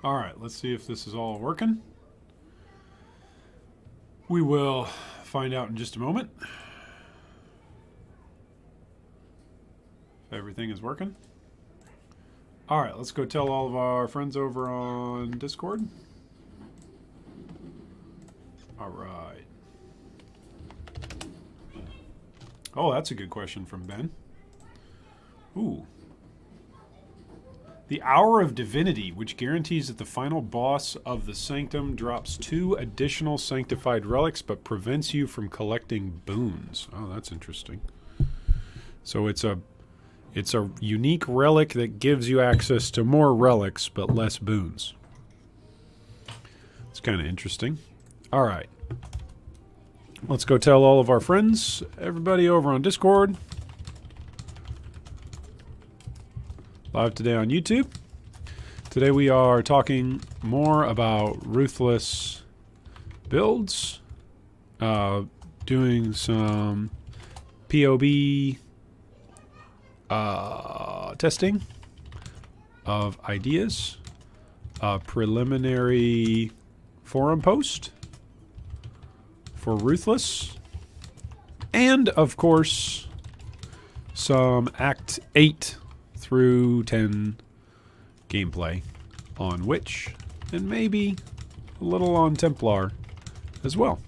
Alright, let's see if this is all working. We will find out in just a moment. If everything is working. Alright, let's go tell all of our friends over on Discord. Alright. Oh, that's a good question from Ben. Ooh. The Hour of Divinity, which guarantees that the final boss of the Sanctum drops 2 additional sanctified relics, but prevents you from collecting boons. Oh, that's interesting. So it's a unique relic that gives you access to more relics, but less boons. It's kind of interesting. All right. Let's go tell all of our friends, everybody over on Discord. Live today on YouTube. Today we are talking more about Ruthless builds. Doing some POB testing of ideas. Preliminary forum post for Ruthless. And, of course, some Act 8 through 10 gameplay on Witch, and maybe a little on Templar as well.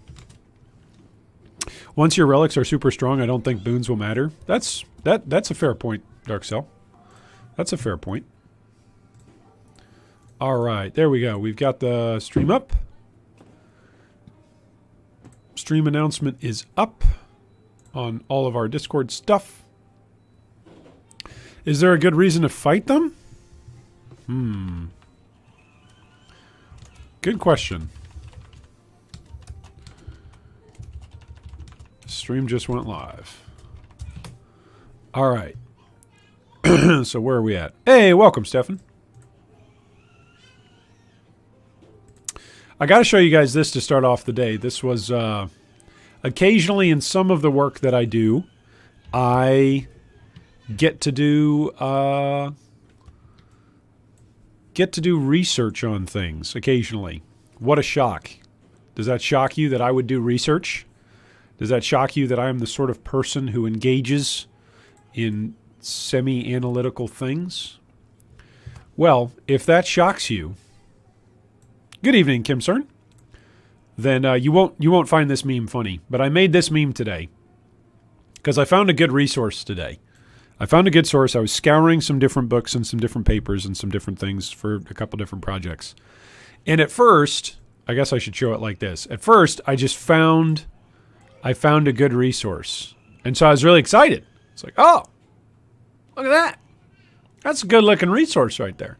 Once your relics are super strong, I don't think boons will matter. That's a fair point, Dark Cell. That's a fair point. All right, there we go. We've got the stream up. Stream announcement is up on all of our Discord stuff. Is there a good reason to fight them? Good question. Stream just went live. All right. So where are we at? Hey, welcome, Stefan. I got to show you guys this to start off the day. This was occasionally in some of the work that I do, I get to do research on things occasionally. What a shock. Does that shock you that I would do research? Does that shock you that I am the sort of person who engages in semi-analytical things? Well, if that shocks you, good evening, Kim Cern. Then you won't find this meme funny. But I made this meme today because I found a good resource today. I found a good source. I was scouring some different books and some different papers and some different things for a couple different projects. And at first, I guess I should show it like this. At first, I found a good resource. And so I was really excited. It's like, oh, look at that. That's a good looking resource right there.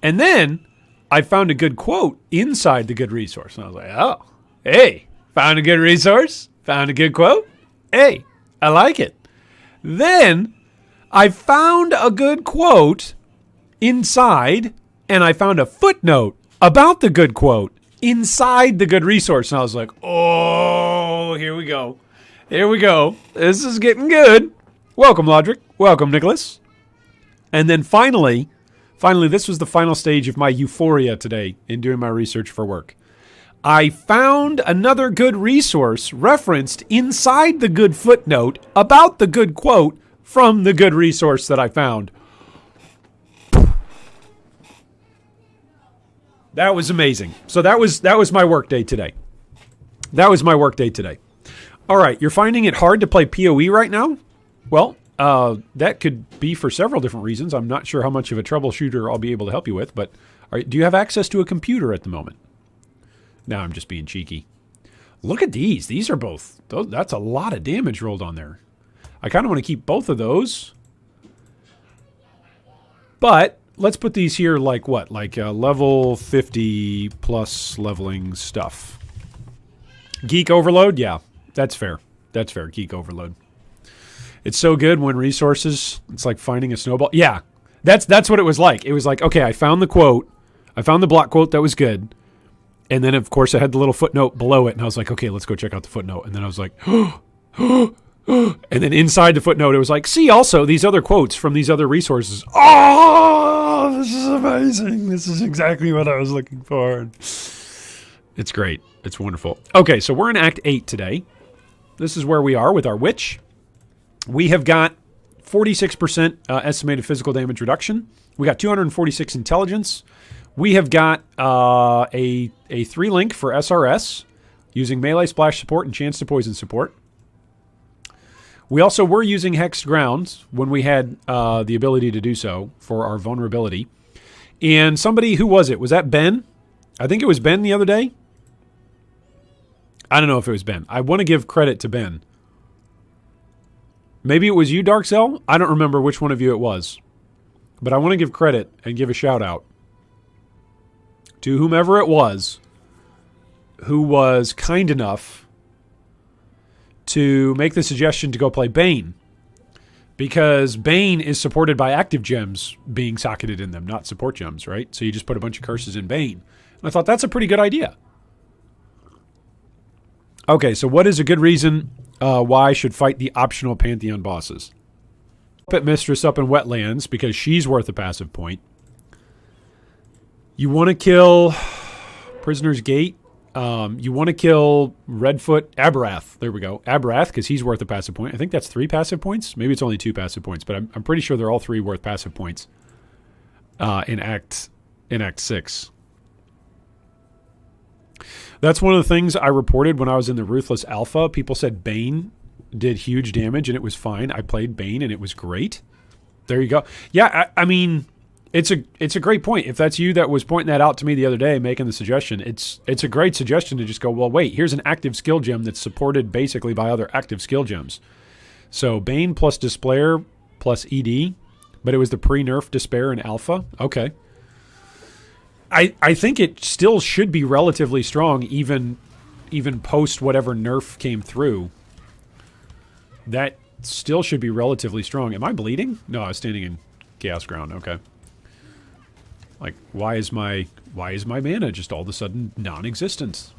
And then I found a good quote inside the good resource. And I was like, oh, hey, found a good resource. Found a good quote. Hey, I like it. Then I found a good quote inside, and I found a footnote about the good quote inside the good resource. And I was like, oh, here we go. Here we go. This is getting good. Welcome, Lodric. Welcome, Nicholas. And then finally, this was the final stage of my euphoria today in doing my research for work. I found another good resource referenced inside the good footnote about the good quote from the good resource that I found. That was amazing. So that was my work day today. That was my work day today. All right, you're finding it hard to play PoE right now? Well, that could be for several different reasons. I'm not sure how much of a troubleshooter I'll be able to help you with, but do you have access to a computer at the moment? No, I'm just being cheeky. Look at these. These are both. That's a lot of damage rolled on there. I kind of want to keep both of those. But let's put these here like what? Like level 50 plus leveling stuff. Geek overload? Yeah, that's fair. That's fair. Geek overload. It's so good when resources, it's like finding a snowball. Yeah, that's what it was like. It was like, okay, I found the quote. I found the block quote that was good. And then, of course, I had the little footnote below it. And I was like, okay, let's go check out the footnote. And then I was like, And then inside the footnote, it was like, see also these other quotes from these other resources. Oh, this is amazing. This is exactly what I was looking for. It's great. It's wonderful. Okay, so we're in Act 8 today. This is where we are with our witch. We have got 46% estimated physical damage reduction. We got 246 intelligence. We have got a 3-link for SRS using melee splash support and chance to poison support. We also were using hexed grounds when we had the ability to do so for our vulnerability. And somebody, who was it? Was that Ben? I think it was Ben the other day. I don't know if it was Ben. I want to give credit to Ben. Maybe it was you, Dark Cell? I don't remember which one of you it was. But I want to give credit and give a shout out to whomever it was who was kind enough to make the suggestion to go play Bane. Because Bane is supported by active gems being socketed in them, not support gems, right? So you just put a bunch of curses in Bane. And I thought that's a pretty good idea. Okay, so what is a good reason why I should fight the optional Pantheon bosses? Puppet Mistress up in Wetlands because she's worth a passive point. You want to kill Prisoner's Gate. You want to kill Redfoot Aberrath. There we go. Aberrath, because he's worth a passive point. I think that's 3 passive points. Maybe it's only 2 passive points, but I'm pretty sure they're all 3 worth passive points in Act 6. That's one of the things I reported when I was in the Ruthless Alpha. People said Bane did huge damage and it was fine. I played Bane and it was great. There you go. Yeah, I mean, it's a great point. If that's you that was pointing that out to me the other day, making the suggestion, it's a great suggestion to just go, well, wait, here's an active skill gem that's supported basically by other active skill gems. So Bane plus Despair plus ED, but it was the pre-nerf Despair in Alpha. Okay. I think it still should be relatively strong, even post whatever nerf came through. That still should be relatively strong. Am I bleeding? No, I was standing in Chaos Ground. Okay. Like, why is my mana just all of a sudden non-existent?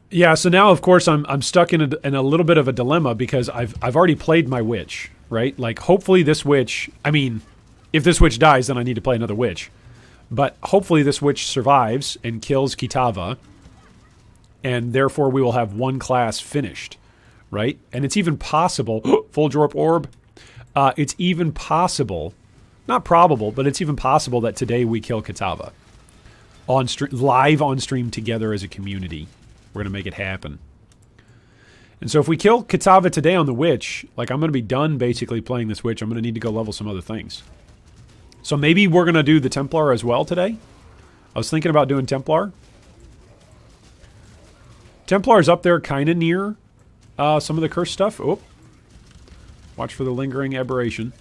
Yeah, so now of course I'm stuck in a little bit of a dilemma because I've already played my witch, right? Like, hopefully this witch, I mean, if this witch dies, then I need to play another witch. But hopefully this witch survives and kills Kitava, and therefore we will have one class finished, right? And it's even possible, Fulgorp Orb, it's even possible, not probable, but it's even possible that today we kill Kitava. Live on stream together as a community. We're going to make it happen. And so if we kill Kitava today on the witch, like, I'm going to be done basically playing this witch. I'm going to need to go level some other things. So maybe we're going to do the Templar as well today. I was thinking about doing Templar. Templar's up there kind of near some of the curse stuff. Oh. Watch for the lingering aberration.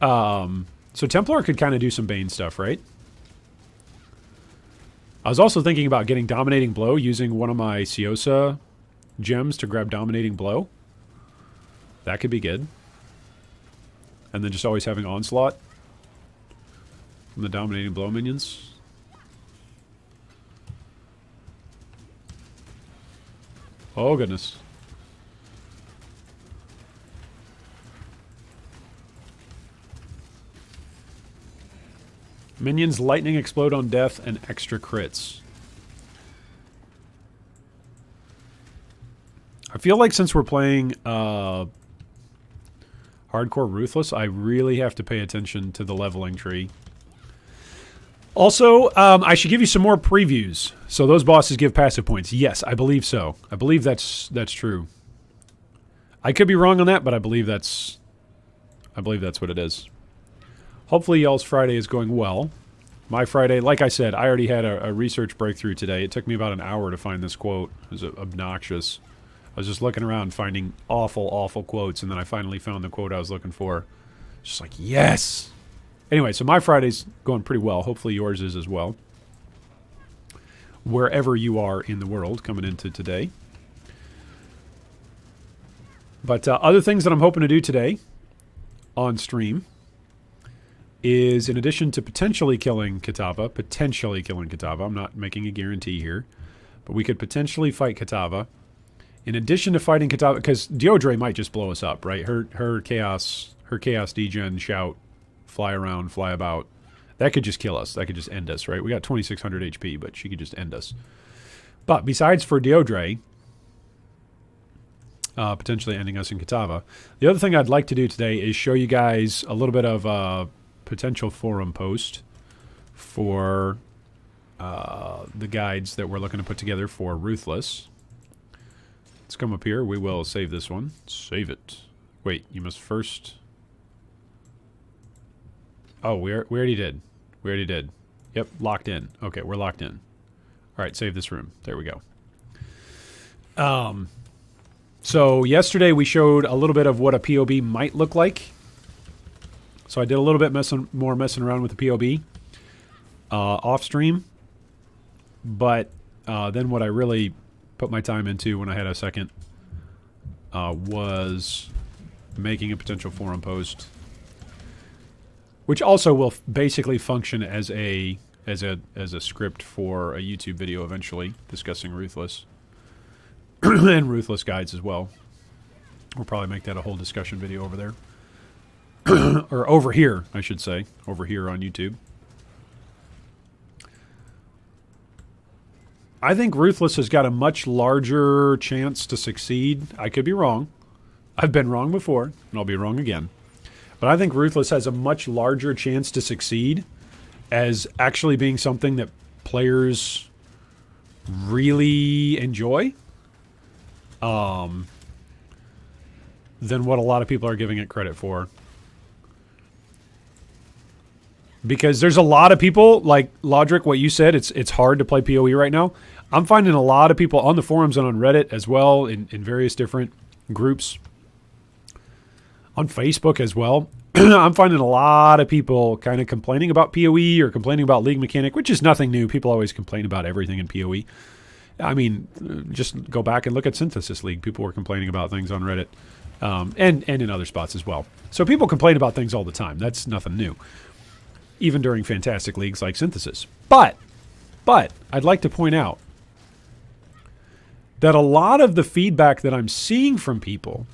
So Templar could kind of do some Bane stuff, right? I was also thinking about getting Dominating Blow, using one of my Ciosa gems to grab Dominating Blow. That could be good. And then just always having Onslaught from the Dominating Blow minions. Oh, goodness. Minions lightning explode on death and extra crits. I feel like since we're playing Hardcore Ruthless, I really have to pay attention to the leveling tree. Also, I should give you some more previews. So those bosses give passive points. Yes, I believe so. I believe that's true. I could be wrong on that, but I believe that's what it is. Hopefully y'all's Friday is going well. My Friday, like I said, I already had a research breakthrough today. It took me about an hour to find this quote. It was obnoxious. I was just looking around finding awful, awful quotes, and then I finally found the quote I was looking for. Just like, yes! Anyway, so my Friday's going pretty well. Hopefully yours is as well. Wherever you are in the world coming into today. But other things that I'm hoping to do today on stream. is, in addition to potentially killing Kitava, I'm not making a guarantee here, but we could potentially fight Kitava. In addition to fighting Kitava, because Deodre might just blow us up, right? Her chaos degen, shout, fly around, fly about, that could just kill us. That could just end us, right? We got 2,600 HP, but she could just end us. But besides for Deodre, potentially ending us in Kitava, the other thing I'd like to do today is show you guys a little bit of potential forum post for the guides that we're looking to put together for Ruthless. Let's come up here. We will save this one. Save it. Wait, you must first... Oh, we already did. We already did. Yep, locked in. Okay, we're locked in. All right, save this room. There we go. So yesterday we showed a little bit of what a POB might look like. So I did a little bit more messing around with the POB off stream. But then what I really put my time into when I had a second was making a potential forum post, which also will basically function as a script for a YouTube video eventually discussing Ruthless and Ruthless guides as well. We'll probably make that a whole discussion video over there. Or over here, I should say. Over here on YouTube. I think Ruthless has got a much larger chance to succeed. I could be wrong. I've been wrong before, and I'll be wrong again. But I think Ruthless has a much larger chance to succeed as actually being something that players really enjoy than what a lot of people are giving it credit for. Because there's a lot of people, like Lodric, what you said, it's hard to play PoE right now. I'm finding a lot of people on the forums and on Reddit as well, in various different groups. On Facebook as well. I'm finding a lot of people kind of complaining about PoE or complaining about League mechanic, which is nothing new. People always complain about everything in PoE. I mean, just go back and look at Synthesis League. People were complaining about things on Reddit and in other spots as well. So people complain about things all the time. That's nothing new. Even during fantastic leagues like Synthesis. But I'd like to point out that a lot of the feedback that I'm seeing from people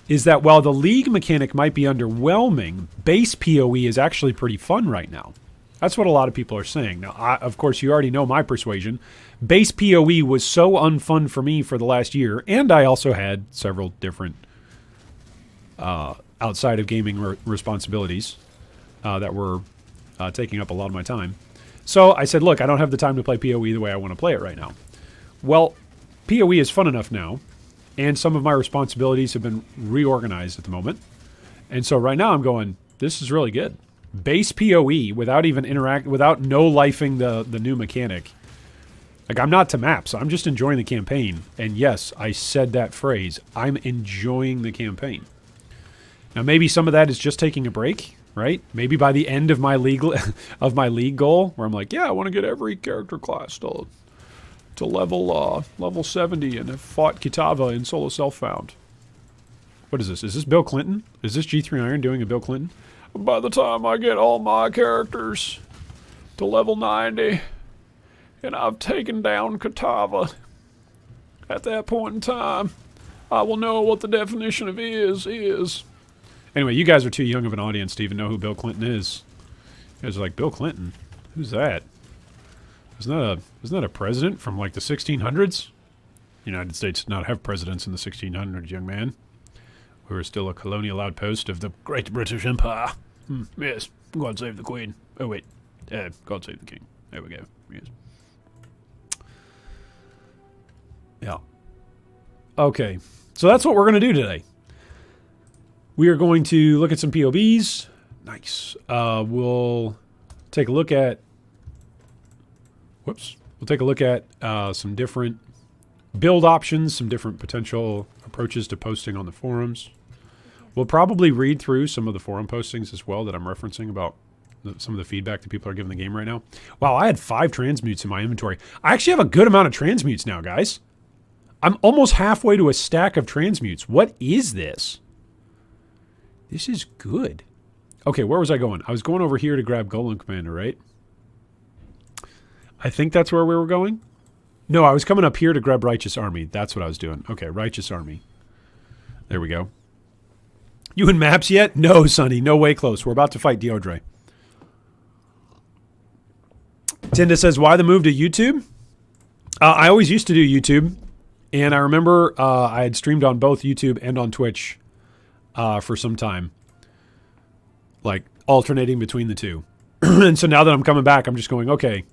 is that while the league mechanic might be underwhelming, base PoE is actually pretty fun right now. That's what a lot of people are saying. Now, of course, you already know my persuasion. Base PoE was so unfun for me for the last year, and I also had several different outside of gaming responsibilities that were taking up a lot of my time. So I said, look, I don't have the time to play PoE the way I want to play it right now. Well, PoE is fun enough now, and some of my responsibilities have been reorganized at the moment. And so right now I'm going, this is really good. Base PoE without even without no-lifing the new mechanic. Like, I'm not to maps. I'm just enjoying the campaign. And yes, I said that phrase. I'm enjoying the campaign. Now, maybe some of that is just taking a break, right? Maybe by the end of my league goal, where I'm like, yeah, I want to get every character class to level 70 and have fought Kitava in solo self-found. What is this? Is this Bill Clinton? Is this G3 Iron doing a Bill Clinton? By the time I get all my characters to level 90 and I've taken down Kitava, at that point in time, I will know what the definition of is. Anyway, you guys are too young of an audience to even know who Bill Clinton is. You guys are like, Bill Clinton? Who's that? Isn't that a president from like the 1600s? The United States did not have presidents in the 1600s, young man. We were still a colonial outpost of the Great British Empire. Yes, God save the Queen. Oh wait, God save the King. There we go. Yes. Yeah. Okay, so that's what we're going to do today. We are going to look at some POBs. Nice. We'll take a look at... Whoops. We'll take a look at some different build options, some different potential approaches to posting on the forums. We'll probably read through some of the forum postings as well that I'm referencing about some of the feedback that people are giving the game right now. Wow, I had 5 transmutes in my inventory. I actually have a good amount of transmutes now, guys. I'm almost halfway to a stack of transmutes. What is this? This is good. Okay, where was I going? I was going over here to grab Golem Commander, right? I think that's where we were going. No, I was coming up here to grab Righteous Army. That's what I was doing. Okay, Righteous Army. There we go. You in maps yet? No, Sonny. No way close. We're about to fight Deodre. Tinda says, why the move to YouTube? I always used to do YouTube. And I remember I had streamed on both YouTube and on Twitch for some time. Like, alternating between the two. And so now that I'm coming back, I'm just going, okay,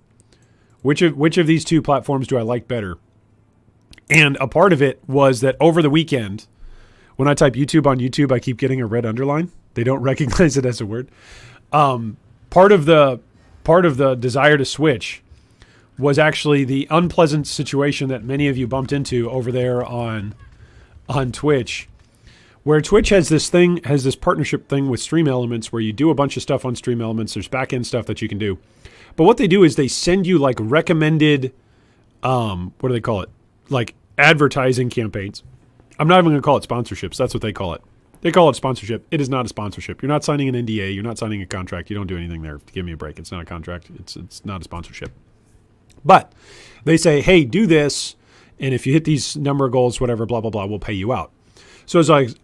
which of these two platforms do I like better? And a part of it was that over the weekend, when I type YouTube on YouTube, I keep getting a red underline. They don't recognize it as a word. Part of the desire to switch was actually the unpleasant situation that many of you bumped into over there on Twitch, where Twitch has this partnership thing with Stream Elements where you do a bunch of stuff on Stream Elements. There's back-end stuff that you can do. But what they do is they send you like recommended, what do they call it? Like advertising campaigns. I'm not even going to call it sponsorships. That's what they call it. They call it sponsorship. It is not a sponsorship. You're not signing an NDA. You're not signing a contract. You don't do anything there. Give me a break. It's not a contract. It's not a sponsorship. But they say, hey, do this, and if you hit these number of goals, whatever, blah, blah, blah, we'll pay you out. So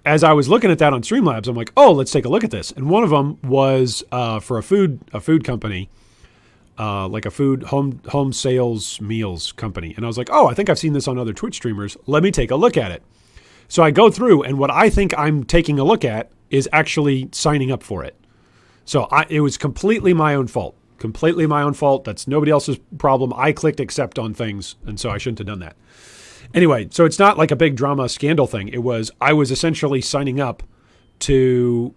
as I was looking at that on Streamlabs, I'm like, oh, let's take a look at this. And one of them was for a food company, like a food home sales meals company. And I was like, oh, I think I've seen this on other Twitch streamers. Let me take a look at it. So I go through, and what I think I'm taking a look at is actually signing up for it. So it was completely my own fault. Completely my own fault. That's nobody else's problem. I clicked accept on things, and so I shouldn't have done that. Anyway, so it's not like a big drama scandal thing. I was essentially signing up to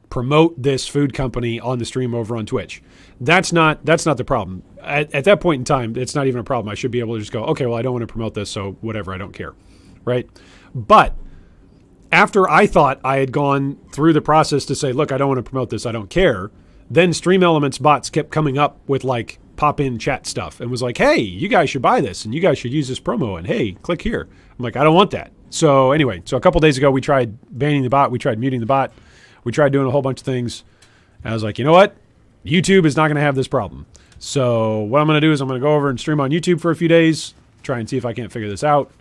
promote this food company on the stream over on Twitch. That's not the problem. At that point in time, it's not even a problem. I should be able to just go, okay, well, I don't want to promote this, so whatever, I don't care, right? But after I thought I had gone through the process to say, look, I don't want to promote this, I don't care, then Stream Elements bots kept coming up with like pop-in chat stuff and was like, hey, you guys should buy this and you guys should use this promo and hey, click here. I'm like, I don't want that. So anyway, a couple days ago, we tried banning the bot. We tried muting the bot. We tried doing a whole bunch of things. And I was like, you know what? YouTube is not going to have this problem. So what I'm going to do is I'm going to go over and stream on YouTube for a few days, try and see if I can't figure this out.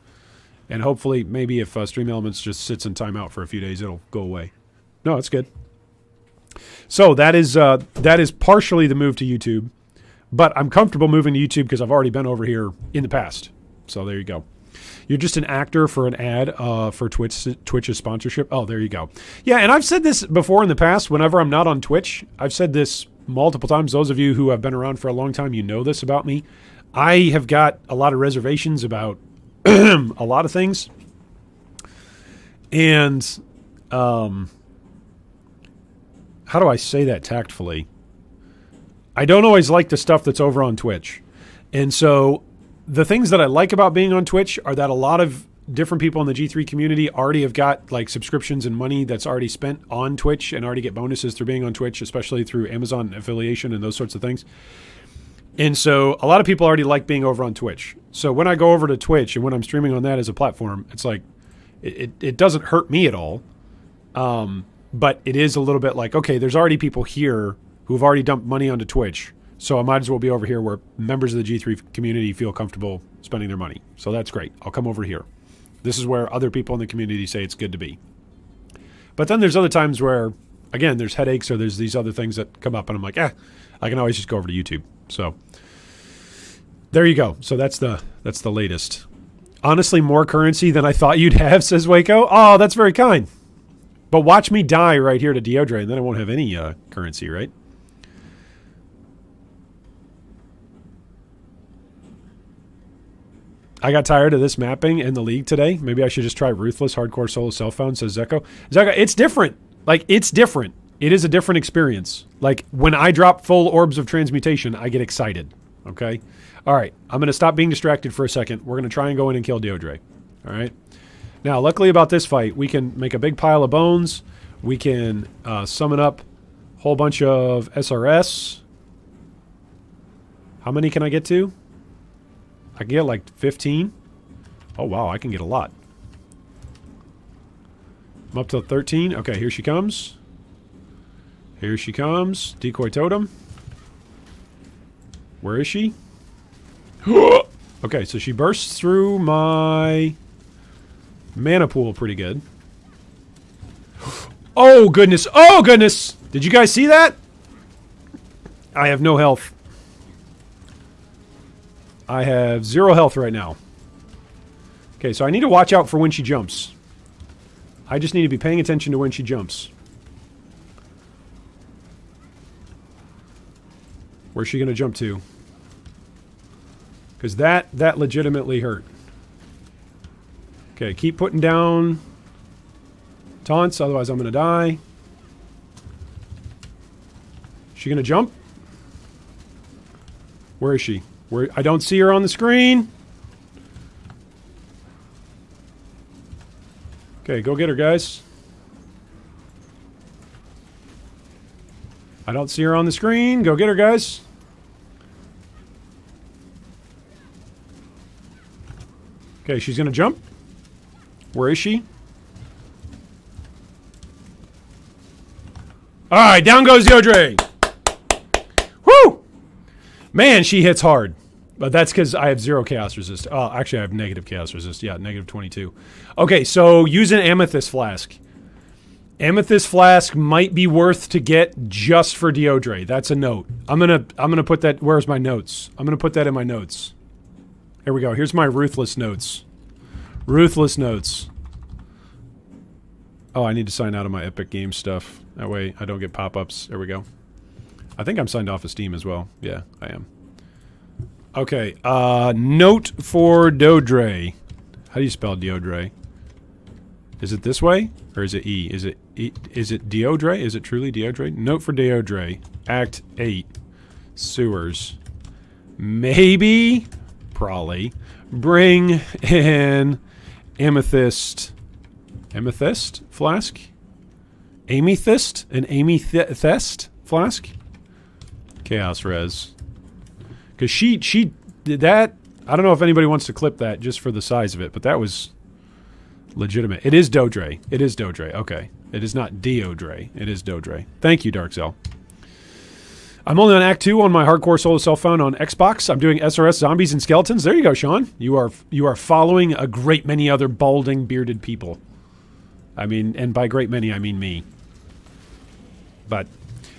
And hopefully, maybe if Stream Elements just sits in timeout for a few days, it'll go away. No, it's good. So that is partially the move to YouTube. But I'm comfortable moving to YouTube because I've already been over here in the past. So there you go. You're just an actor for an ad for Twitch's sponsorship. Oh, there you go. Yeah, and I've said this before in the past. Whenever I'm not on Twitch, I've said this multiple times. Those of you who have been around for a long time, you know this about me. I have got a lot of reservations about a lot of things. And how do I say that tactfully? I don't always like the stuff that's over on Twitch. And so the things that I like about being on Twitch are that a lot of different people in the G3 community already have got like subscriptions and money that's already spent on Twitch and already get bonuses through being on Twitch, especially through Amazon affiliation and those sorts of things. And so a lot of people already like being over on Twitch. So when I go over to Twitch and when I'm streaming on that as a platform, it's like, it doesn't hurt me at all. But it is a little bit like, okay, there's already people here who've already dumped money onto Twitch. So I might as well be over here where members of the G3 community feel comfortable spending their money. So that's great. I'll come over here. This is where other people in the community say it's good to be. But then there's other times where, again, there's headaches or there's these other things that come up and I'm like, I can always just go over to YouTube. So there you go. So that's the latest. Honestly, more currency than I thought you'd have, says Waco. Oh, that's very kind. But watch me die right here to Deodre and then I won't have any currency, right? I got tired of this mapping in the league today. Maybe I should just try Ruthless Hardcore Solo Cell Phone, says Zeko. Zeko, it's different. Like, it's different. It is a different experience. Like, when I drop full orbs of transmutation, I get excited. Okay? All right. I'm going to stop being distracted for a second. We're going to try and go in and kill Deodre. All right? Now, luckily about this fight, we can make a big pile of bones. We can summon up a whole bunch of SRS. How many can I get to? I can get like 15. Oh, wow. I can get a lot. I'm up to 13. Okay, here she comes. Here she comes. Decoy totem. Where is she? Okay, so she bursts through my mana pool pretty good. Oh, goodness. Oh, goodness. Did you guys see that? I have no health. I have 0 health right now. Okay, so I need to watch out for when she jumps. I just need to be paying attention to when she jumps. Where's she going to jump to? Because that legitimately hurt. Okay, keep putting down taunts, otherwise I'm going to die. She going to jump? Where is she? Where? I don't see her on the screen. Okay, go get her, guys. I don't see her on the screen. Go get her, guys. Okay, she's going to jump. Where is she? Alright, down goes Deodre. Woo! Man, she hits hard. But that's because I have 0 chaos resist. Oh, actually, I have negative chaos resist. Yeah, negative 22. Okay, so use an amethyst flask. Amethyst flask might be worth to get just for Deodre. That's a note. I'm gonna put that. Where's my notes? I'm gonna put that in my notes. Here we go. Here's my Ruthless notes. Ruthless notes. Oh, I need to sign out of my Epic Games stuff. That way I don't get pop-ups. There we go. I think I'm signed off of Steam as well. Yeah, I am. Okay, note for Deodre. How do you spell Deodre? Is it this way? Or is it E? Is it Deodre? Is it truly Deodre? Note for Deodre. Act 8. Sewers. Maybe, probably, bring an amethyst flask? Amethyst? An amethyst flask? Chaos res. Because she did that. I don't know if anybody wants to clip that just for the size of it, but that was legitimate. It is Deodre. It is Deodre. Okay. It is not Deodre. It is Deodre. Thank you, Darkcell. I'm only on Act 2 on my hardcore solo self-found on Xbox. I'm doing SRS zombies and skeletons. There you go, Sean. You are following a great many other balding, bearded people. I mean, and by great many, I mean me. But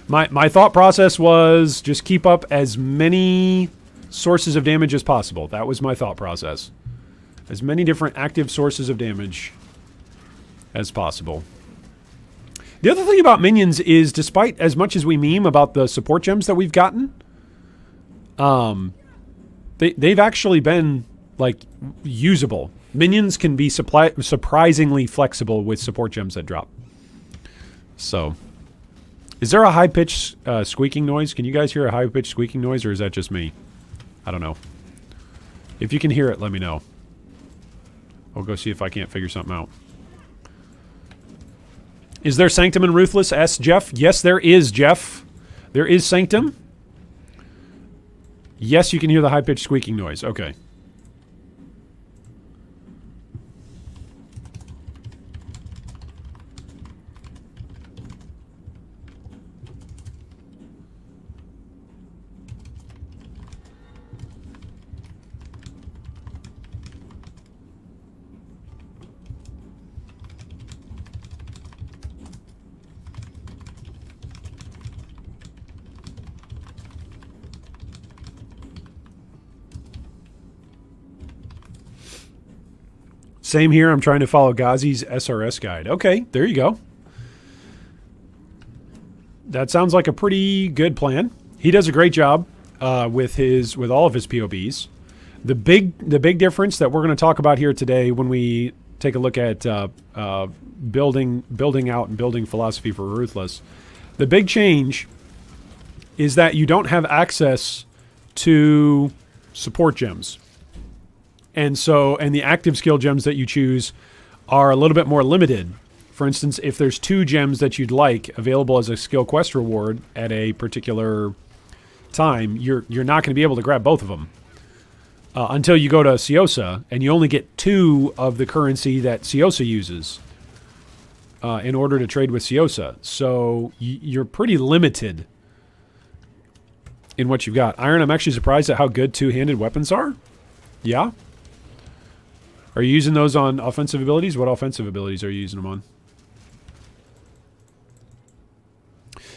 my thought process was just keep up as many sources of damage as possible. That was my thought process. As many different active sources of damage as possible. The other thing about minions is, despite as much as we meme about the support gems that we've gotten, they've actually been, like, usable. Minions can be surprisingly flexible with support gems that drop. So, is there a high-pitched squeaking noise? Can you guys hear a high-pitched squeaking noise, or is that just me? I don't know. If you can hear it, let me know. I'll go see if I can't figure something out. Is there Sanctum and Ruthless? Asked Jeff. Yes, there is, Jeff. There is Sanctum. Yes, you can hear the high-pitched squeaking noise. Okay. Same here. I'm trying to follow Ghazi's SRS guide. Okay, there you go. That sounds like a pretty good plan. He does a great job with all of his POBs. The big difference that we're going to talk about here today, when we take a look at building out and building philosophy for Ruthless, the big change is that you don't have access to support gems. And the active skill gems that you choose are a little bit more limited. For instance, if there's 2 gems that you'd like available as a skill quest reward at a particular time, you're not going to be able to grab both of them until you go to Ciosa, and you only get 2 of the currency that Ciosa uses. in order to trade with Ciosa. So you're pretty limited in what you've got. Iron, I'm actually surprised at how good two-handed weapons are. Yeah? Are you using those on offensive abilities? What offensive abilities are you using them on?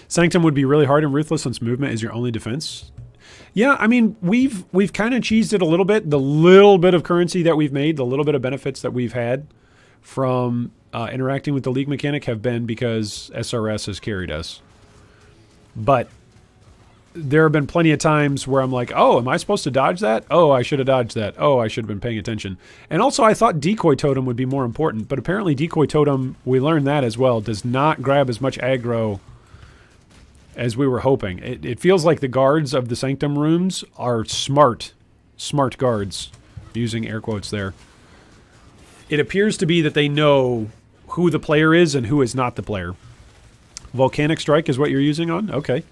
Sanctum would be really hard in Ruthless since movement is your only defense. Yeah, I mean, we've kind of cheesed it a little bit. The little bit of currency that we've made, the little bit of benefits that we've had from interacting with the League mechanic have been because SRS has carried us. But there have been plenty of times where I'm like, oh, am I supposed to dodge that? Oh, I should have dodged that. Oh, I should have been paying attention. And also, I thought Decoy Totem would be more important. But apparently, Decoy Totem, we learned that as well, does not grab as much aggro as we were hoping. It feels like the guards of the Sanctum rooms are smart guards, using air quotes there. It appears to be that they know who the player is and who is not the player. Volcanic Strike is what you're using on? Okay.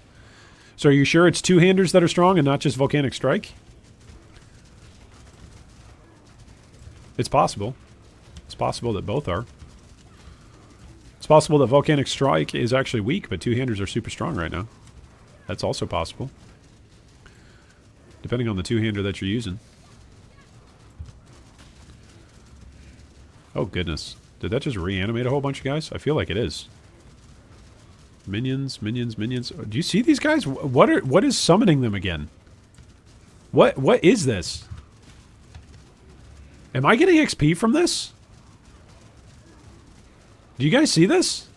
So are you sure it's two-handers that are strong and not just Volcanic Strike? It's possible. It's possible that both are. It's possible that Volcanic Strike is actually weak, but two-handers are super strong right now. That's also possible. Depending on the two-hander that you're using. Oh, goodness. Did that just reanimate a whole bunch of guys? I feel like it is. Minions, minions, minions. Do you see these guys? What is summoning them again? What is this? Am I getting XP from this? Do you guys see this?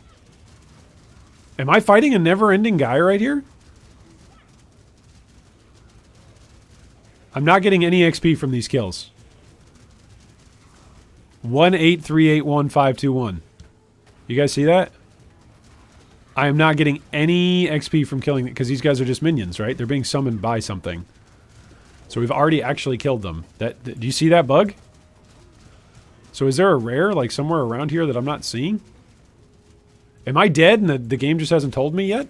Am I fighting a never-ending guy right here? I'm not getting any XP from these kills. 1838151. You guys see that? I am not getting any XP from killing them because these guys are just minions, right? They're being summoned by something. So we've already actually killed them. Do you see that bug? So is there a rare like somewhere around here that I'm not seeing? Am I dead and the game just hasn't told me yet?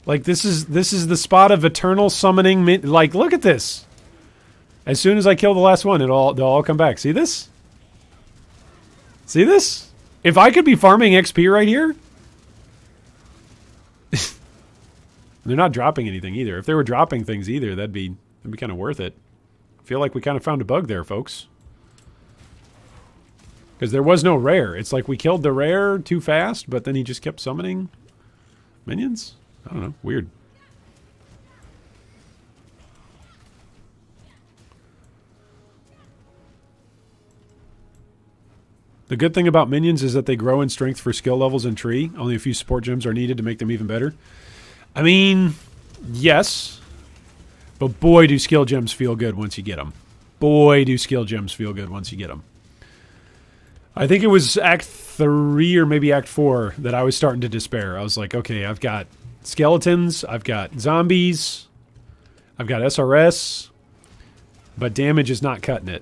Like this is the spot of eternal summoning. Like look at this. As soon as I kill the last one, they'll all come back. See this? See this? If I could be farming XP right here. They're not dropping anything either. If they were dropping things either, that'd be kind of worth it. I feel like we kind of found a bug there, folks. Because there was no rare. It's like we killed the rare too fast, but then he just kept summoning minions? I don't know. Weird. The good thing about minions is that they grow in strength for skill levels in tree. Only a few support gems are needed to make them even better. I mean, yes. But boy, do skill gems feel good once you get them. Boy, do skill gems feel good once you get them. I think it was Act 3 or maybe Act 4 that I was starting to despair. I was like, okay, I've got skeletons, I've got zombies, I've got SRS, but damage is not cutting it.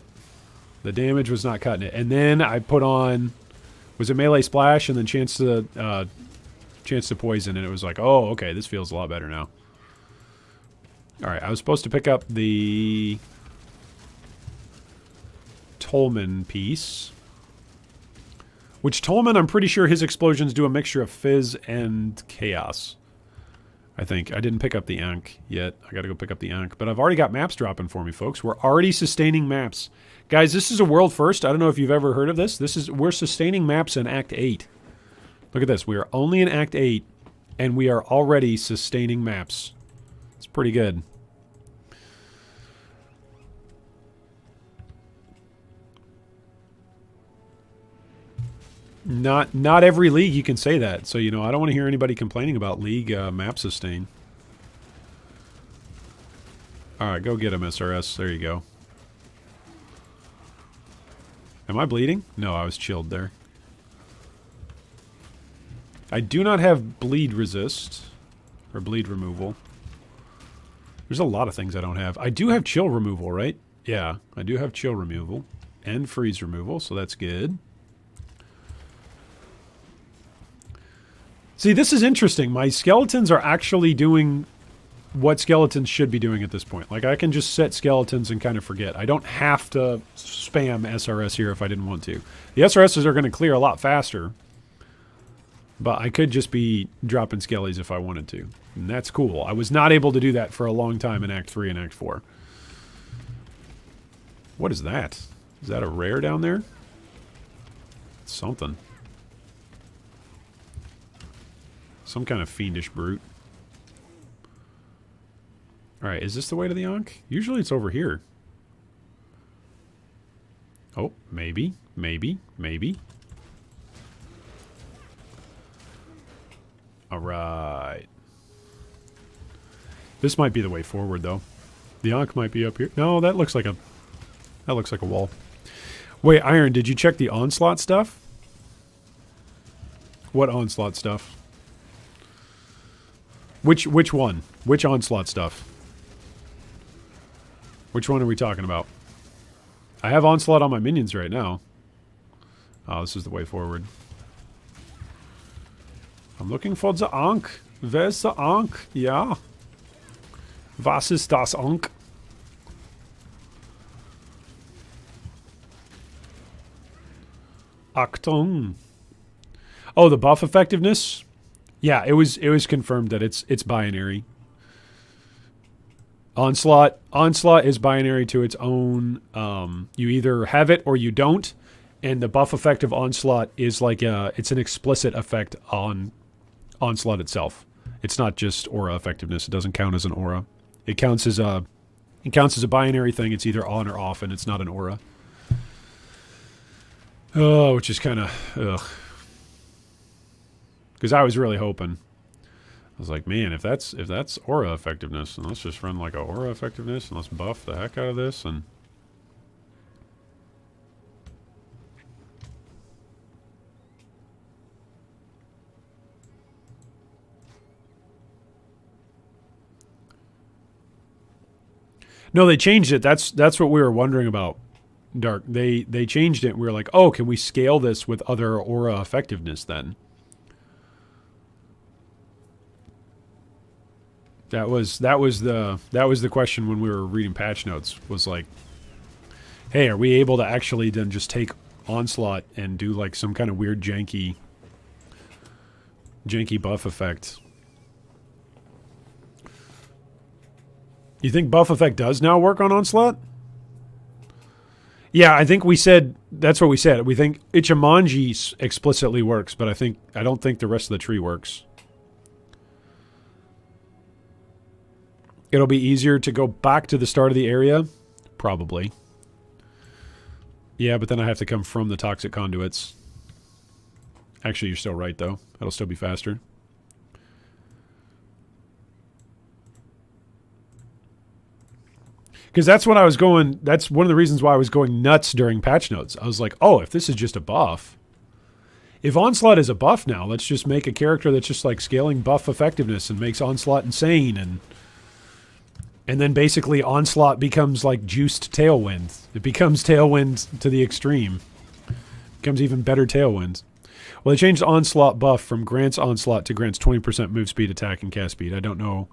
The damage was not cutting it. And then I put on, was it Melee Splash and then Chance to Poison, and it was like, oh, okay, this feels a lot better now. Alright, I was supposed to pick up the Tolman piece. Which Tolman, I'm pretty sure his explosions do a mixture of fizz and chaos. I think. I didn't pick up the Ankh yet. I gotta go pick up the Ankh. But I've already got maps dropping for me, folks. We're already sustaining maps. Guys, this is a world first. I don't know if you've ever heard of this. We're sustaining maps in Act 8. Look at this. We are only in Act 8, and we are already sustaining maps. It's pretty good. Not every league you can say that. So, you know, I don't want to hear anybody complaining about league map sustain. Alright, go get him, SRS. There you go. Am I bleeding? No, I was chilled there. I do not have bleed resist. Or bleed removal. There's a lot of things I don't have. I do have chill removal, right? Yeah, I do have chill removal. And freeze removal, so that's good. See, this is interesting. My skeletons are actually doing what skeletons should be doing at this point. Like, I can just set skeletons and kind of forget. I don't have to spam SRS here if I didn't want to. The SRSs are going to clear a lot faster, but I could just be dropping skellies if I wanted to. And that's cool. I was not able to do that for a long time in Act 3 and Act 4. What is that? Is that a rare down there? It's something. Some kind of fiendish brute. Alright, is this the way to the Ankh? Usually it's over here. Oh, maybe, maybe, maybe. Alright. This might be the way forward, though. The Ankh might be up here. No, that looks like a wall. Wait, Iron, did you check the Onslaught stuff? What Onslaught stuff? Which one? Which Onslaught stuff? Which one are we talking about? I have Onslaught on my minions right now. Oh, this is the way forward. I'm looking for the Ankh. Where's the Ankh? Yeah. Was ist das Ankh? Achtung. Oh, the buff effectiveness? Yeah, it was confirmed that it's binary. Onslaught is binary to its own. You either have it or you don't, and the buff effect of Onslaught is like it's an explicit effect on Onslaught itself. It's not just aura effectiveness. It doesn't count as an aura. It counts as a binary thing. It's either on or off, and it's not an aura. Oh, which is kind of ugh. Because I was really hoping. I was like, man, if that's aura effectiveness, then let's just run like a aura effectiveness and let's buff the heck out of this. And no, they changed it. That's what we were wondering about, Dark. They changed it. And we were like, oh, can we scale this with other aura effectiveness then? That was the question when we were reading patch notes, was like, hey, are we able to actually then just take Onslaught and do like some kind of weird janky buff effect? You think buff effect does now work on Onslaught? Yeah, I think we said, that's what we said. We think Ichimonji explicitly works, but I don't think the rest of the tree works. It'll be easier to go back to the start of the area? Probably. Yeah, but then I have to come from the toxic conduits. Actually, you're still right, though. That'll still be faster. Because that's what I was going... That's one of the reasons why I was going nuts during patch notes. I was like, oh, if this is just a buff... If Onslaught is a buff now, let's just make a character that's just like scaling buff effectiveness and makes Onslaught insane, and then basically Onslaught becomes like juiced Tailwind. It becomes Tailwind to the extreme. Becomes even better Tailwind. Well, they changed Onslaught buff from grants Onslaught to grants 20% move speed, attack, and cast speed. I don't know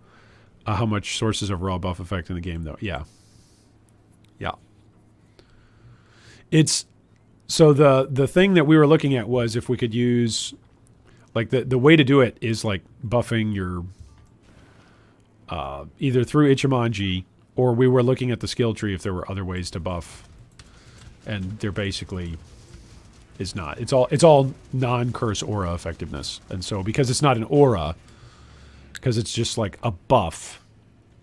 how much sources of raw buff effect in the game, though. Yeah. Yeah. It's... So the thing that we were looking at was if we could use... Like, the way to do it is, like, buffing your... either through Ichimonji, or we were looking at the skill tree if there were other ways to buff. And there basically is not. It's all non-curse aura effectiveness. And so because it's not an aura, because it's just like a buff,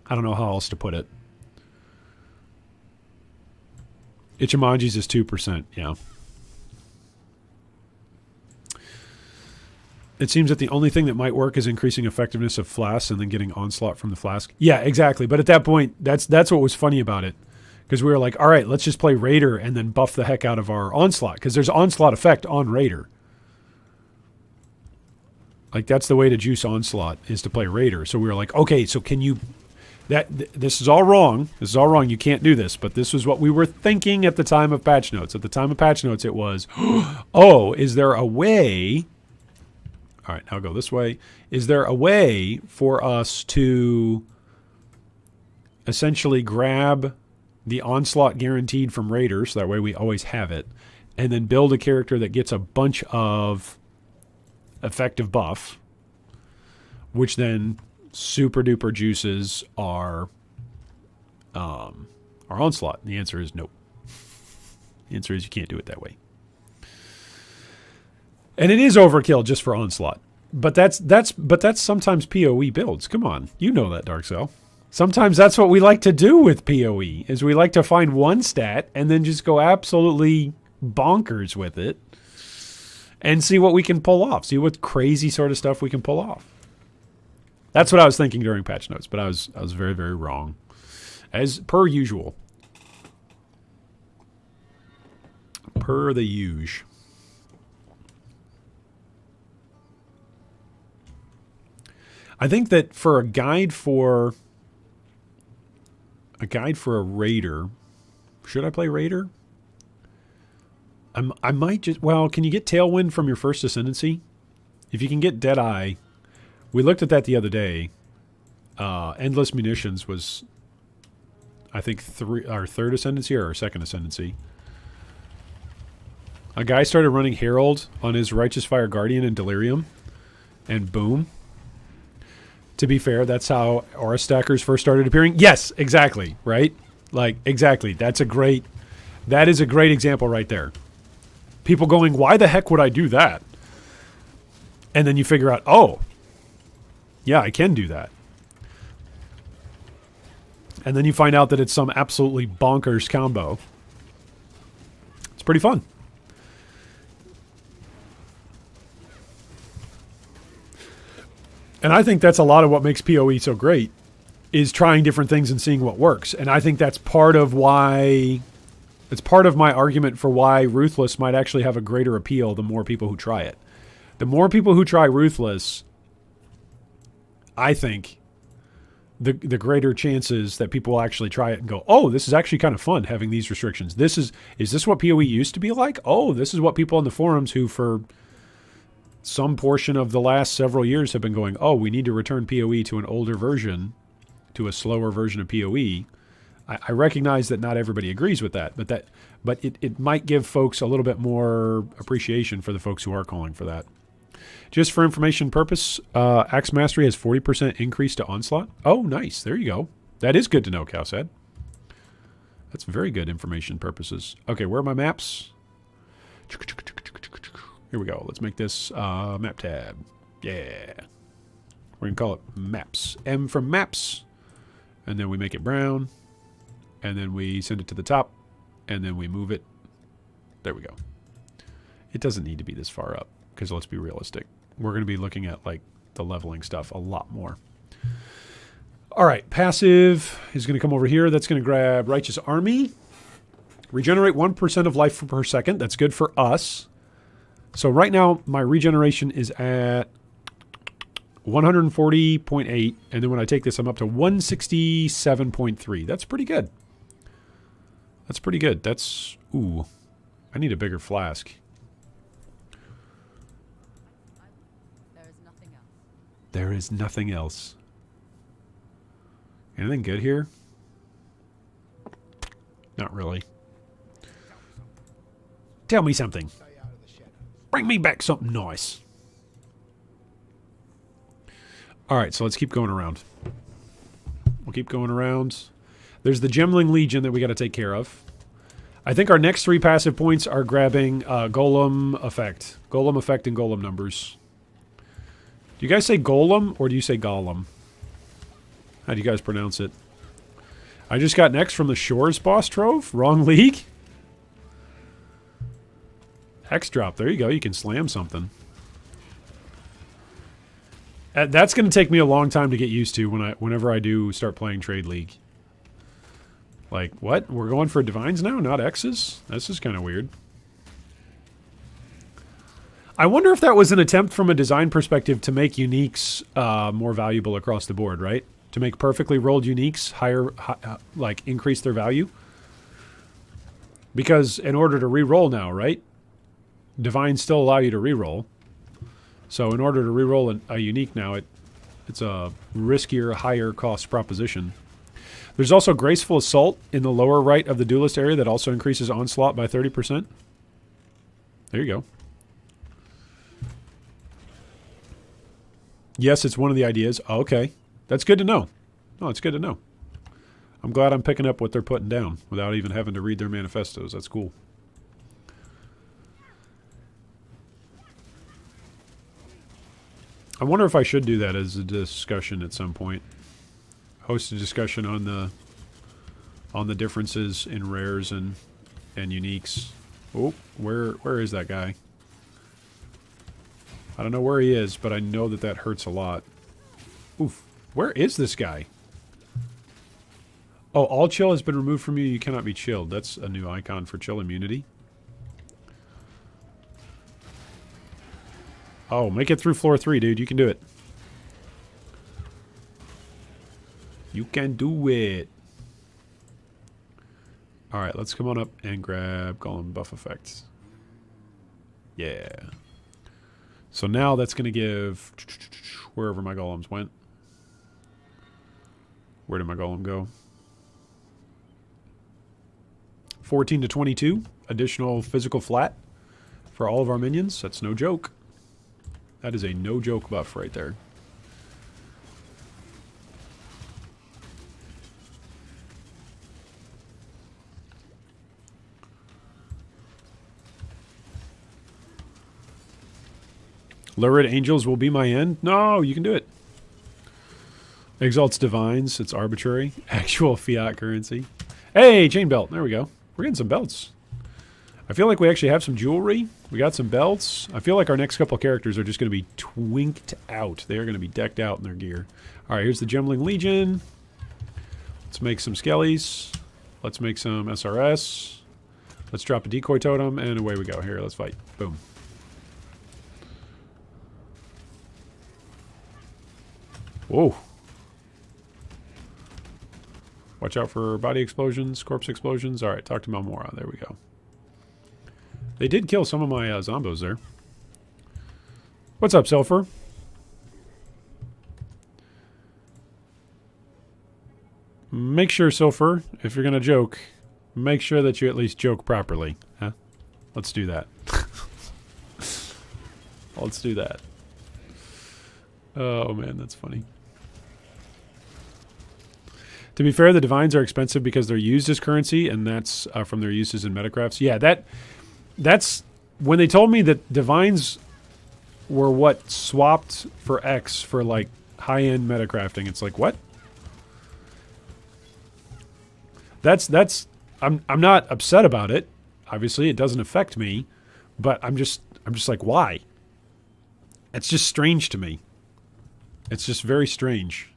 I don't know how else to put it. Ichimonji's is 2%, yeah. It seems that the only thing that might work is increasing effectiveness of flasks and then getting Onslaught from the flask. Yeah, exactly. But at that point, that's what was funny about it. Because we were like, all right, let's just play Raider and then buff the heck out of our Onslaught. Because there's Onslaught effect on Raider. Like, that's the way to juice Onslaught, is to play Raider. So we were like, okay, so can you... This is all wrong. This is all wrong. You can't do this. But this was what we were thinking at the time of patch notes. At the time of patch notes, it was, oh, is there a way... All right, now go this way. Is there a way for us to essentially grab the Onslaught guaranteed from Raiders, so that way we always have it, and then build a character that gets a bunch of effective buff, which then super duper juices our Onslaught. And the answer is nope. The answer is you can't do it that way. And it is overkill just for Onslaught. But that's sometimes PoE builds. Come on. You know that, Dark Cell. Sometimes that's what we like to do with PoE, is we like to find one stat and then just go absolutely bonkers with it and see what we can pull off. See what crazy sort of stuff we can pull off. That's what I was thinking during patch notes, but I was very, very wrong. As per usual. Per the usual. I think that for a guide for a raider, should I play raider? I might just, well, can you get Tailwind from your first ascendancy? If you can get Deadeye, we looked at that the other day. Endless Munitions was, I think, our third ascendancy or our second ascendancy. A guy started running Herald on his Righteous Fire Guardian in Delirium, and boom. To be fair, that's how Aura Stackers first started appearing. Yes, exactly, right? Like, exactly. That is a great example right there. People going, why the heck would I do that? And then you figure out, oh, yeah, I can do that. And then you find out that it's some absolutely bonkers combo. It's pretty fun. And I think that's a lot of what makes PoE so great, is trying different things and seeing what works. And I think that's part of why, it's part of my argument for why Ruthless might actually have a greater appeal the more people who try it. The more people who try Ruthless, I think, the greater chances that people will actually try it and go, oh, this is actually kind of fun having these restrictions. Is this what PoE used to be like? Oh, this is what people on the forums who for some portion of the last several years have been going, oh, we need to return PoE to an older version, to a slower version of PoE. I recognize that not everybody agrees with that, but it might give folks a little bit more appreciation for the folks who are calling for that. Just for information purpose, Axe Mastery has 40% increase to Onslaught. Oh, nice. There you go. That is good to know, Cal said. That's very good information purposes. Okay, where are my maps? Here we go. Let's make this map tab. Yeah. We're going to call it Maps. M from Maps. And then we make it brown. And then we send it to the top. And then we move it. There we go. It doesn't need to be this far up, because let's be realistic. We're going to be looking at like the leveling stuff a lot more. All right. Passive is going to come over here. That's going to grab Righteous Army. Regenerate 1% of life per second. That's good for us. So right now, my regeneration is at 140.8, and then when I take this, I'm up to 167.3. That's pretty good. That's pretty good. That's, ooh, I need a bigger flask. There is nothing else. There is nothing else. Anything good here? Not really. Tell me something. Bring me back something nice. All right, so let's keep going around. We'll keep going around. There's the Gemling Legion that we got to take care of. I think our next 3 passive points are grabbing Golem Effect. Golem Effect and Golem numbers. Do you guys say Golem or do you say Golem? How do you guys pronounce it? I just got next from the Shores Boss Trove. Wrong league. X drop. There you go. You can slam something. That's going to take me a long time to get used to whenever I do start playing Trade League. Like, what? We're going for Divines now, not X's? This is kind of weird. I wonder if that was an attempt from a design perspective to make uniques more valuable across the board, right? To make perfectly rolled uniques higher, like increase their value. Because in order to re-roll now, right? Divines still allow you to re-roll. So in order to re-roll a unique now, it's a riskier, higher cost proposition. There's also Graceful Assault in the lower right of the Duelist area that also increases Onslaught by 30%. There you go. Yes, it's one of the ideas. Oh, okay. That's good to know. No, it's good to know. I'm glad I'm picking up what they're putting down without even having to read their manifestos. That's cool. I wonder if I should do that as a discussion at some point. Host a discussion on the differences in rares and uniques. Oh, where is that guy? I don't know where he is, but I know that that hurts a lot. Oof. Where is this guy? Oh, all chill has been removed from you. You cannot be chilled. That's a new icon for chill immunity. Oh, make it through floor 3, dude. You can do it. You can do it. Alright, let's come on up and grab Golem buff effects. Yeah. So now that's going to give... wherever my golems went. Where did my golem go? 14 to 22. Additional physical flat for all of our minions. That's no joke. That is a no-joke buff right there. Lurid Angels will be my end. No, you can do it. Exalts Divines. It's arbitrary. Actual fiat currency. Hey, chain belt. There we go. We're getting some belts. I feel like we actually have some jewelry. We got some belts. I feel like our next couple of characters are just going to be twinked out. They are going to be decked out in their gear. All right, here's the Gemling Legion. Let's make some skellies. Let's make some SRS. Let's drop a decoy totem, and away we go. Here, let's fight. Boom. Whoa. Watch out for body explosions, corpse explosions. All right, talk to Malmora. There we go. They did kill some of my zombos there. What's up, Sulfur? Make sure, Sulfur, if you're going to joke, make sure that you at least joke properly. Huh? Let's do that. Let's do that. Oh, man, that's funny. To be fair, the Divines are expensive because they're used as currency, and that's from their uses in Metacrafts. Yeah, that's... When they told me that Divines were what swapped for X for, like, high-end Metacrafting, it's like, what? That's... I'm not upset about it. Obviously, it doesn't affect me. But I'm just like, why? It's just strange to me. It's just very strange.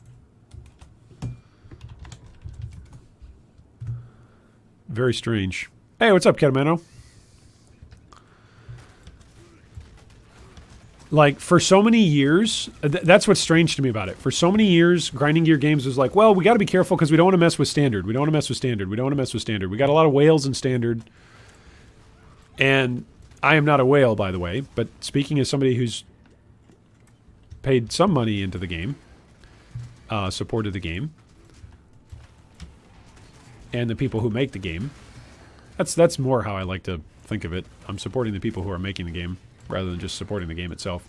Very strange. Hey, what's up, Ketamano? Like, for so many years, that's what's strange to me about it. For so many years, Grinding Gear Games was like, well, we got to be careful because we don't want to mess with Standard. We don't want to mess with Standard. We don't want to mess with Standard. We got a lot of whales in Standard. And I am not a whale, by the way. But speaking as somebody who's paid some money into the game, supported the game, and the people who make the game. That's more how I like to think of it. I'm supporting the people who are making the game rather than just supporting the game itself.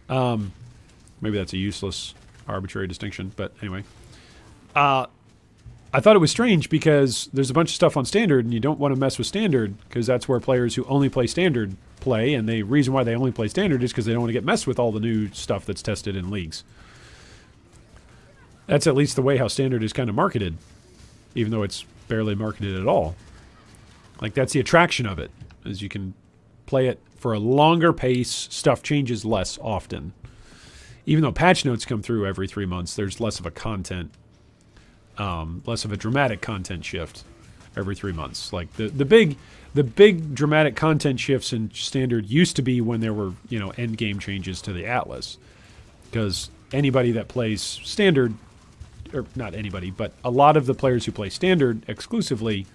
Maybe that's a useless, arbitrary distinction, but anyway. I thought it was strange because there's a bunch of stuff on Standard and you don't want to mess with Standard because that's where players who only play Standard play, and the reason why they only play Standard is because they don't want to get messed with all the new stuff that's tested in leagues. That's at least the way how Standard is kind of marketed, even though it's barely marketed at all. Like, that's the attraction of it, is you can play it for a longer pace. Stuff changes less often. Even though patch notes come through every 3 months, there's less of a content, less of a dramatic content shift every 3 months. Like, the big dramatic content shifts in Standard used to be when there were, you know, endgame changes to the Atlas. Because anybody that plays Standard, or not anybody, but a lot of the players who play Standard exclusively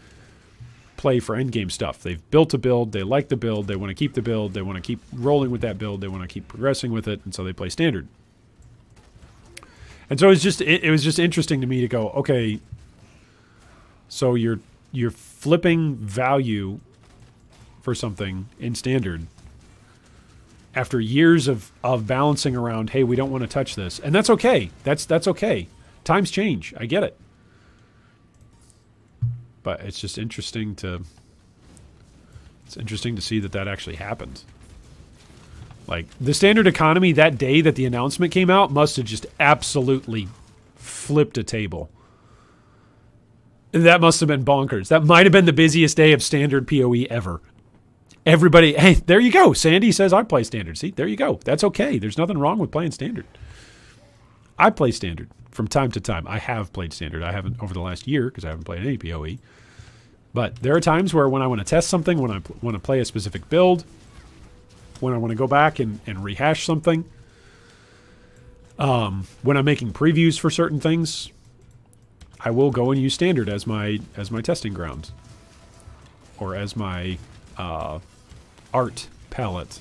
play for endgame stuff. They've built a build, they like the build, they want to keep the build, they want to keep rolling with that build, they want to keep progressing with it, and so they play Standard. And so it was just interesting to me to go, okay, So you're flipping value for something in standard after years of balancing around, hey, we don't want to touch this. And that's okay. That's okay. Times change. I get it. But it's just interesting to see that actually happened. Like, the standard economy that day that the announcement came out must have just absolutely flipped a table. That must have been bonkers. That might have been the busiest day of standard PoE ever. Everybody, hey, there you go. Sandy says I play standard. See, there you go. That's okay. There's nothing wrong with playing standard. I play standard from time to time. I have played standard. I haven't over the last year because I haven't played any PoE. But there are times where when I want to test something, when I want to play a specific build, when I want to go back and rehash something, when I'm making previews for certain things, I will go and use standard as my testing ground, or as my art palette.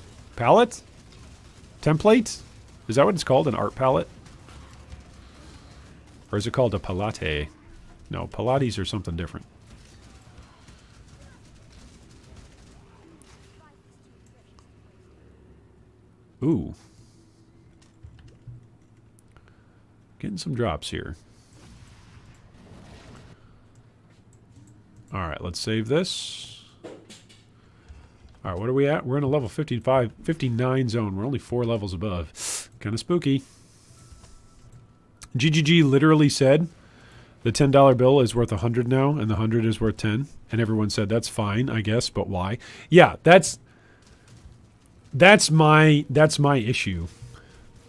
Template? Is that what it's called? An art palette? Or is it called a palette? No, Pilates or something different. Ooh. Getting some drops here. Alright, let's save this. Alright, what are we at? We're in a level 59 zone. We're only 4 levels above. Kind of spooky. GGG literally said the $10 bill is worth 100 now, and the 100 is worth 10. And everyone said, that's fine, I guess, but why? Yeah, that's my issue.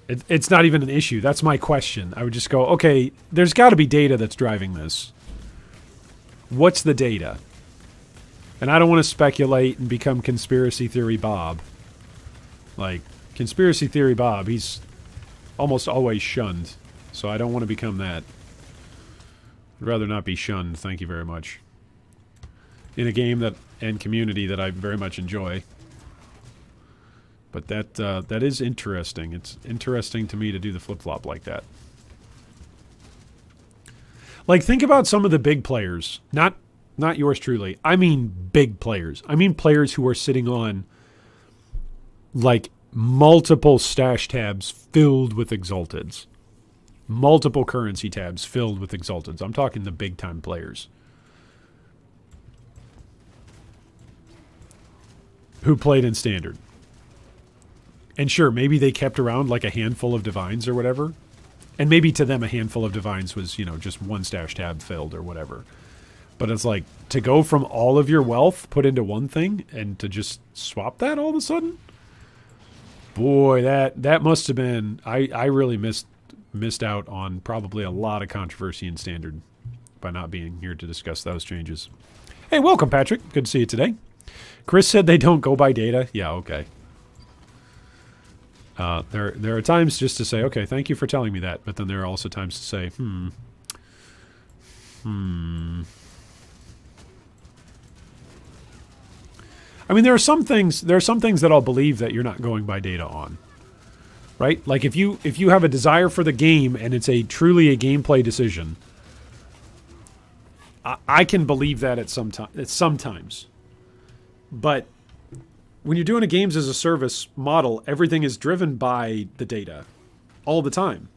It's not even an issue. That's my question. I would just go, okay, there's got to be data that's driving this. What's the data? And I don't want to speculate and become conspiracy theory Bob. Like, conspiracy theory Bob, he's almost always shunned. So I don't want to become that. I'd rather not be shunned, thank you very much. In a game and community that I very much enjoy. But that is interesting. It's interesting to me to do the flip-flop like that. Like, think about some of the big players. Not yours truly. I mean big players. I mean players who are sitting on, like, multiple stash tabs filled with Exalteds. Multiple currency tabs filled with Exalteds. I'm talking the big-time players. Who played in Standard. And sure, maybe they kept around like a handful of Divines or whatever. And maybe to them a handful of Divines was, you know, just one stash tab filled or whatever. But it's like, to go from all of your wealth put into one thing and to just swap that all of a sudden? Boy, that must have been... I really missed out on probably a lot of controversy in Standard by not being here to discuss those changes. Hey, welcome, Patrick. Good to see you today. Chris said they don't go by data. Yeah, okay. There are times just to say, okay, thank you for telling me that. But then there are also times to say, I mean, there are some things that I'll believe that you're not going by data on. Right? Like if you have a desire for the game and it's truly a gameplay decision, I can believe that at sometimes. But when you're doing a games as a service model, everything is driven by the data all the time.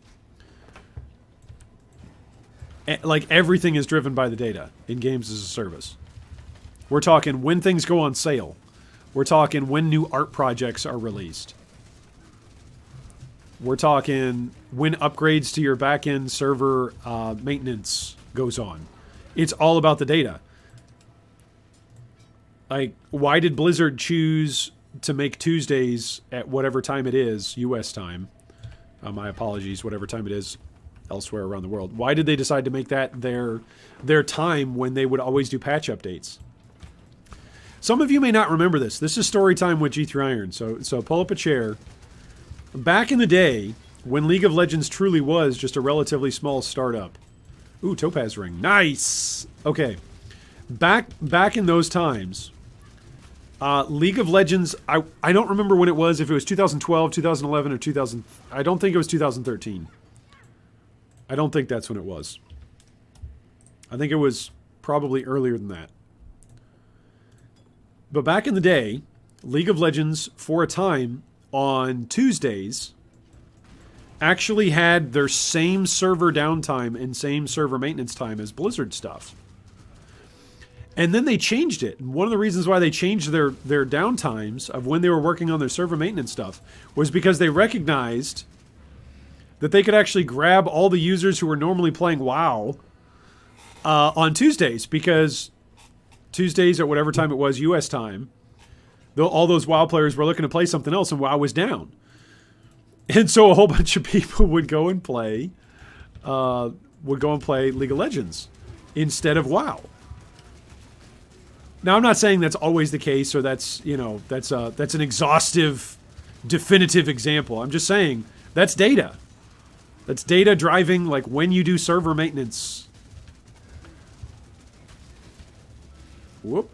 Like everything is driven by the data in games as a service. We're talking when things go on sale. We're talking when new art projects are released. We're talking when upgrades to your backend server maintenance goes on. It's all about the data. Like, why did Blizzard choose to make Tuesdays at whatever time it is, U.S. time? My apologies, whatever time it is elsewhere around the world. Why did they decide to make that their time when they would always do patch updates? Some of you may not remember this. This is story time with G3 Iron, so pull up a chair. Back in the day, when League of Legends truly was just a relatively small startup. Ooh, Topaz Ring. Nice! Okay. Back in those times, League of Legends, I don't remember when it was, if it was 2012, 2011, or 2000. I don't think it was 2013. I don't think that's when it was. I think it was probably earlier than that. But back in the day, League of Legends, for a time, on Tuesdays, actually had their same server downtime and same server maintenance time as Blizzard stuff. And then they changed it. And one of the reasons why they changed their downtimes of when they were working on their server maintenance stuff was because they recognized that they could actually grab all the users who were normally playing WoW on Tuesdays, because Tuesdays at whatever time it was, US time, all those WoW players were looking to play something else and WoW was down. And so a whole bunch of people would go and play League of Legends instead of WoW. Now, I'm not saying that's always the case, or that's an exhaustive, definitive example. I'm just saying that's data. That's data driving, like, when you do server maintenance. Whoop.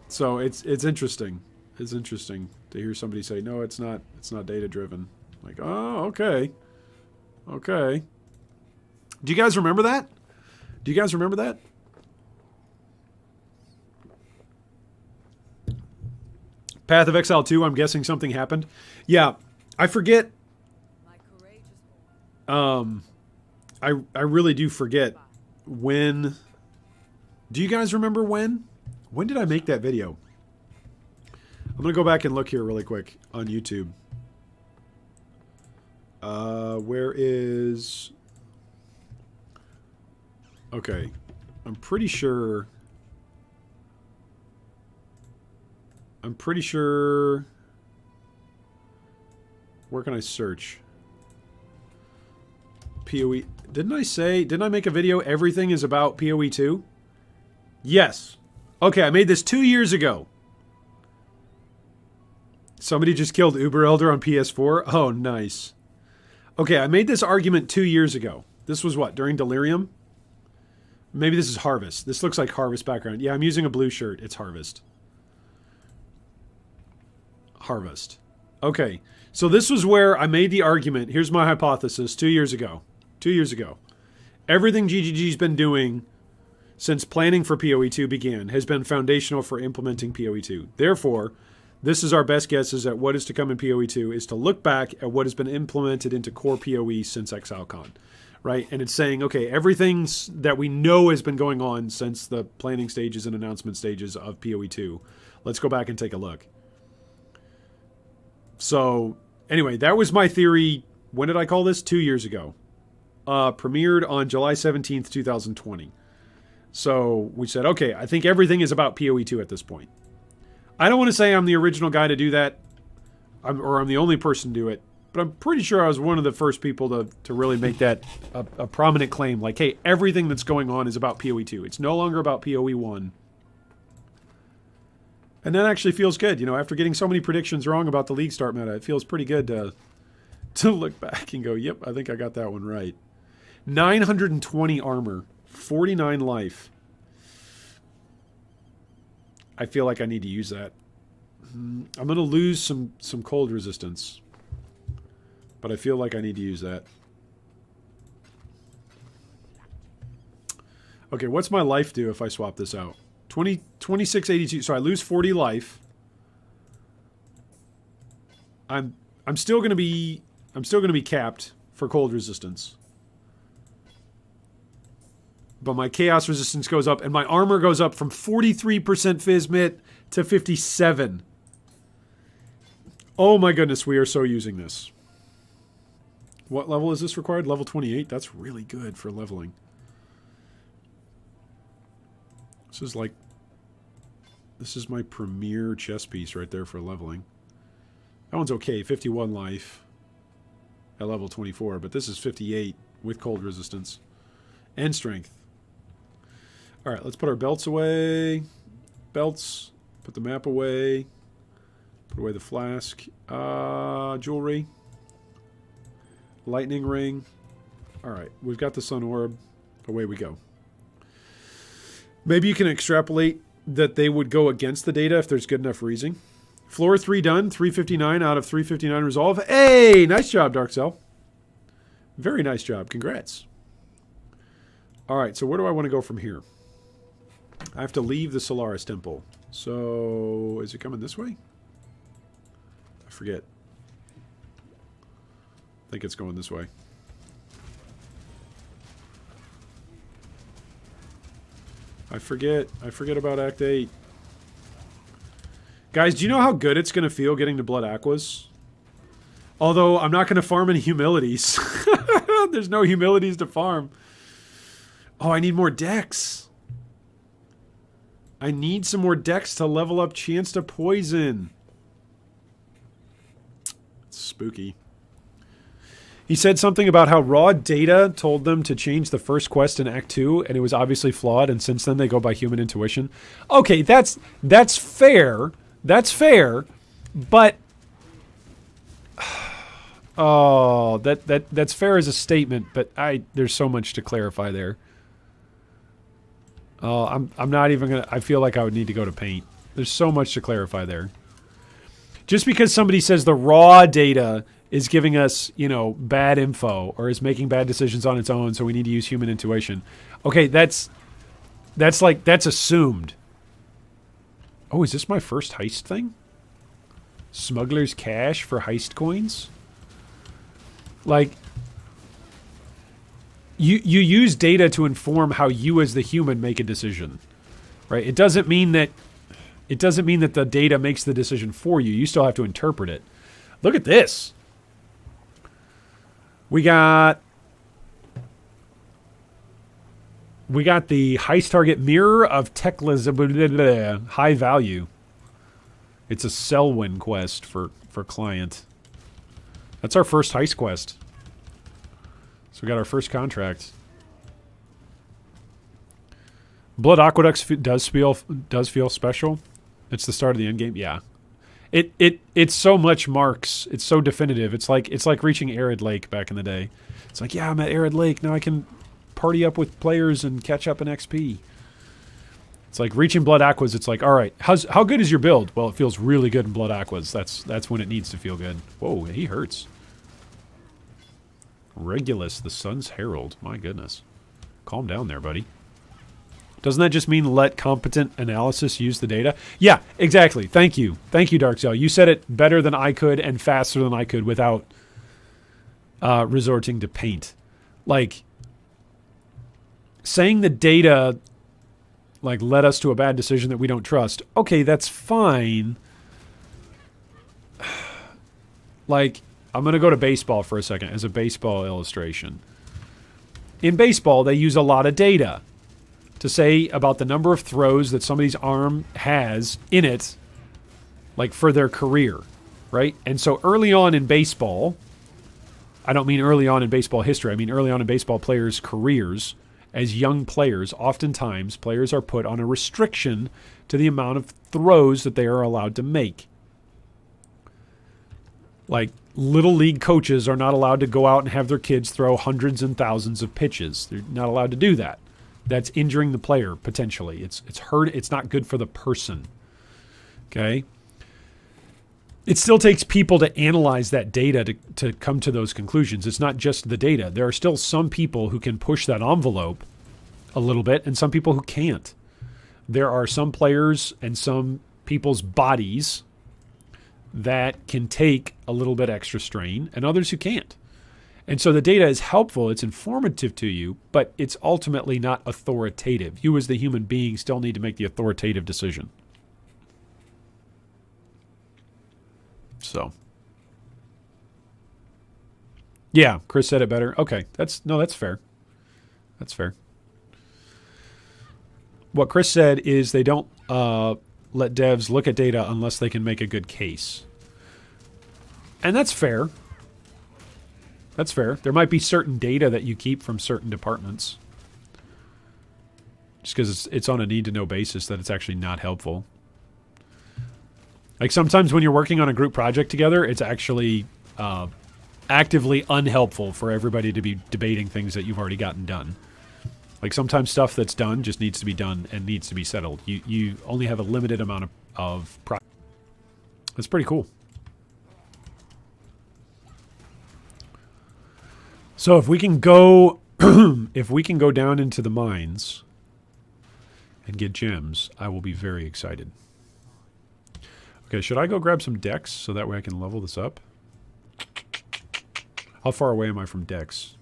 So it's interesting. It's interesting to hear somebody say, no, it's not data driven. Like, oh, okay. Okay. Do you guys remember that? Do you guys remember that? Path of Exile 2, I'm guessing something happened. Yeah, I forget. I really do forget when. Do you guys remember when? When did I make that video? I'm going to go back and look here really quick on YouTube. Where is... Okay. I'm pretty sure... Where can I search? PoE. Didn't I make a video, everything is about PoE 2? Yes. Okay, I made this 2 years ago. Somebody just killed Uber Elder on PS4? Oh, nice. Okay, I made this argument 2 years ago. This was what, during Delirium? Maybe this is Harvest. This looks like Harvest background. Yeah, I'm using a blue shirt. It's Harvest. Harvest. Okay, so this was where I made the argument. Here's my hypothesis 2 years ago. 2 years ago. Everything GGG's been doing since planning for PoE 2 began has been foundational for implementing PoE 2. Therefore, this is our best guesses at what is to come in PoE 2 is to look back at what has been implemented into core PoE since ExileCon. Right? And it's saying, okay, everything that we know has been going on since the planning stages and announcement stages of PoE 2. Let's go back and take a look. So, anyway, that was my theory. When did I call this? 2 years ago. Premiered on July 17th, 2020. So, we said, okay, I think everything is about PoE 2 at this point. I don't want to say I'm the original guy to do that, or I'm the only person to do it, but I'm pretty sure I was one of the first people to really make that a prominent claim. Like, hey, everything that's going on is about PoE 2. It's no longer about PoE 1. And that actually feels good. You know, after getting so many predictions wrong about the League Start meta, it feels pretty good to look back and go, yep, I think I got that one right. 920 armor, 49 life. I feel like I need to use that. I'm going to lose some cold resistance. But I feel like I need to use that. Okay, what's my life do if I swap this out? 2682. So I lose 40 life. I'm still going to be capped for cold resistance. But my chaos resistance goes up and my armor goes up from 43% Physmit to 57. Oh my goodness, we are so using this. What level is this required? Level 28? That's really good for leveling. This is my premier chess piece right there for leveling. That one's okay, 51 life at level 24, but this is 58 with cold resistance and strength. All right, let's put our belts away. Belts, put the map away. Put away the flask. Jewelry. Lightning ring. All right, we've got the sun orb. Away we go. Maybe you can extrapolate that they would go against the data if there's good enough reasoning. Floor 3 done. 359 out of 359 resolve. Hey, nice job, Dark Cell. Very nice job. Congrats. All right, so where do I want to go from here? I have to leave the Solaris Temple. So, is it coming this way? I forget. I think it's going this way. I forget. I forget about Act 8. Guys, do you know how good it's going to feel getting to Blood Aquas? Although, I'm not going to farm any humilities. There's no humilities to farm. Oh, I need more decks. I need some more decks to level up Chance to Poison. It's spooky. He said something about how raw data told them to change the first quest in Act 2, and it was obviously flawed, and since then they go by human intuition. Okay, that's fair. That's fair, but oh, that's fair as a statement, but there's so much to clarify there. Oh, I'm not even gonna. I feel like I would need to go to paint. There's so much to clarify there. Just because somebody says the raw data is giving us, you know, bad info or is making bad decisions on its own, so we need to use human intuition. Okay, that's assumed. Oh, is this my first heist thing? Smuggler's cash for heist coins? Like, you use data to inform how you as the human make a decision, right? It doesn't mean that the data makes the decision for you. You still have to interpret it. Look at this. We got the heist target mirror of Tekla's high value. It's a Selwyn quest for client. That's our first heist quest. So we got our first contract. Blood Aqueducts does feel special. It's the start of the endgame. Yeah. It's so much marks. It's so definitive. It's like reaching Arid Lake back in the day. It's like, yeah, I'm at Arid Lake. Now I can party up with players and catch up in XP. It's like reaching Blood Aquas. It's like, all right, how good is your build? Well, it feels really good in Blood Aquas. That's when it needs to feel good. Whoa, he hurts. Regulus, the Sun's Herald. My goodness. Calm down there, buddy. Doesn't that just mean let competent analysis use the data? Yeah, exactly. Thank you. Thank you, Darkzell. You said it better than I could and faster than I could without resorting to paint. Like, saying the data like led us to a bad decision that we don't trust. Okay, that's fine. Like, I'm going to go to baseball for a second as a baseball illustration. In baseball, they use a lot of data to say about the number of throws that somebody's arm has in it, like for their career, right? And so early on in baseball, I don't mean early on in baseball history, I mean early on in baseball players' careers, as young players, oftentimes players are put on a restriction to the amount of throws that they are allowed to make. Like, little league coaches are not allowed to go out and have their kids throw hundreds and thousands of pitches. They're not allowed to do that. That's injuring the player, potentially. It's hurt. It's not good for the person. Okay? It still takes people to analyze that data to come to those conclusions. It's not just the data. There are still some people who can push that envelope a little bit and some people who can't. There are some players and some people's bodies that can take a little bit extra strain and others who can't. And so the data is helpful, it's informative to you, but it's ultimately not authoritative. You as the human being still need to make the authoritative decision. So. Yeah, Chris said it better. Okay, that's fair. That's fair. What Chris said is they don't let devs look at data unless they can make a good case. And that's fair. That's fair. There might be certain data that you keep from certain departments. Just because it's on a need-to-know basis that it's actually not helpful. Like sometimes when you're working on a group project together, it's actually actively unhelpful for everybody to be debating things that you've already gotten done. Like sometimes stuff that's done just needs to be done and needs to be settled. You only have a limited amount of That's pretty cool. So if we can go, if we can go down into the mines and get gems, I will be very excited. Okay, should I go grab some decks so that way I can level this up? How far away am I from decks?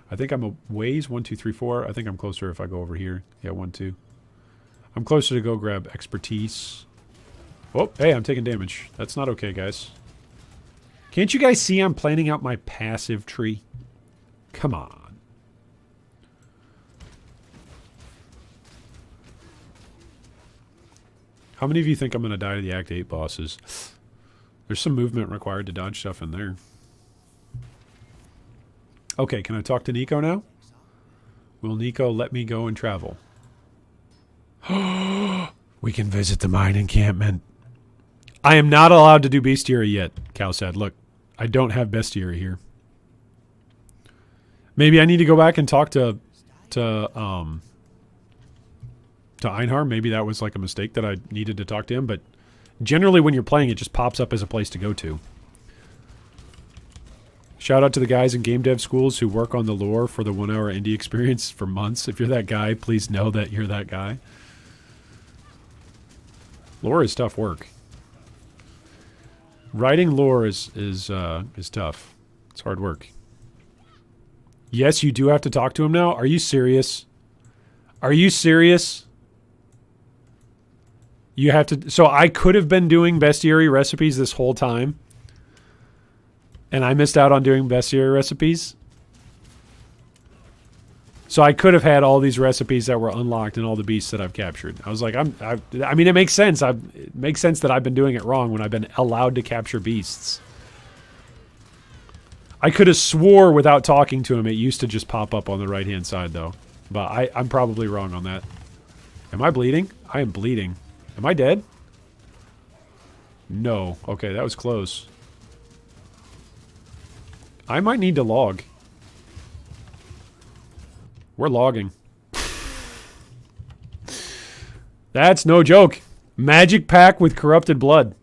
I think I'm a ways. 1, 2, 3, 4. I think I'm closer if I go over here. Yeah, 1, 2. I'm closer to go grab expertise. Oh, hey, I'm taking damage. That's not okay, guys. Can't you guys see I'm planning out my passive tree? Come on. How many of you think I'm going to die to the Act 8 bosses? There's some movement required to dodge stuff in there. Okay, can I talk to Nico now? Will Nico let me go and travel? We can visit the mine encampment. I am not allowed to do bestiary yet, Cal said. Look, I don't have bestiary here. Maybe I need to go back and talk to Einhar. Maybe that was like a mistake that I needed to talk to him, but generally when you're playing, it just pops up as a place to go to. Shout out to the guys in game dev schools who work on the lore for the 1 hour indie experience for months. If you're that guy, please know that you're that guy. Lore is tough work. Writing lore is tough. It's hard work. Yes, you do have to talk to him now. Are you serious? Are you serious? You have to... So I could have been doing bestiary recipes this whole time. And I missed out on doing bestiary recipes. So I could have had all these recipes that were unlocked and all the beasts that I've captured. I was like, I mean, it makes sense. It makes sense that I've been doing it wrong when I've been allowed to capture beasts. I could have swore without talking to him it used to just pop up on the right-hand side, though. But I'm probably wrong on that. Am I bleeding? I am bleeding. Am I dead? No. Okay, that was close. I might need to log. We're logging. That's no joke. Magic pack with corrupted blood.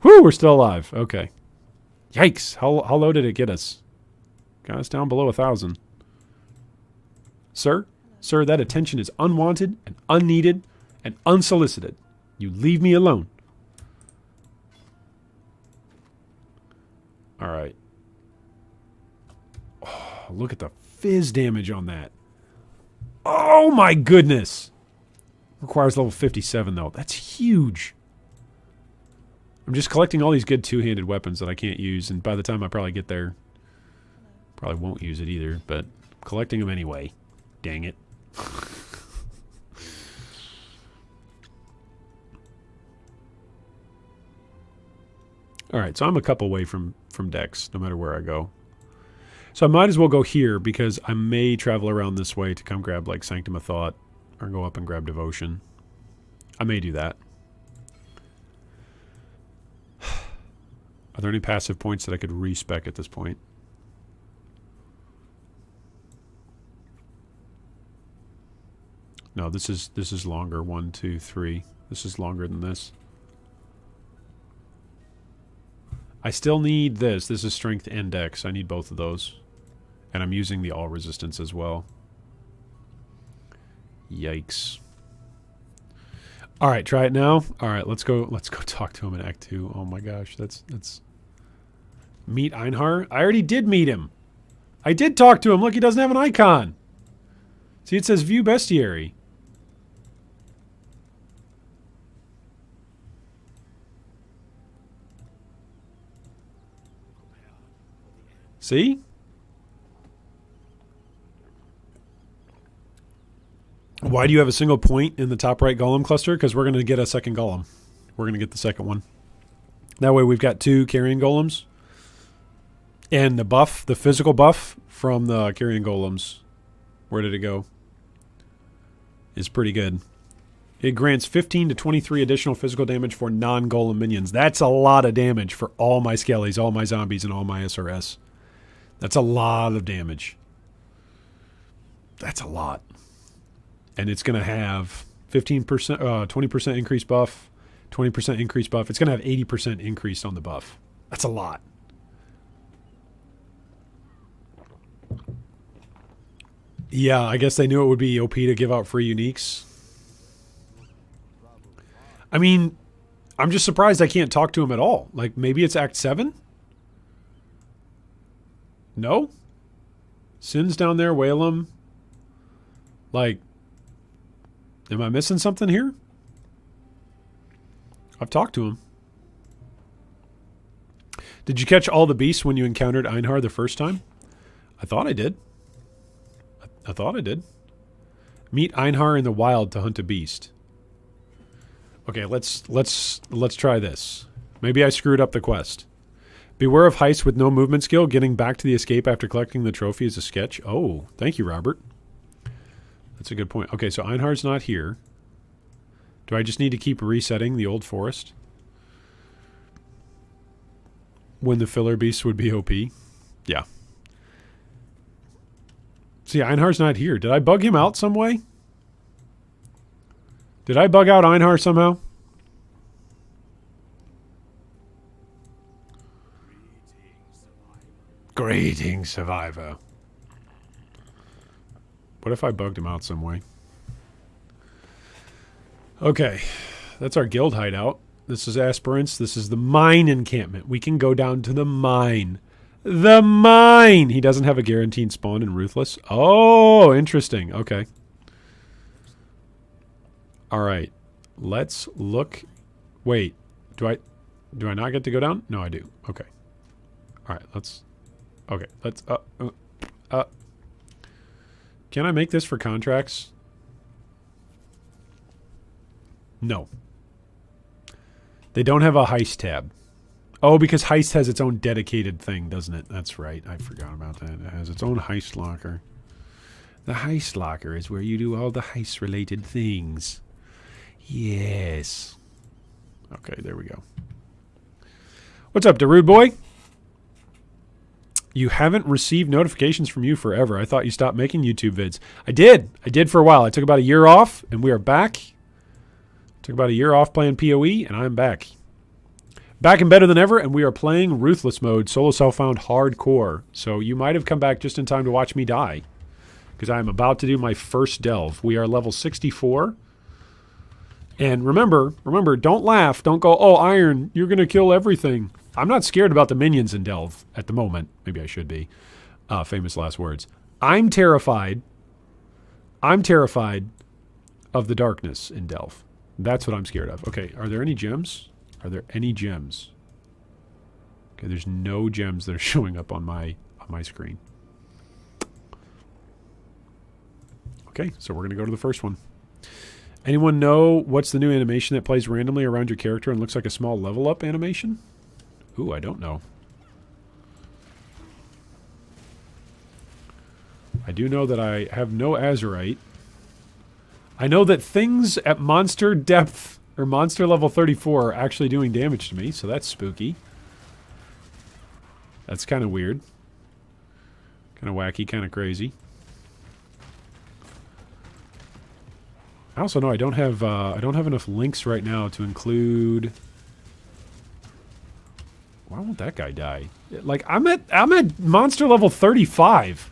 Whew, we're still alive. Okay. Yikes. How low did it get us? Got us down below 1,000. Sir? Sir, that attention is unwanted and unneeded and unsolicited. You leave me alone. Alright. Oh, look at the fizz damage on that. Oh my goodness. Requires level 57 though. That's huge. I'm just collecting all these good two-handed weapons that I can't use, and by the time I probably get there, probably won't use it either, but I'm collecting them anyway. Dang it. Alright, so I'm a couple away from decks, no matter where I go. So I might as well go here, because I may travel around this way to come grab, like, Sanctum of Thought, or go up and grab Devotion. I may do that. Are there any passive points that I could respec at this point? No, this is longer. 1, 2, 3. This is longer than this. I still need this. This is strength and dex. I need both of those. And I'm using the all resistance as well. Yikes. Alright, try it now. Alright, let's go talk to him in Act 2. Oh my gosh, that's meet Einhar? I already did meet him. I did talk to him. Look, he doesn't have an icon. See, it says view bestiary. See? Why do you have a single point in the top right golem cluster? Because we're going to get a second golem. We're going to get the second one. That way we've got 2 carrion golems. And the buff, the physical buff from the carrion golems, where did it go? Is pretty good. It grants 15 to 23 additional physical damage for non-golem minions. That's a lot of damage for all my skellies, all my zombies, and all my SRS. That's a lot of damage. That's a lot. And it's going to have 15%, 20% increased buff, 20% increased buff. It's going to have 80% increase on the buff. That's a lot. Yeah, I guess they knew it would be OP to give out free uniques. I mean, I'm just surprised I can't talk to him at all. Like, maybe it's Act 7? No? Sin's down there, whale him. Like, am I missing something here? I've talked to him. Did you catch all the beasts when you encountered Einhar the first time? I thought I did. I thought I did. Meet Einhar in the wild to hunt a beast. Okay, let's try this. Maybe I screwed up the quest. Beware of heists with no movement skill. Getting back to the escape after collecting the trophy is a sketch. Oh, thank you, Robert. That's a good point. Okay, so Einhar's not here. Do I just need to keep resetting the old forest? When the filler beasts would be OP? Yeah. See, Einhar's not here. Did I bug him out some way? Did I bug out Einhar somehow? Greetings, survivor. What if I bugged him out some way? Okay, that's our guild hideout. This is aspirants. This is the mine encampment. We can go down to the mine. The mine! He doesn't have a guaranteed spawn in Ruthless. Oh, interesting. Okay. All right. Let's look. Wait. Do I not get to go down? No, I do. Okay. All right. Let's. Okay. Let's. Can I make this for contracts? No. They don't have a heist tab. Oh, because heist has its own dedicated thing, doesn't it? That's right. I forgot about that. It has its own heist locker. The heist locker is where you do all the heist-related things. Yes. Okay, there we go. What's up, Darude boy? You haven't received notifications from you forever. I thought you stopped making YouTube vids. I did. I did for a while. I took about a year off, and we are back. Took about a year off playing PoE, and I'm back. Back and better than ever, and we are playing Ruthless mode, solo self-found hardcore. So you might have come back just in time to watch me die, because I am about to do my first delve. We are level 64. And remember, don't laugh. Don't go, oh, Iron, you're going to kill everything. I'm not scared about the minions in delve at the moment. Maybe I should be. Famous last words. I'm terrified of the darkness in delve. That's what I'm scared of. Okay, are there any gems? Are there any gems? Okay, there's no gems that are showing up on my screen. Okay, so we're going to go to the first one. Anyone know what's the new animation that plays randomly around your character and looks like a small level up animation? Ooh, I don't know. I do know that I have no Azurite. I know that things at monster depth or monster level 34 are actually doing damage to me, so that's spooky. That's kind of weird. Kind of wacky, kind of crazy. I also know I don't have enough links right now to include. Why won't that guy die? Like I'm at monster level 35.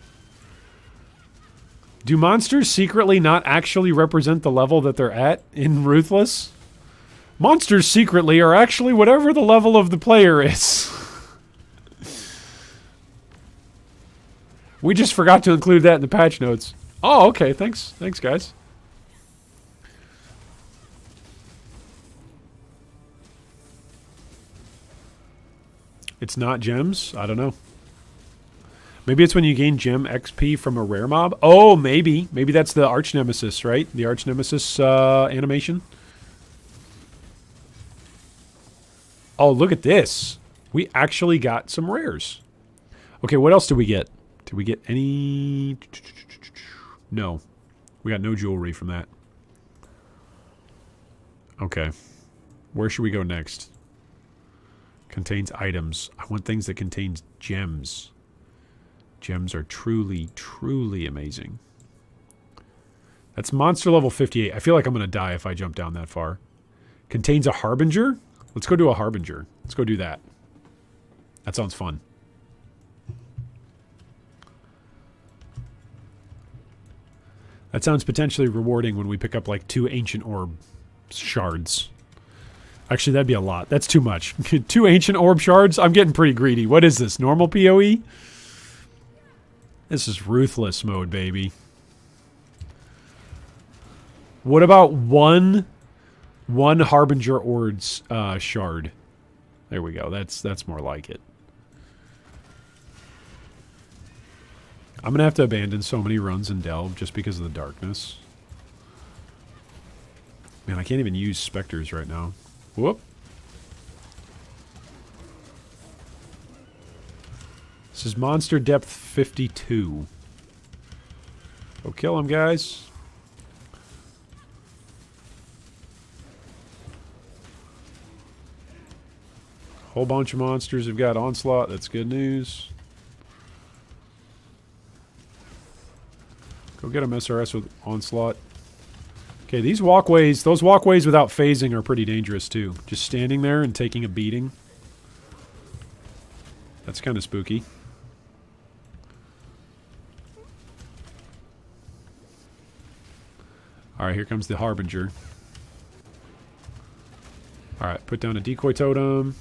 Do monsters secretly not actually represent the level that they're at in Ruthless? Monsters secretly are actually whatever the level of the player is. We just forgot to include that in the patch notes. Oh, okay. Thanks. Thanks, guys. It's not gems? I don't know. Maybe it's when you gain gem XP from a rare mob? Oh, maybe. Maybe that's the Arch Nemesis, right? The Arch Nemesis animation. Oh, look at this. We actually got some rares. Okay, what else did we get? Did we get any... No. We got no jewelry from that. Okay. Where should we go next? Contains items. I want things that contains gems. Gems are truly, truly amazing. That's monster level 58. I feel like I'm going to die if I jump down that far. Contains a Harbinger? Let's go do a Harbinger. Let's go do that. That sounds fun. That sounds potentially rewarding when we pick up like 2 ancient orb shards. Actually, that'd be a lot. That's too much. 2 ancient orb shards? I'm getting pretty greedy. What is this? Normal PoE? This is Ruthless mode, baby. What about one Harbinger Ord's shard? There we go. That's more like it. I'm going to have to abandon so many runs in Delve just because of the darkness. Man, I can't even use Spectres right now. Whoop. This is Monster Depth 52. Go kill him, guys. Whole bunch of monsters have got Onslaught. That's good news. Go get him, SRS with Onslaught. Okay, these walkways, those walkways without phasing are pretty dangerous too. Just standing there and taking a beating. That's kind of spooky. Alright, here comes the Harbinger. Alright, put down a decoy totem.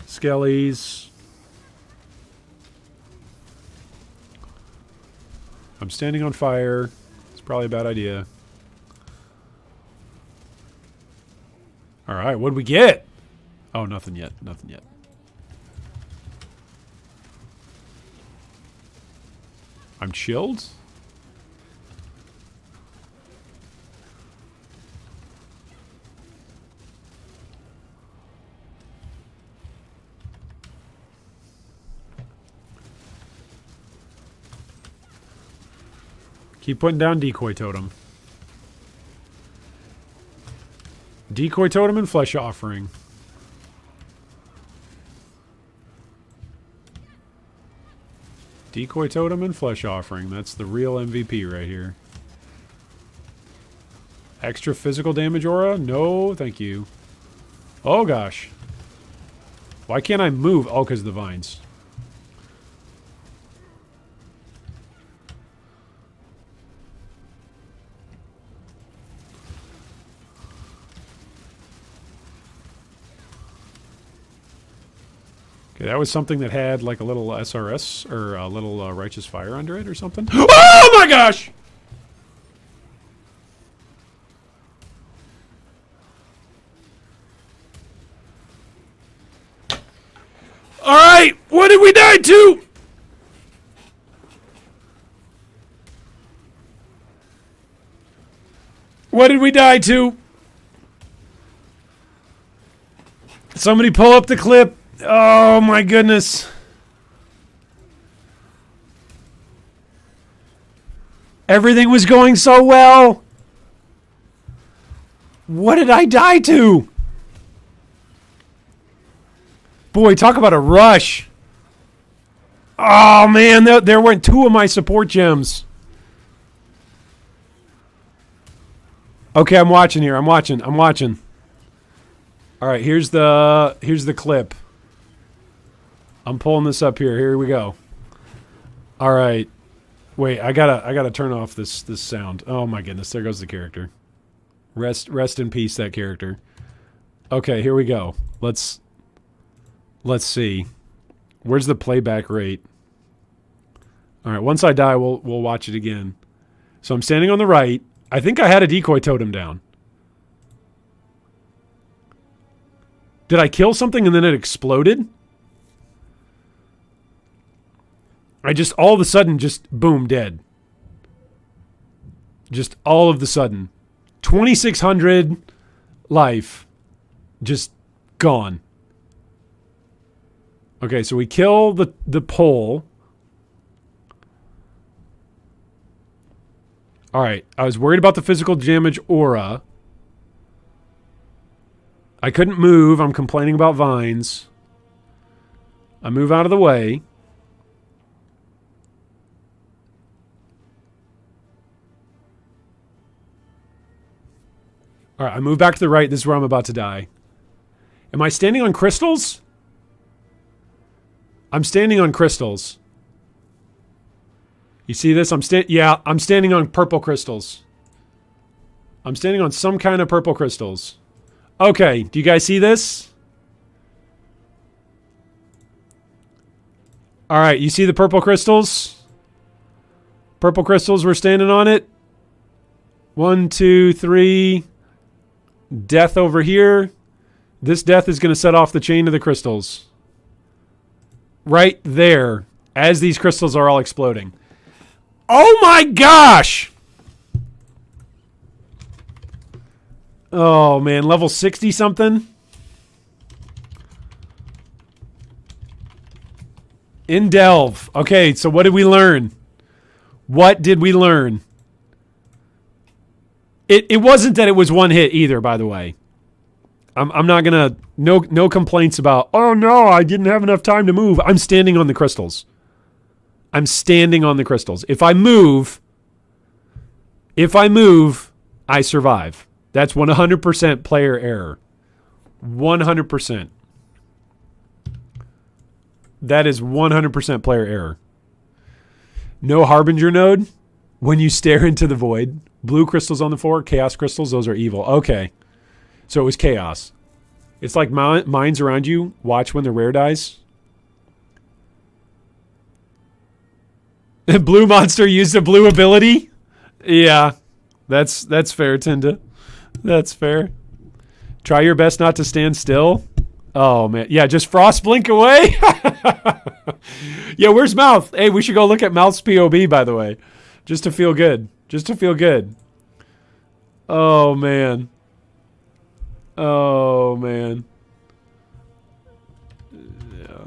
Skellies. I'm standing on fire. It's probably a bad idea. Alright, what'd we get? Oh, nothing yet. Nothing yet. I'm chilled? Keep putting down decoy totem. Decoy totem and flesh offering. Decoy totem and flesh offering. That's the real MVP right here. Extra physical damage aura? No, thank you. Oh gosh. Why can't I move? Oh, because of the vines. Okay, that was something that had like a little SRS or a little Righteous Fire under it or something. Oh my gosh! Alright, what did we die to? What did we die to? Somebody pull up the clip. Oh my goodness. Everything was going so well. What did I die to? Boy, talk about a rush. Oh man, there went 2 of my support gems. Okay, I'm watching here. I'm watching. All right, here's the clip. I'm pulling this up here. Here we go. All right. Wait, I gotta turn off this sound. Oh my goodness, there goes the character. Rest in peace, that character. Okay, here we go. Let's see. Where's the playback rate? All right, once I die, we'll watch it again. So I'm standing on the right. I think I had a decoy totem down. Did I kill something and then it exploded? I just, all of a sudden, just, boom, dead. Just all of the sudden. 2,600 life. Just gone. Okay, so we kill the pole. Alright, I was worried about the physical damage aura. I couldn't move. I'm complaining about vines. I move out of the way. Alright, I move back to the right. This is where I'm about to die. Am I standing on crystals? I'm standing on crystals. You see this? I'm standing on purple crystals. I'm standing on some kind of purple crystals. Okay, do you guys see this? All right, you see the purple crystals? Purple crystals, we're standing on it. 1, 2, 3. Death over here. This death is going to set off the chain of the crystals. Right there, as these crystals are all exploding. Oh my gosh! Oh man, level 60 something? In Delve. Okay, so what did we learn? What did we learn? It wasn't that it was one hit either, by the way. I'm not gonna no complaints about, oh no, I didn't have enough time to move. I'm standing on the crystals. I'm standing on the crystals. If I move, I survive. That's 100% player error. 100%. That is 100% player error. No Harbinger node. When you stare into the void. Blue crystals on the floor. Chaos crystals. Those are evil. Okay. So it was chaos. It's like mines around you. Watch when the rare dies. Blue monster used a blue ability? Yeah. That's fair, Tinda. That's fair. Try your best not to stand still. Oh, man. Yeah, just frost blink away. Yeah, where's Mouth? Hey, we should go look at Mouth's POB, by the way. Just to feel good. Just to feel good. Oh, man. Oh, man. Yeah.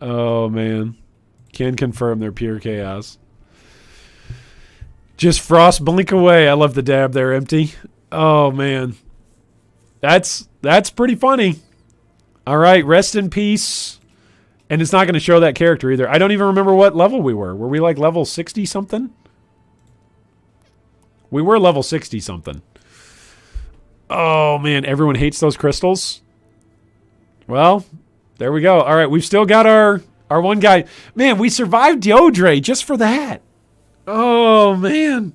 Oh, man. Can confirm they're pure chaos. Just frost blink away. I love the dab there, Empty. Oh, man. That's pretty funny. All right, rest in peace. And it's not going to show that character either. I don't even remember what level we were. Were we like level 60 something? We were level 60 something. Oh, man. Everyone hates those crystals. Well, there we go. All right, we've still got our one guy. Man, we survived Deodre just for that. Oh, man.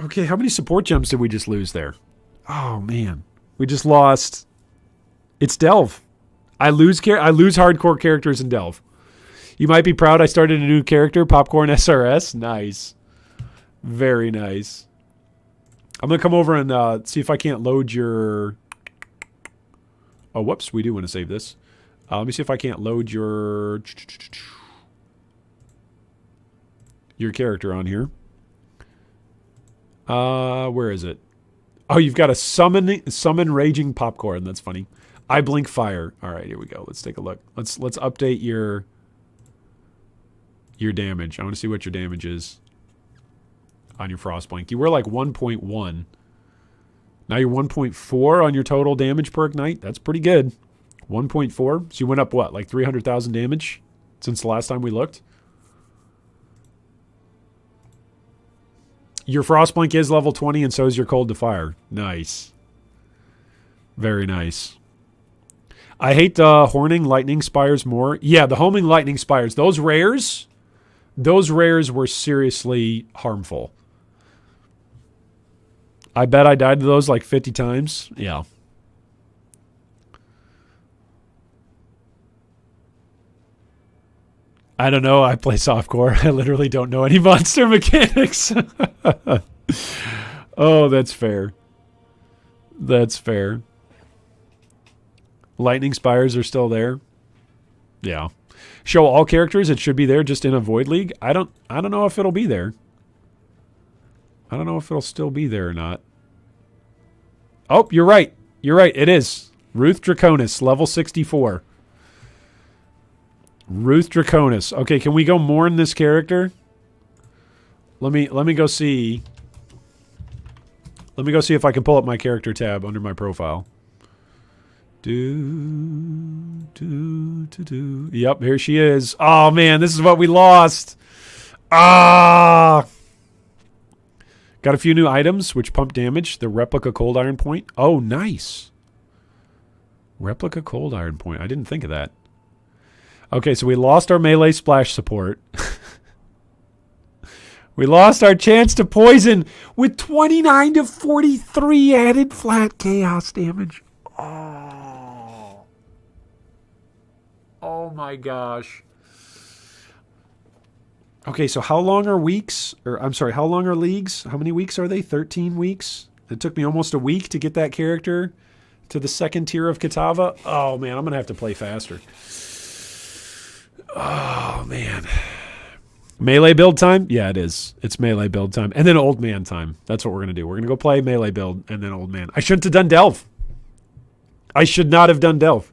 Okay, how many support gems did we just lose there? Oh, man. We just lost. It's Delve. I lose hardcore characters in Delve. You might be proud I started a new character, Popcorn SRS. Nice. Very nice. I'm going to come over and see if I can't load your... Oh, whoops. We do want to save this. Let me see if I can't load your character on here. Where is it? Oh, you've got a summon raging popcorn. That's funny. I blink fire. All right, here we go. Let's take a look. Let's update your damage. I want to see what your damage is on your frost blink. You were like 1.1. Now you're 1.4 on your total damage per ignite. That's pretty good. 1.4. So you went up what? Like 300,000 damage since the last time we looked? Your Frostblink is level 20, and so is your Cold to Fire. Nice. Very nice. I hate Horning Lightning Spires more. Yeah, the Homing Lightning Spires. Those rares were seriously harmful. I bet I died to those like 50 times. Yeah. I don't know. I play softcore. I literally don't know any monster mechanics. Oh, that's fair. That's fair. Lightning Spires are still there. Yeah. Show all characters. It should be there just in a Void League. I don't know if it'll be there. I don't know if it'll still be there or not. Oh, you're right. You're right. It is. Ruth Draconis, level 64. Ruth Draconis. Okay, can we go more in this character? Let me go see. Let me go see if I can pull up my character tab under my profile. Yep, here she is. Oh man, this is what we lost. Ah. Got a few new items which pump damage. The replica cold iron point. Oh, nice. Replica cold iron point. I didn't think of that. Okay, so we lost our melee splash support. We lost our chance to poison with 29 to 43 added flat chaos damage. Oh. Oh my gosh. Okay, so how long are weeks? Or I'm sorry, how long are leagues? How many weeks are they? 13 weeks? It took me almost a week to get that character to the second tier of Kitava. Oh man, I'm going to have to play faster. Oh man. Melee build time? Yeah, it is. It's melee build time. And then old man time. That's what we're going to do. We're going to go play melee build and then old man. I shouldn't have done Delve. I should not have done Delve.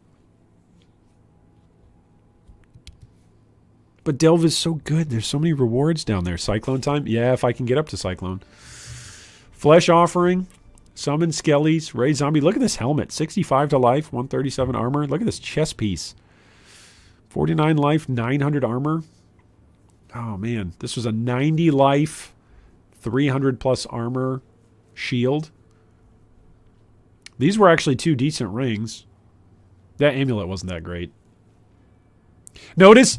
But Delve is so good. There's so many rewards down there. Cyclone time? Yeah, if I can get up to Cyclone. Flesh offering. Summon Skellies. Raise zombie. Look at this helmet. 65 to life. 137 armor. Look at this chest piece. 49 life. 900 armor. Oh, man. This was a 90 life, 300 plus armor shield. These were actually 2 decent rings. That amulet wasn't that great. Notice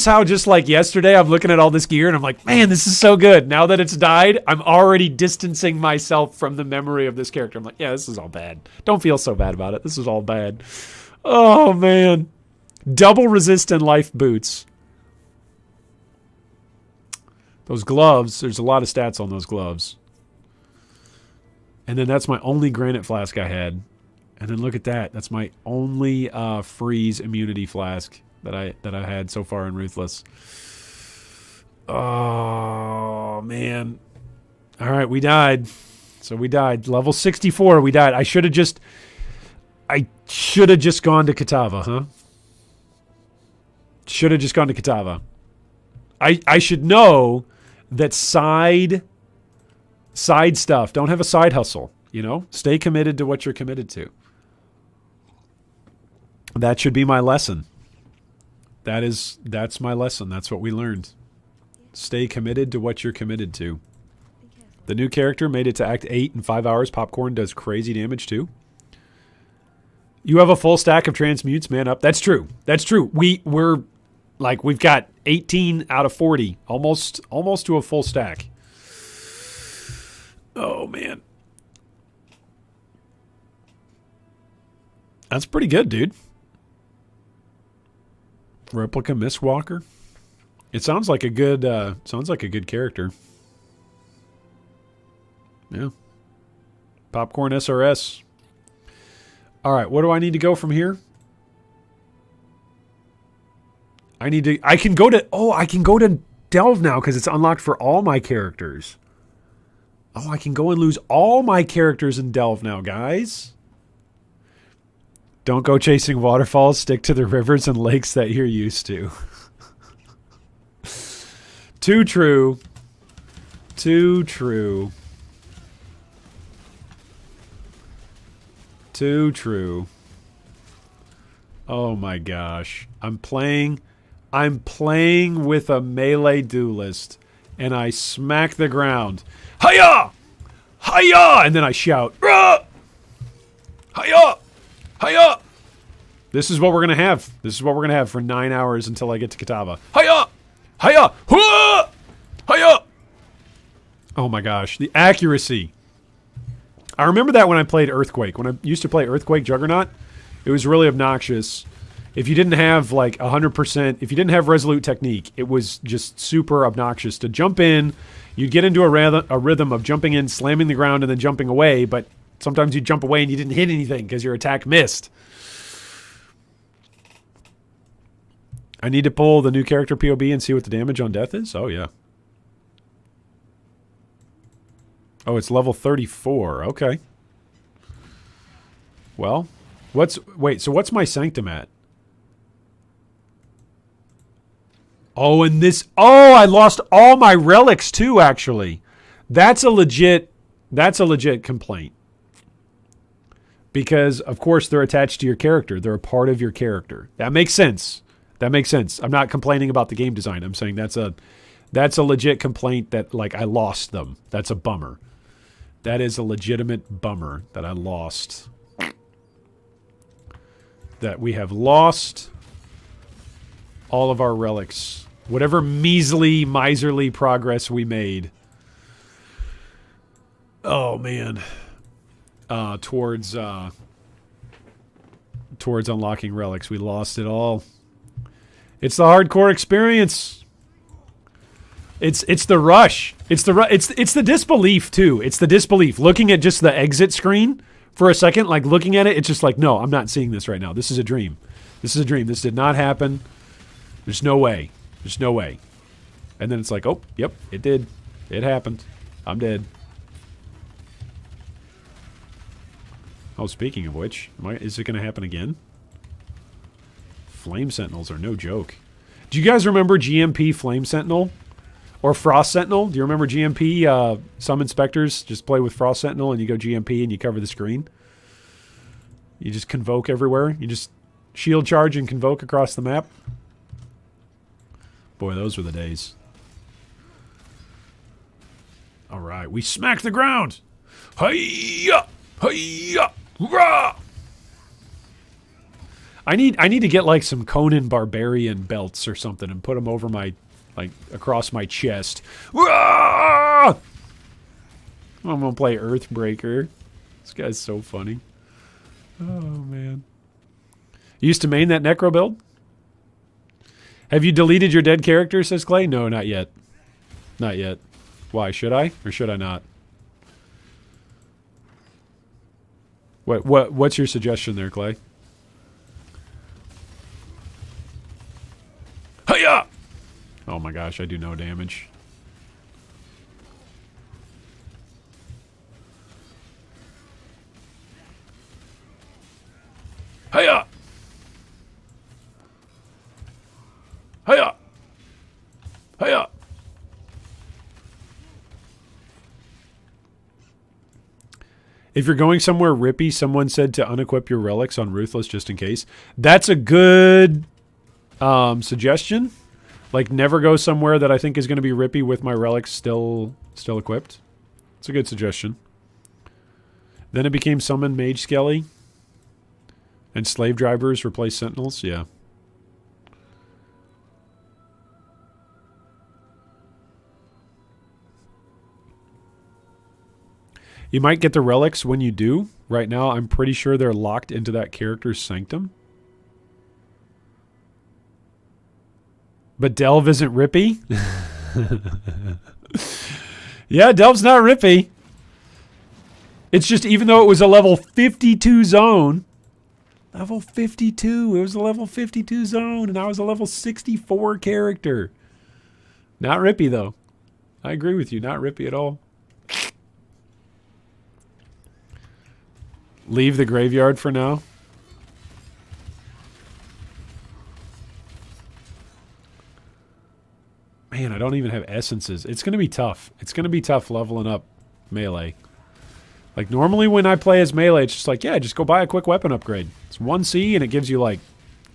how just like yesterday I'm looking at all this gear and I'm like, man, this is so good. Now that it's died, I'm already distancing myself from the memory of this character. I'm like, yeah, this is all bad. Don't feel so bad about it. This is all bad. Oh, man. Double resistant life boots. Those gloves, there's a lot of stats on those gloves. And then that's my only granite flask I had. And then look at that. That's my only freeze immunity flask that I had so far in Ruthless. Oh, man. All right, we died. So we died. Level 64, we died. I should have just gone to Kitava, huh? Should have just gone to Kitava. I should know that side stuff. Don't have a side hustle, you know? Stay committed to what you're committed to. That should be my lesson. That's my lesson. That's what we learned. Stay committed to what you're committed to. The new character made it to Act 8 in 5 hours. Popcorn does crazy damage too. You have a full stack of transmutes, man up. That's true. That's true. We're like we've got 18 out of 40, almost to a full stack. Oh man. That's pretty good, dude. Replica Mistwalker. It sounds like a good character. Yeah. Popcorn SRS. All right, what do I need to go from here? I can go to Delve now because it's unlocked for all my characters. Oh, I can go and lose all my characters in Delve now, guys. Don't go chasing waterfalls. Stick to the rivers and lakes that you're used to. Too true. Too true. Too true. Oh my gosh. I'm playing with a melee duelist and I smack the ground. Hiya! Hiya! And then I shout, Rah! Hiya! Hiya! This is what we're going to have. This is what we're going to have for 9 hours until I get to Kitava. Hiya! Hiya! Hua! Hiya! Oh my gosh. The accuracy. I remember that when I played Earthquake. When I used to play Earthquake Juggernaut, it was really obnoxious. If you didn't have like 100%, if you didn't have Resolute Technique, it was just super obnoxious to jump in. You'd get into a rhythm of jumping in, slamming the ground, and then jumping away, but sometimes you'd jump away and you didn't hit anything because your attack missed. I need to pull the new character POB and see what the damage on death is? Oh, yeah. Oh, it's level 34. Okay. Well, so what's my Sanctum at? Oh, and this... Oh, I lost all my relics too, actually. That's a legit complaint. Because, of course, they're attached to your character. They're a part of your character. That makes sense. That makes sense. I'm not complaining about the game design. I'm saying that's a legit complaint that, like, I lost them. That's a bummer. That is a legitimate bummer that I lost. That we have lost all of our relics. Whatever measly, miserly progress we made. Oh, man. Towards unlocking relics. We lost it all. It's the hardcore experience. It's the rush. It's the disbelief, too. It's the disbelief. Looking at just the exit screen for a second, like looking at it, it's just like, no, I'm not seeing this right now. This is a dream. This is a dream. This did not happen. There's no way. There's no way. And then it's like, oh, yep, it did. It happened. I'm dead. Oh, speaking of which, is it going to happen again? Flame Sentinels are no joke. Do you guys remember GMP Flame Sentinel? Or Frost Sentinel? Do you remember GMP? Some inspectors just play with Frost Sentinel and you go GMP and you cover the screen. You just convoke everywhere. You just shield charge and convoke across the map. Boy, those were the days. Alright, we smack the ground! Hi-ya! Hi-ya! Rah! I need to get like some Conan Barbarian belts or something and put them over my, like, across my chest. Rah! I'm gonna play Earthbreaker. This guy's so funny. Oh, man. You used to main that Necro build? Have you deleted your dead character, says Clay? No, not yet. Not yet. Why? Should I? Or should I not? What's your suggestion there, Clay? Hiya! Oh my gosh, I do no damage. Hiya! Hiya! Hiya! If you're going somewhere rippy, someone said to unequip your relics on Ruthless just in case. That's a good suggestion. Like, never go somewhere that I think is going to be rippy with my relics still equipped. It's a good suggestion. Then it became Summon Mage Skelly. And Slave Drivers replace Sentinels. Yeah. You might get the relics when you do. Right now, I'm pretty sure they're locked into that character's Sanctum. But Delve isn't rippy? Yeah, Delve's not rippy. It's just, even though it was a level 52 zone, level 52, it was a level 52 zone, and I was a level 64 character. Not rippy, though. I agree with you, not rippy at all. Leave the graveyard for now. Man, I don't even have essences. It's going to be tough. It's going to be tough leveling up melee. Like, normally when I play as melee, it's just like, yeah, just go buy a quick weapon upgrade. It's 1C, and it gives you, like,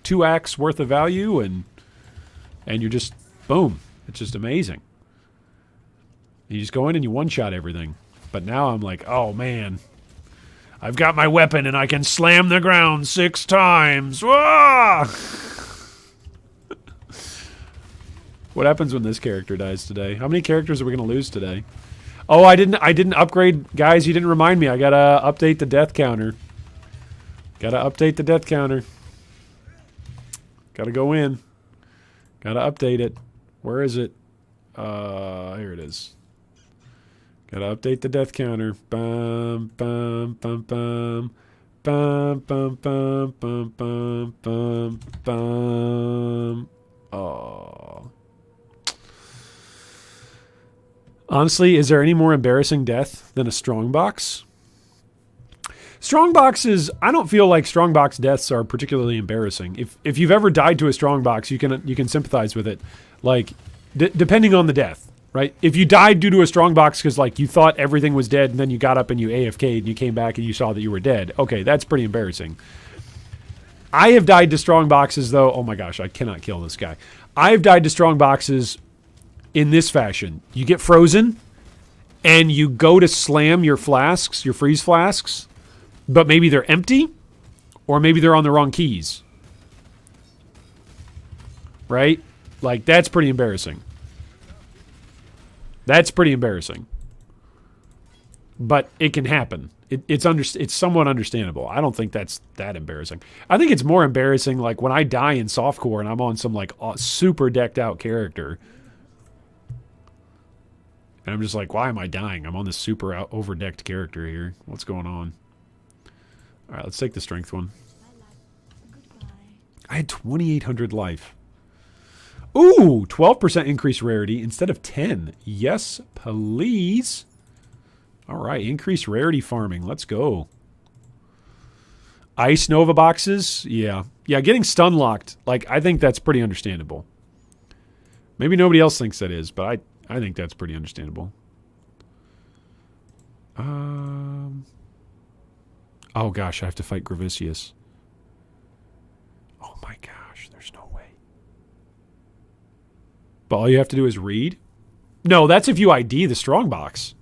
2 acts worth of value, and you're just, boom. It's just amazing. You just go in and you one-shot everything. But now I'm like, oh, man. I've got my weapon, and I can slam the ground 6 times. Whoa! What happens when this character dies today? How many characters are we going to lose today? Oh, I didn't upgrade. Guys, you didn't remind me. I got to update the death counter. Got to update the death counter. Got to go in. Got to update it. Where is it? Here it is. Gotta update the death counter. Bum, bum, bum, bum. Bum, bum, bum, bum, bum, bum, bum. Oh. Honestly, is there any more embarrassing death than a strongbox? Strongboxes, I don't feel like strongbox deaths are particularly embarrassing. If you've ever died to a strongbox, you can sympathize with it. Like, depending on the death. Right? If you died due to a strongbox because, like, you thought everything was dead and then you got up and you AFK'd and you came back and you saw that you were dead. Okay, that's pretty embarrassing. I have died to strongboxes, though. Oh, my gosh, I cannot kill this guy. I have died to strongboxes in this fashion. You get frozen and you go to slam your flasks, your freeze flasks, but maybe they're empty or maybe they're on the wrong keys. right? Like, that's pretty embarrassing. That's pretty embarrassing. But it can happen. It's somewhat understandable. I don't think that's that embarrassing. I think it's more embarrassing like when I die in softcore and I'm on some like super decked out character. And I'm just like, why am I dying? I'm on this super overdecked character here. What's going on? All right, let's take the strength one. I had 2,800 life. Ooh, 12% increased rarity instead of 10. Yes, please. All right, increased rarity farming. Let's go. Ice Nova boxes. Yeah. Yeah, getting stun locked. Like, I think that's pretty understandable. Maybe nobody else thinks that is, but I think that's pretty understandable. Oh, gosh, I have to fight Gravicius. Oh, my gosh, there's no way. But all you have to do is read? No, that's if you ID the strongbox.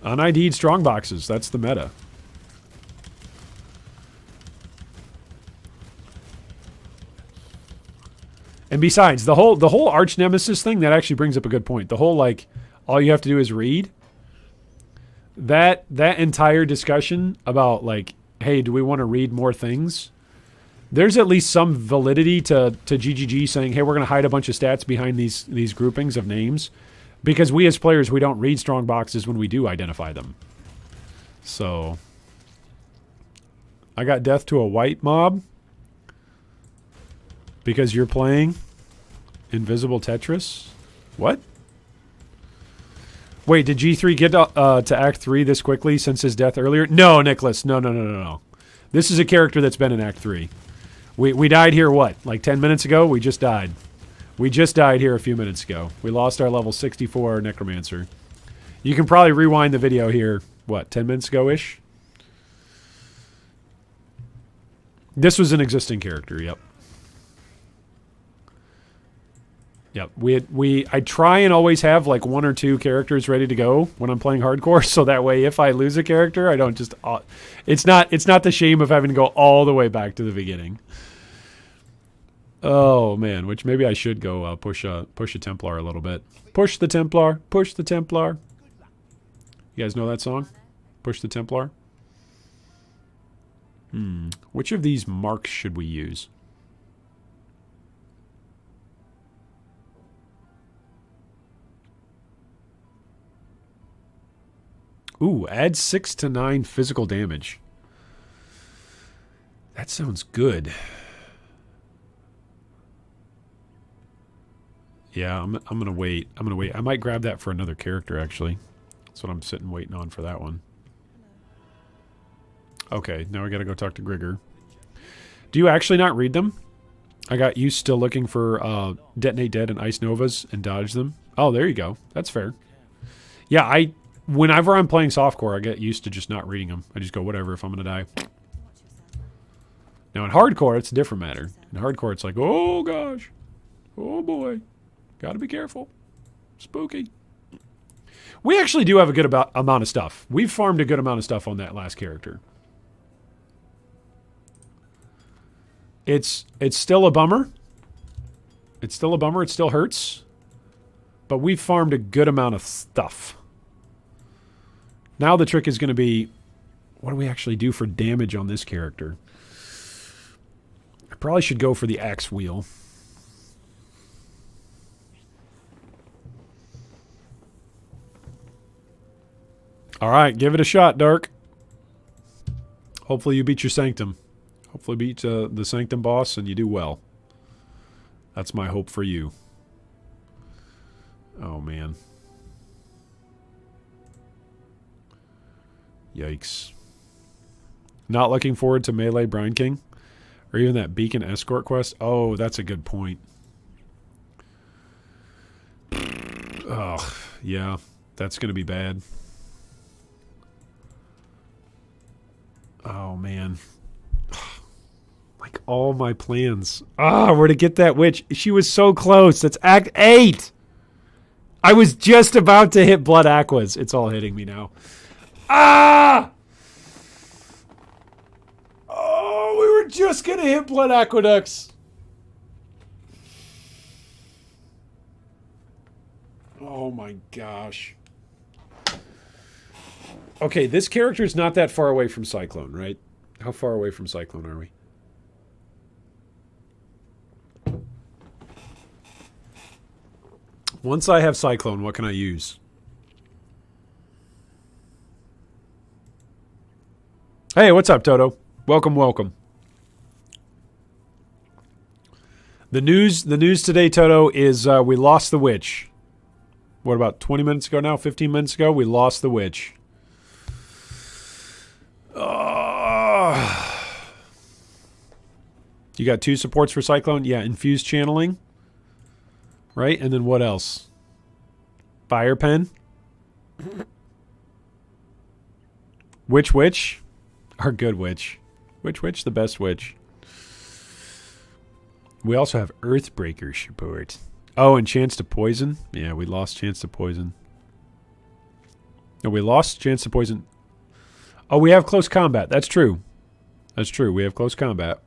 UnID'd strongboxes. That's the meta. And besides, the whole arch nemesis thing, that actually brings up a good point. The whole, like, all you have to do is read. That entire discussion about, like, hey, do we want to read more things? There's at least some validity to GGG saying, hey, we're going to hide a bunch of stats behind these groupings of names. Because we as players, we don't read strong boxes when we do identify them. So, I got death to a white mob. Because you're playing Invisible Tetris? What? Wait, did G3 get to Act 3 this quickly since his death earlier? No, Nicholas. No. This is a character that's been in Act 3. We died here, what? Like 10 minutes ago? We just died. We just died here a few minutes ago. We lost our level 64 Necromancer. You can probably rewind the video here, what, 10 minutes ago-ish? This was an existing character, yep. Yep, I try and always have like 1 or 2 characters ready to go when I'm playing hardcore, so that way if I lose a character, I don't just... it's not the shame of having to go all the way back to the beginning. Oh, man, which maybe I should go push a Templar a little bit. Push the Templar, push the Templar. You guys know that song? Push the Templar? Which of these marks should we use? Ooh, add 6 to 9 physical damage. That sounds good. Yeah, I'm gonna wait. I might grab that for another character, actually. That's what I'm sitting waiting on for that one. Okay, now I gotta go talk to Grigor. Do you actually not read them? I got you still looking for Detonate Dead and Ice Novas and dodge them. Oh, there you go. That's fair. Yeah, whenever I'm playing softcore, I get used to just not reading them. I just go, whatever, if I'm gonna die. Now in hardcore, it's a different matter. In hardcore, it's like, oh gosh. Oh boy. Gotta be careful. Spooky. We actually do have a good amount of stuff. We've farmed a good amount of stuff on that last character. It's still a bummer. It's still a bummer. It still hurts. But we've farmed a good amount of stuff. Now the trick is going to be, what do we actually do for damage on this character? I probably should go for the axe wheel. All right, give it a shot, Dark. Hopefully you beat your Sanctum. Hopefully beat the Sanctum boss and you do well. That's my hope for you. Oh, man. Yikes. Not looking forward to Melee Brine King? Or even that Beacon Escort quest? Oh, that's a good point. Ugh, yeah. That's going to be bad. Oh, man. Like, all my plans. Were to get that witch. She was so close. That's Act 8! I was just about to hit Blood Aquas. It's all hitting me now. Ah! Oh, we were We're just going to hit blood aqueducts. Oh my gosh. Okay, this character is not that far away from Cyclone, right? How far away from Cyclone are we? Once I have Cyclone, what can I use? Hey, what's up, Toto? Welcome, welcome. The news today, Toto, is we lost the witch. What, about 20 minutes ago now? 15 minutes ago? We lost the witch. You got 2 supports for Cyclone? Yeah, infused channeling. Right? And then what else? Fire pen? Witch? Our good witch. Witch, the best witch. We also have Earthbreaker support. Oh, and chance to poison? Yeah, we lost chance to poison. No, we lost chance to poison. Oh, we have close combat. That's true. That's true. We have close combat.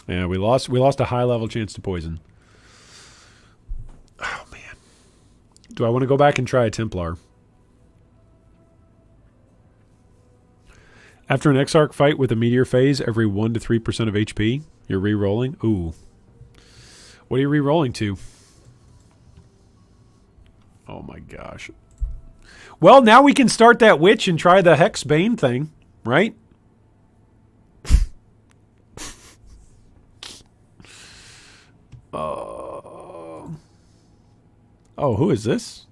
Yeah, we lost a high level chance to poison. Oh man. Do I want to go back and try a Templar? After an Exarch fight with a meteor phase, every 1 to 3% of HP, you're re-rolling? Ooh. What are you re-rolling to? Oh my gosh. Well, now we can start that witch and try the Hex Bane thing, right? Oh, who is this?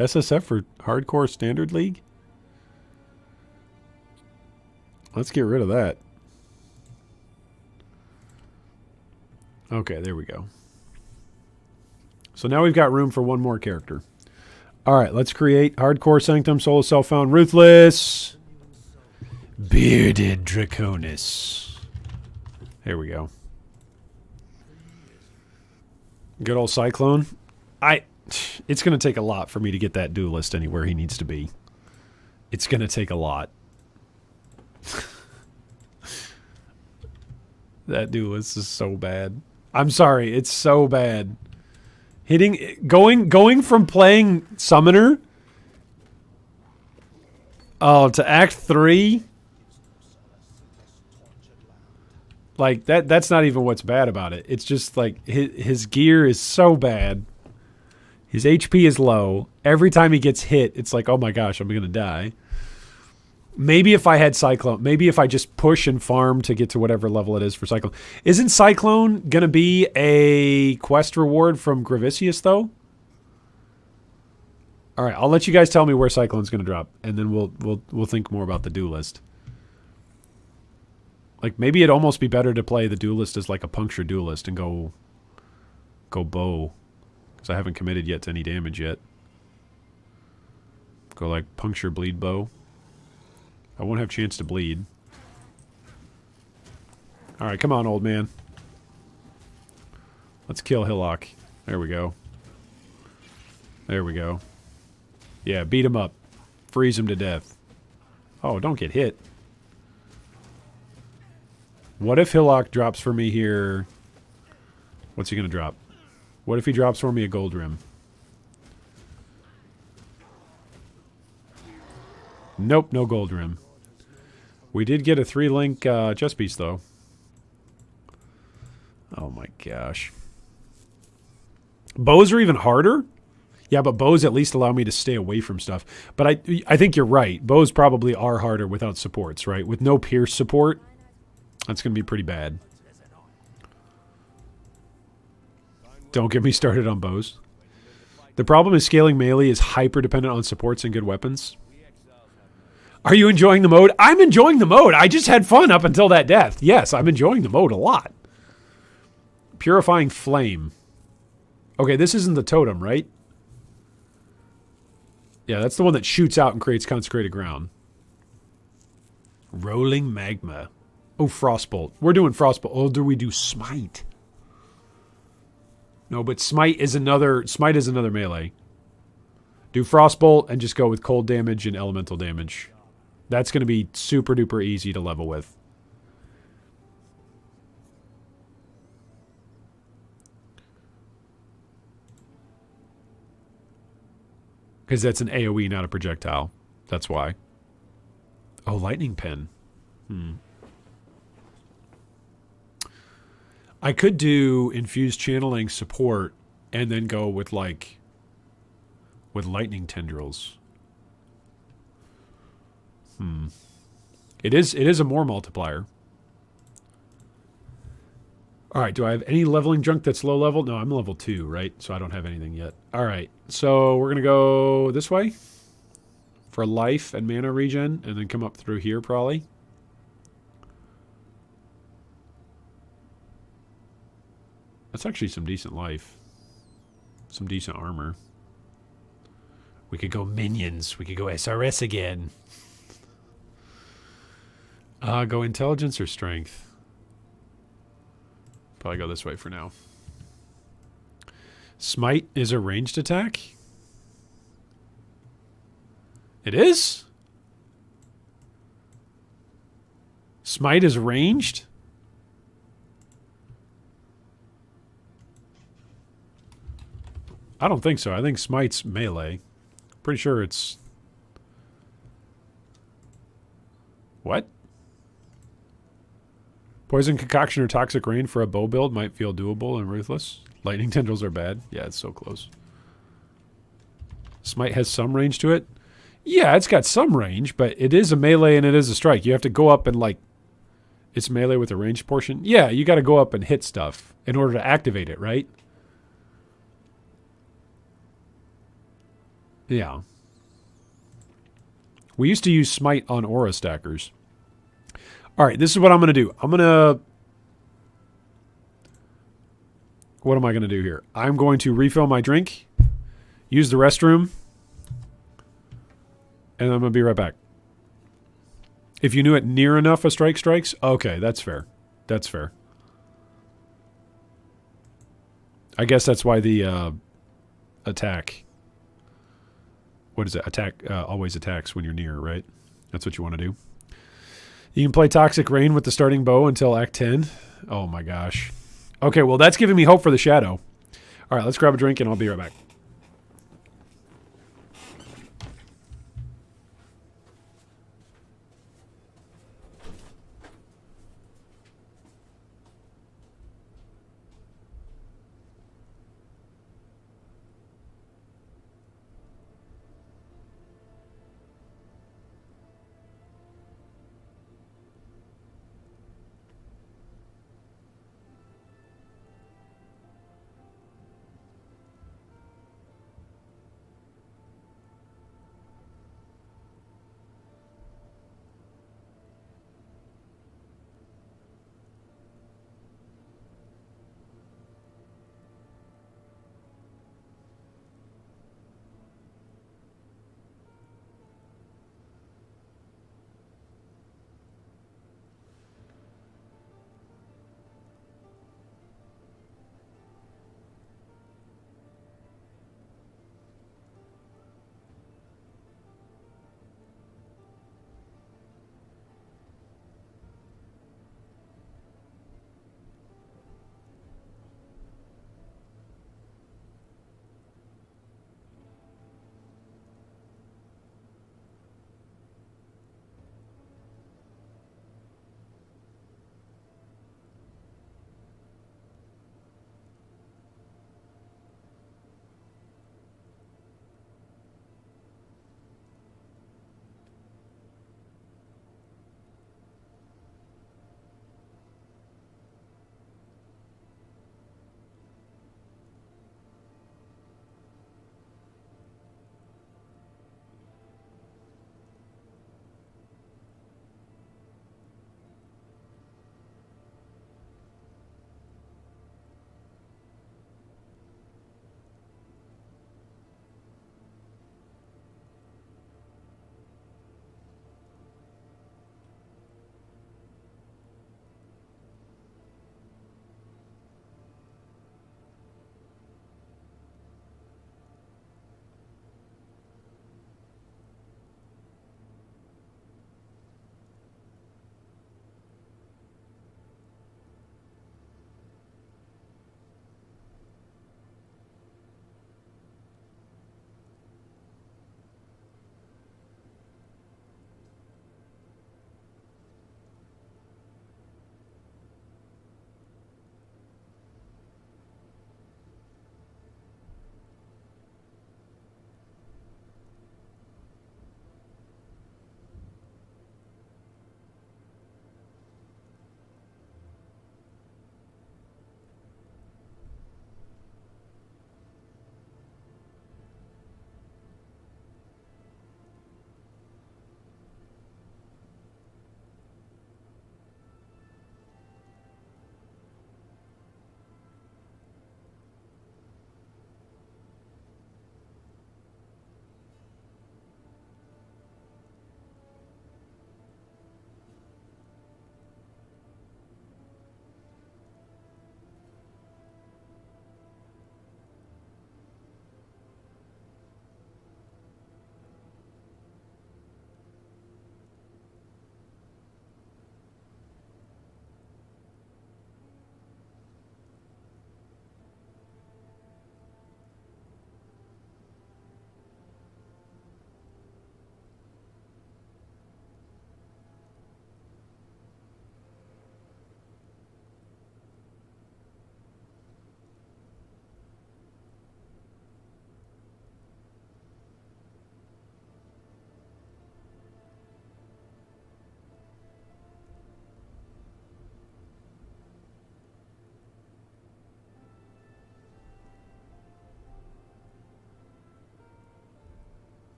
SSF for Hardcore Standard League? Let's get rid of that. Okay, there we go. So now we've got room for one more character. All right, let's create Hardcore Sanctum, Solo Self-Found, Ruthless, Bearded Draconis. There we go. Good old Cyclone. It's going to take a lot for me to get that duelist anywhere he needs to be. It's going to take a lot. That duelist is so bad. I'm sorry, it's so bad. Going from playing Summoner to Act 3. Like that's not even what's bad about it. It's just like his gear is so bad. His HP is low. Every time he gets hit, it's like, oh my gosh, I'm going to die. Maybe if I had Cyclone, maybe if I just push and farm to get to whatever level it is for Cyclone. Isn't Cyclone going to be a quest reward from Gravicius, though? All right, I'll let you guys tell me where Cyclone's going to drop, and then we'll think more about the duelist. Like, maybe it'd almost be better to play the duelist as like a puncture duelist and go bow. Because I haven't committed yet to any damage yet. Go like puncture bleed bow. I won't have chance to bleed. Alright, come on, old man. Let's kill Hillock. There we go. There we go. Yeah, beat him up. Freeze him to death. Oh, don't get hit. What if Hillock drops for me here? What's he going to drop? What if he drops for me a gold rim? Nope, no gold rim. We did get a 3-link chess piece, though. Oh my gosh. Bows are even harder? Yeah, but bows at least allow me to stay away from stuff. But I think you're right. Bows probably are harder without supports, right? With no pierce support, that's going to be pretty bad. Don't get me started on bows. The problem is scaling melee is hyper-dependent on supports and good weapons. Are you enjoying the mode? I'm enjoying the mode. I just had fun up until that death. Yes, I'm enjoying the mode a lot. Purifying Flame. Okay, this isn't the totem, right? Yeah, that's the one that shoots out and creates consecrated ground. Rolling Magma. Oh, Frostbolt. We're doing Frostbolt. Oh, do we do Smite? No, but Smite is another melee. Do Frostbolt and just go with cold damage and elemental damage. That's going to be super duper easy to level with. Because that's an AoE, not a projectile. That's why. Oh, lightning pen. I could do infused channeling support and then go with with lightning tendrils. It is a more multiplier. All right, do I have any leveling junk that's low level? No, I'm level 2, right? So I don't have anything yet. All right, so we're going to go this way for life and mana regen, and then come up through here probably. That's actually some decent life. Some decent armor. We could go minions. We could go SRS again. Go intelligence or strength? Probably go this way for now. Smite is a ranged attack? It is? Smite is ranged? I don't think so. I think Smite's melee. Pretty sure it's... What? Poison concoction or toxic rain for a bow build might feel doable in Ruthless. Lightning tendrils are bad. Yeah, it's so close. Smite has some range to it. Yeah, it's got some range, but it is a melee and it is a strike. You have to go up and it's melee with a ranged portion. Yeah, you got to go up and hit stuff in order to activate it, right? Yeah. We used to use Smite on aura stackers. All right, this is what I'm going to do. What am I going to do here? I'm going to refill my drink, use the restroom, and I'm going to be right back. If you knew it near enough a strike strikes, okay, that's fair. That's fair. I guess that's why the attack... What is it? Attack always attacks when you're near, right? That's what you want to do. You can play Toxic Rain with the starting bow until Act 10. Oh my gosh. Okay, well that's giving me hope for the shadow. All right, let's grab a drink and I'll be right back.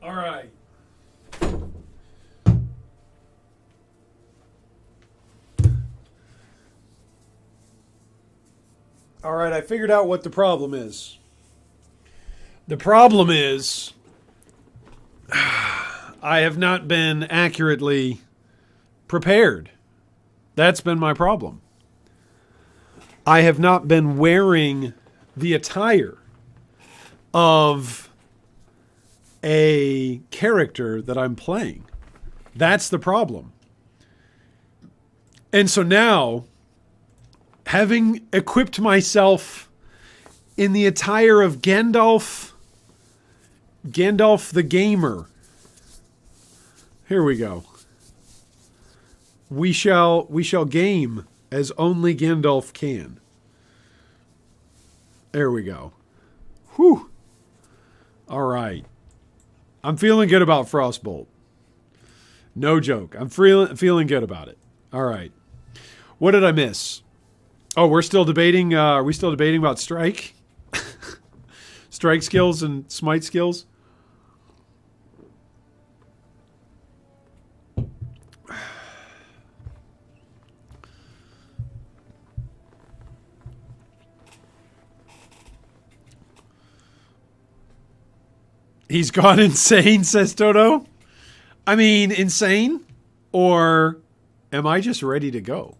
All right. All right, I figured out what the problem is. The problem is I have not been accurately prepared. That's been my problem. I have not been wearing the attire of a character that I'm playing. That's the problem. And so now, having equipped myself in the attire of Gandalf the Gamer. Here we go. We shall game as only Gandalf can. There we go. Whew. All right. I'm feeling good about Frostbolt. No joke. I'm feeling good about it. All right. What did I miss? Oh, we're still debating. Are we still debating about strike? Strike skills and smite skills? He's gone insane, says Toto. I mean, insane? Or am I just ready to go?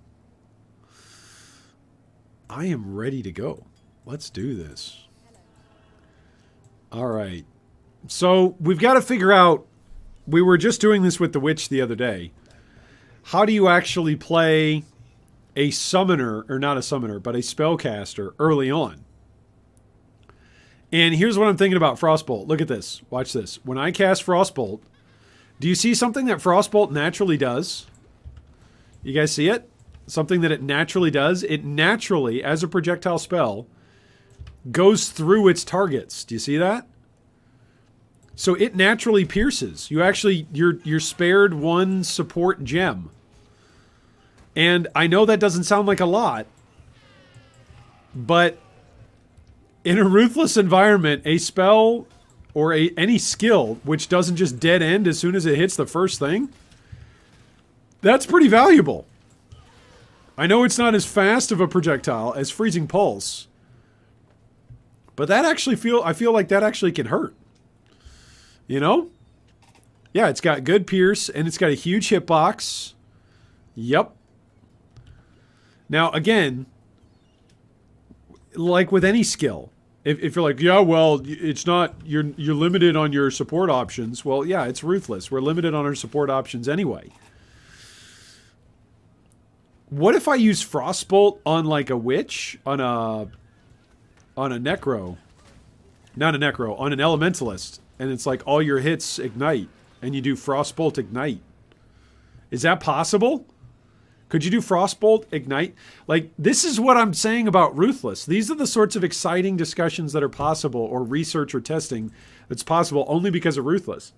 I am ready to go. Let's do this. All right. So we've got to figure out, we were just doing this with the witch the other day. How do you actually play a summoner, or not a summoner, but a spellcaster early on? And here's what I'm thinking about Frostbolt. Look at this. Watch this. When I cast Frostbolt, do you see something that Frostbolt naturally does? You guys see it? Something that it naturally does? It naturally, as a projectile spell, goes through its targets. Do you see that? So it naturally pierces. You actually, you're spared one support gem. And I know that doesn't sound like a lot, but in a Ruthless environment, a spell or any skill which doesn't just dead end as soon as it hits the first thing, that's pretty valuable. I know it's not as fast of a projectile as Freezing Pulse, but that actually I feel like that actually can hurt. You know? Yeah, it's got good pierce and it's got a huge hitbox. Yep. Now again, like with any skill, if you're like, yeah, well, it's not, you're limited on your support options. Well, yeah, it's Ruthless. We're limited on our support options anyway. What if I use Frostbolt on like a witch, on a necro, not a necro, on an elementalist, and it's like all your hits ignite, and you do Frostbolt ignite? Is that possible? Could you do Frostbolt ignite? Like, this is what I'm saying about Ruthless. These are the sorts of exciting discussions that are possible, or research or testing that's possible only because of Ruthless.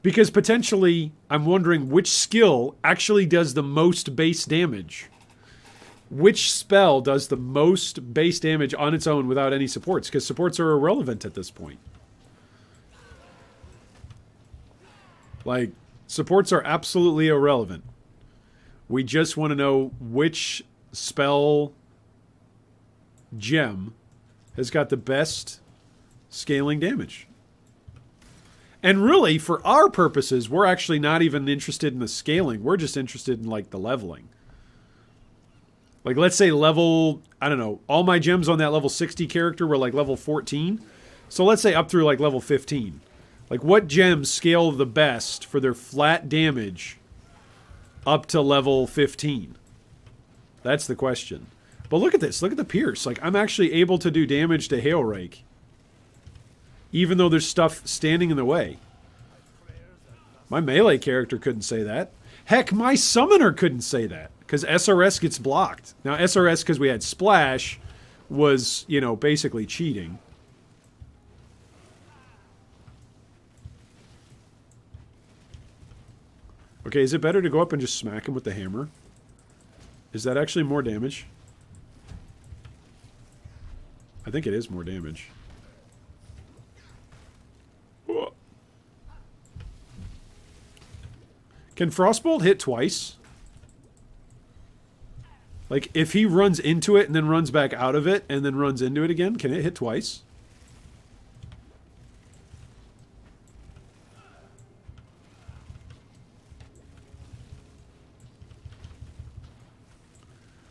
Because potentially, I'm wondering which skill actually does the most base damage. Which spell does the most base damage on its own without any supports? Because supports are irrelevant at this point. Like, supports are absolutely irrelevant. We just want to know which spell gem has got the best scaling damage. And really, for our purposes, we're actually not even interested in the scaling. We're just interested in, like, the leveling. Like, let's say level, I don't know, all my gems on that level 60 character were, like, level 14. So let's say up through, like, level 15. Like, what gems scale the best for their flat damage up to level 15? That's the question. But look at this. Look at the pierce. Like, I'm actually able to do damage to Hail Rake, even though there's stuff standing in the way. My melee character couldn't say that. Heck, my summoner couldn't say that, because SRS gets blocked. Now, SRS, because we had Splash, was, you know, basically cheating. Okay, is it better to go up and just smack him with the hammer? Is that actually more damage? I think it is more damage. Can Frostbolt hit twice? Like, if he runs into it and then runs back out of it and then runs into it again, can it hit twice?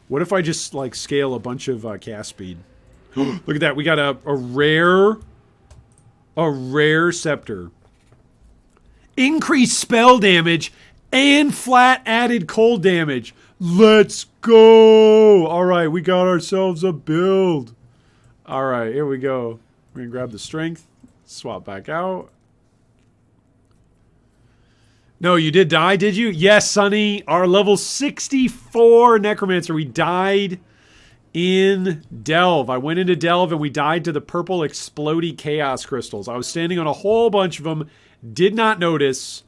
What if I just, like, scale a bunch of cast speed? Look at that. We got a rare scepter. Increased spell damage and flat added cold damage. Let's go. All right, we got ourselves a build. All right, here we go. We're going to grab the strength. Swap back out. No, you did die, did you? Yes, Sonny. Our level 64 Necromancer. We died in Delve. I went into Delve and we died to the purple explodey chaos crystals. I was standing on a whole bunch of them, did not notice,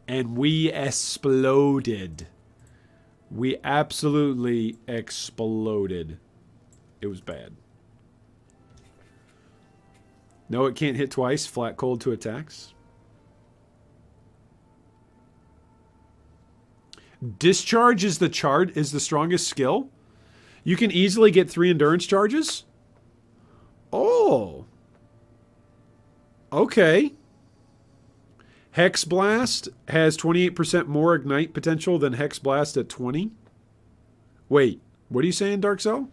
and we exploded. We absolutely exploded. It was bad. No, it can't hit twice. Flat cold to attacks. Discharge is the strongest skill. You can easily get 3 endurance charges. Oh. Okay. Hex Blast has 28% more ignite potential than Hex Blast at 20. Wait, what are you saying, Dark Cell?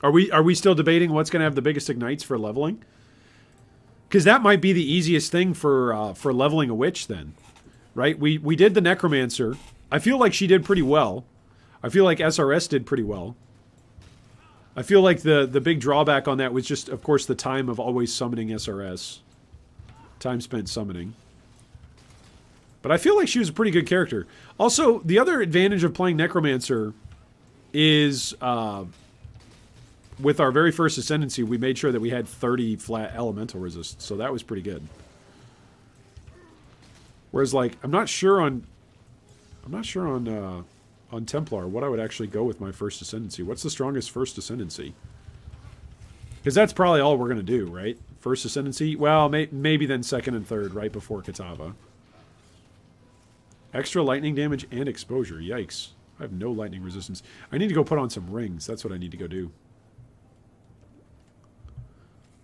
Are we still debating what's going to have the biggest ignites for leveling? Because that might be the easiest thing for leveling a witch then, right? We did the Necromancer. I feel like she did pretty well. I feel like SRS did pretty well. I feel like the big drawback on that was just, of course, the time of always summoning SRS. Time spent summoning. But I feel like she was a pretty good character. Also, the other advantage of playing Necromancer is... with our very first Ascendancy, we made sure that we had 30 flat elemental resist, so that was pretty good. Whereas, like, I'm not sure on Templar what I would actually go with my first Ascendancy. What's the strongest first Ascendancy? Because that's probably all we're gonna do, right? First Ascendancy. Well, maybe then second and third, right before Katava. Extra lightning damage and exposure. Yikes! I have no lightning resistance. I need to go put on some rings. That's what I need to go do.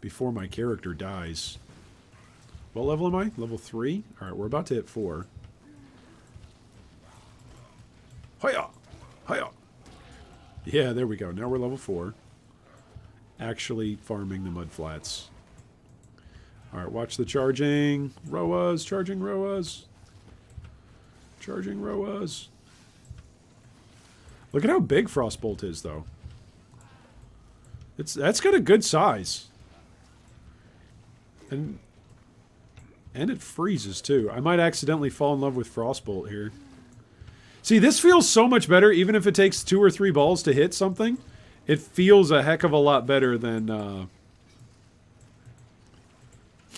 Before my character dies. What level am I? Level 3? Alright, we're about to hit 4. Hiya! Hiya! Yeah, there we go. Now we're level 4. Actually farming the mudflats. Alright, watch the charging. Roas, charging Roas. Charging Roas. Look at how big Frostbolt is, though. That's got a good size. And it freezes, too. I might accidentally fall in love with Frostbolt here. See, this feels so much better, even if it takes 2 or 3 balls to hit something. It feels a heck of a lot better than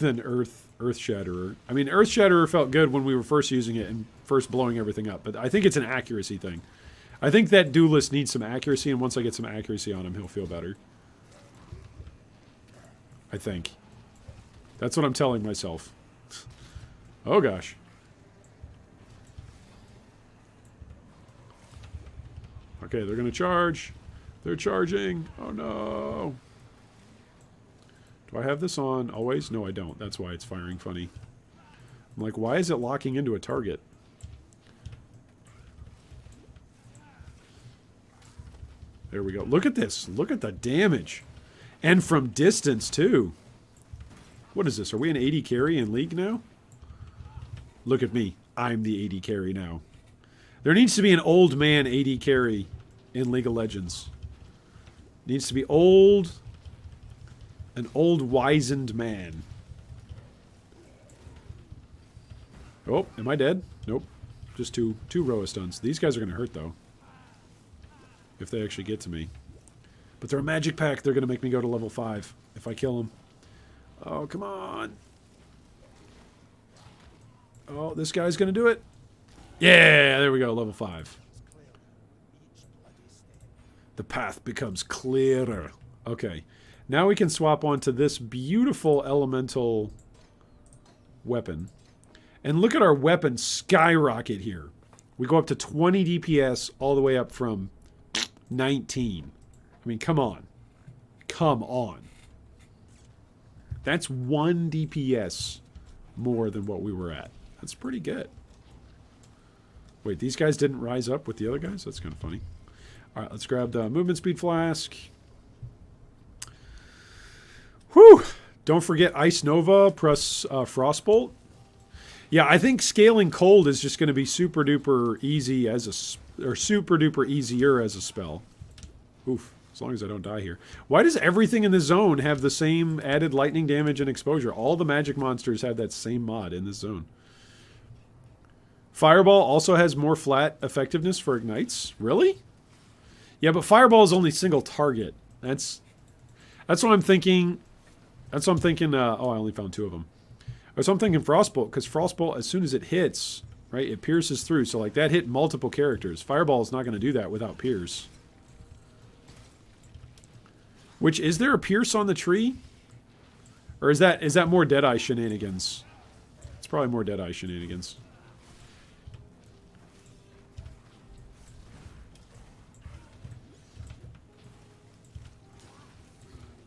Earth Shatterer. I mean, Earth Shatterer felt good when we were first using it and first blowing everything up, but I think it's an accuracy thing. I think that duelist needs some accuracy, and once I get some accuracy on him, he'll feel better. I think. That's what I'm telling myself. Oh, gosh. Okay, they're going to charge. They're charging. Oh, no. Do I have this on always? No, I don't. That's why it's firing funny. I'm like, why is it locking into a target? There we go. Look at this. Look at the damage. And from distance, too. What is this? Are we an 80 carry in League now? Look at me. I'm the 80 carry now. There needs to be an old man 80 carry in League of Legends. Needs to be old. An old wizened man. Oh, am I dead? Nope. Just two Roa stuns. These guys are going to hurt, though. If they actually get to me. But they're a magic pack. They're going to make me go to level 5 if I kill them. Oh, come on. Oh, this guy's going to do it. Yeah, there we go, level 5. The path becomes clearer. Okay. Now we can swap onto this beautiful elemental weapon. And look at our weapon skyrocket here. We go up to 20 DPS all the way up from 19. I mean, come on. Come on. That's 1 DPS more than what we were at. That's pretty good. Wait, these guys didn't rise up with the other guys? That's kind of funny. All right, let's grab the movement speed flask. Whew! Don't forget Ice Nova plus Frostbolt. Yeah, I think scaling cold is just going to be super duper easy as or super duper easier as a spell. Oof, as long as I don't die here. Why does everything in the zone have the same added lightning damage and exposure? All the magic monsters have that same mod in this zone. Fireball also has more flat effectiveness for ignites. Really? Yeah, but Fireball is only single target. That's what I'm thinking. That's what I'm thinking. Oh, I only found 2 of them. So I'm thinking Frostbolt, because Frostbolt, as soon as it hits, right, it pierces through. So like that hit multiple characters. Fireball is not going to do that without pierce. Which, is there a pierce on the tree? Or is that more Deadeye shenanigans? It's probably more Deadeye shenanigans.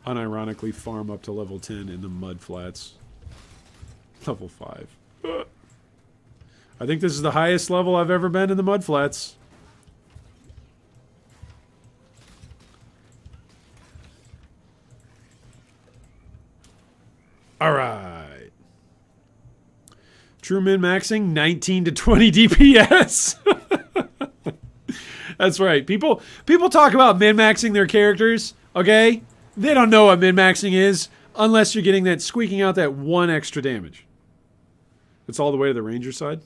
Unironically farm up to level 10 in the mud flats. Level 5. I think this is the highest level I've ever been in the mud flats. All right. True min-maxing, 19 to 20 DPS. That's right. People talk about min-maxing their characters, okay? They don't know what min-maxing is unless you're getting that squeaking out that 1 extra damage. It's all the way to the ranger side.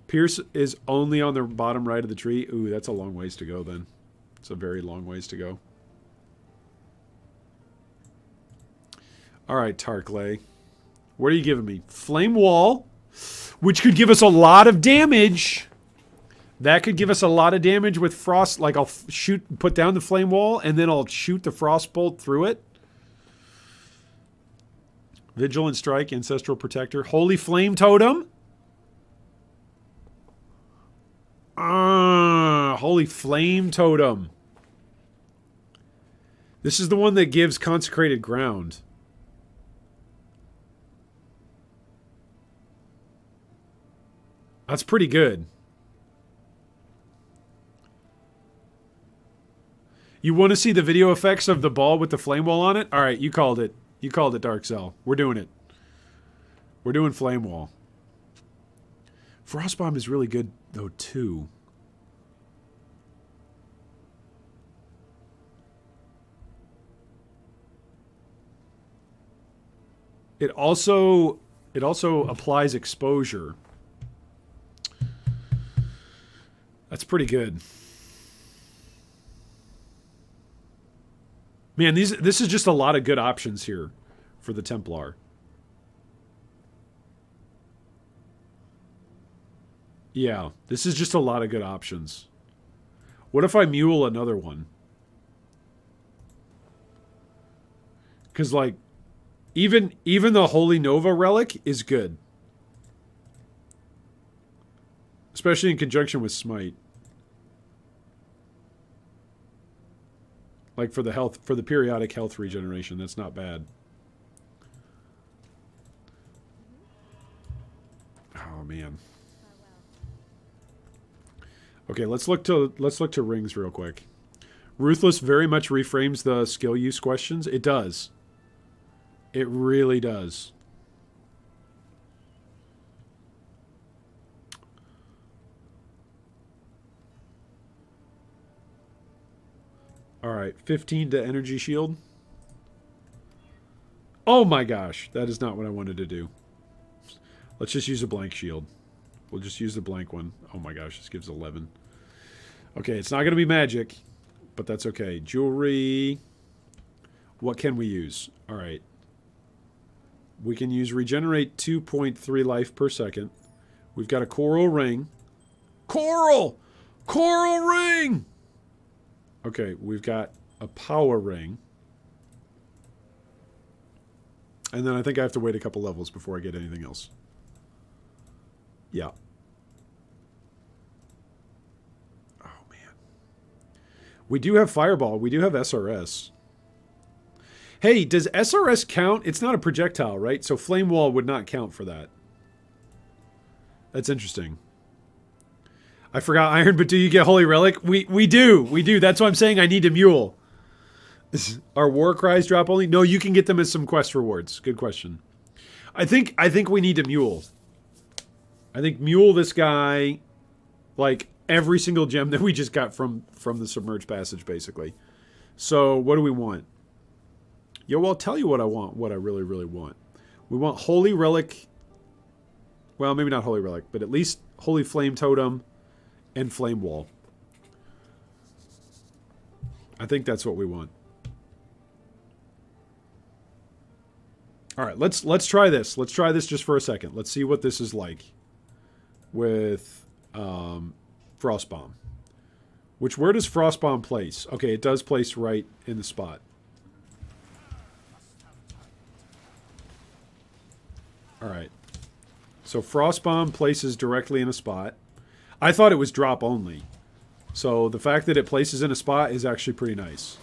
Pierce is only on the bottom right of the tree. Ooh, that's a long ways to go then. It's a very long ways to go. All right, Tarkley. What are you giving me? Flame Wall, which could give us a lot of damage. That could give us a lot of damage with Frost. Like, I'll put down the Flame Wall, and then I'll shoot the Frostbolt through it. Vigilant Strike, Ancestral Protector. Holy Flame Totem. Holy Flame Totem. This is the one that gives Consecrated Ground. That's pretty good. You want to see the video effects of the ball with the flame wall on it? All right, you called it. You called it, Dark Cell. We're doing it. We're doing Flame Wall. Frostbomb is really good, though, too. It also applies exposure. That's pretty good. Man, this is just a lot of good options here for the Templar. Yeah, this is just a lot of good options. What if I Mule another one? Because, like, even the Holy Nova Relic is good. Especially in conjunction with Smite. Like for the periodic health regeneration, that's not bad. Oh man. Okay, let's look to rings real quick. Ruthless very much reframes the skill use questions. It does. It really does. All right, 15 to energy shield. Oh my gosh, that is not what I wanted to do. Let's just use a blank shield. We'll just use the blank one. Oh my gosh, this gives 11. Okay, it's not going to be magic, but that's okay. Jewelry. What can we use? All right. We can use regenerate 2.3 life per second. We've got a coral ring. Coral! Coral ring! Okay, we've got a power ring. And then I think I have to wait a couple levels before I get anything else. Yeah. Oh, man. We do have Fireball. We do have SRS. Hey, does SRS count? It's not a projectile, right? So Flame Wall would not count for that. That's interesting. I forgot Iron, but do you get Holy Relic? We do. We do. That's why I'm saying I need a Mule. Are War Cries drop only? No, you can get them as some quest rewards. Good question. I think we need a Mule. I think Mule this guy, like every single gem that we just got from the Submerged Passage, basically. So what do we want? Yo, well, I'll tell you what I want, what I really, really want. We want Holy Relic. Well, maybe not Holy Relic, but at least Holy Flame Totem and Flame Wall. I think that's what we want. All right, let's try this. Let's try this just for a second. Let's see what this is like with Frostbomb. Where does Frostbomb place? Okay, it does place right in the spot. All right. So Frostbomb places directly in a spot. I thought it was drop only. So the fact that it places in a spot is actually pretty nice.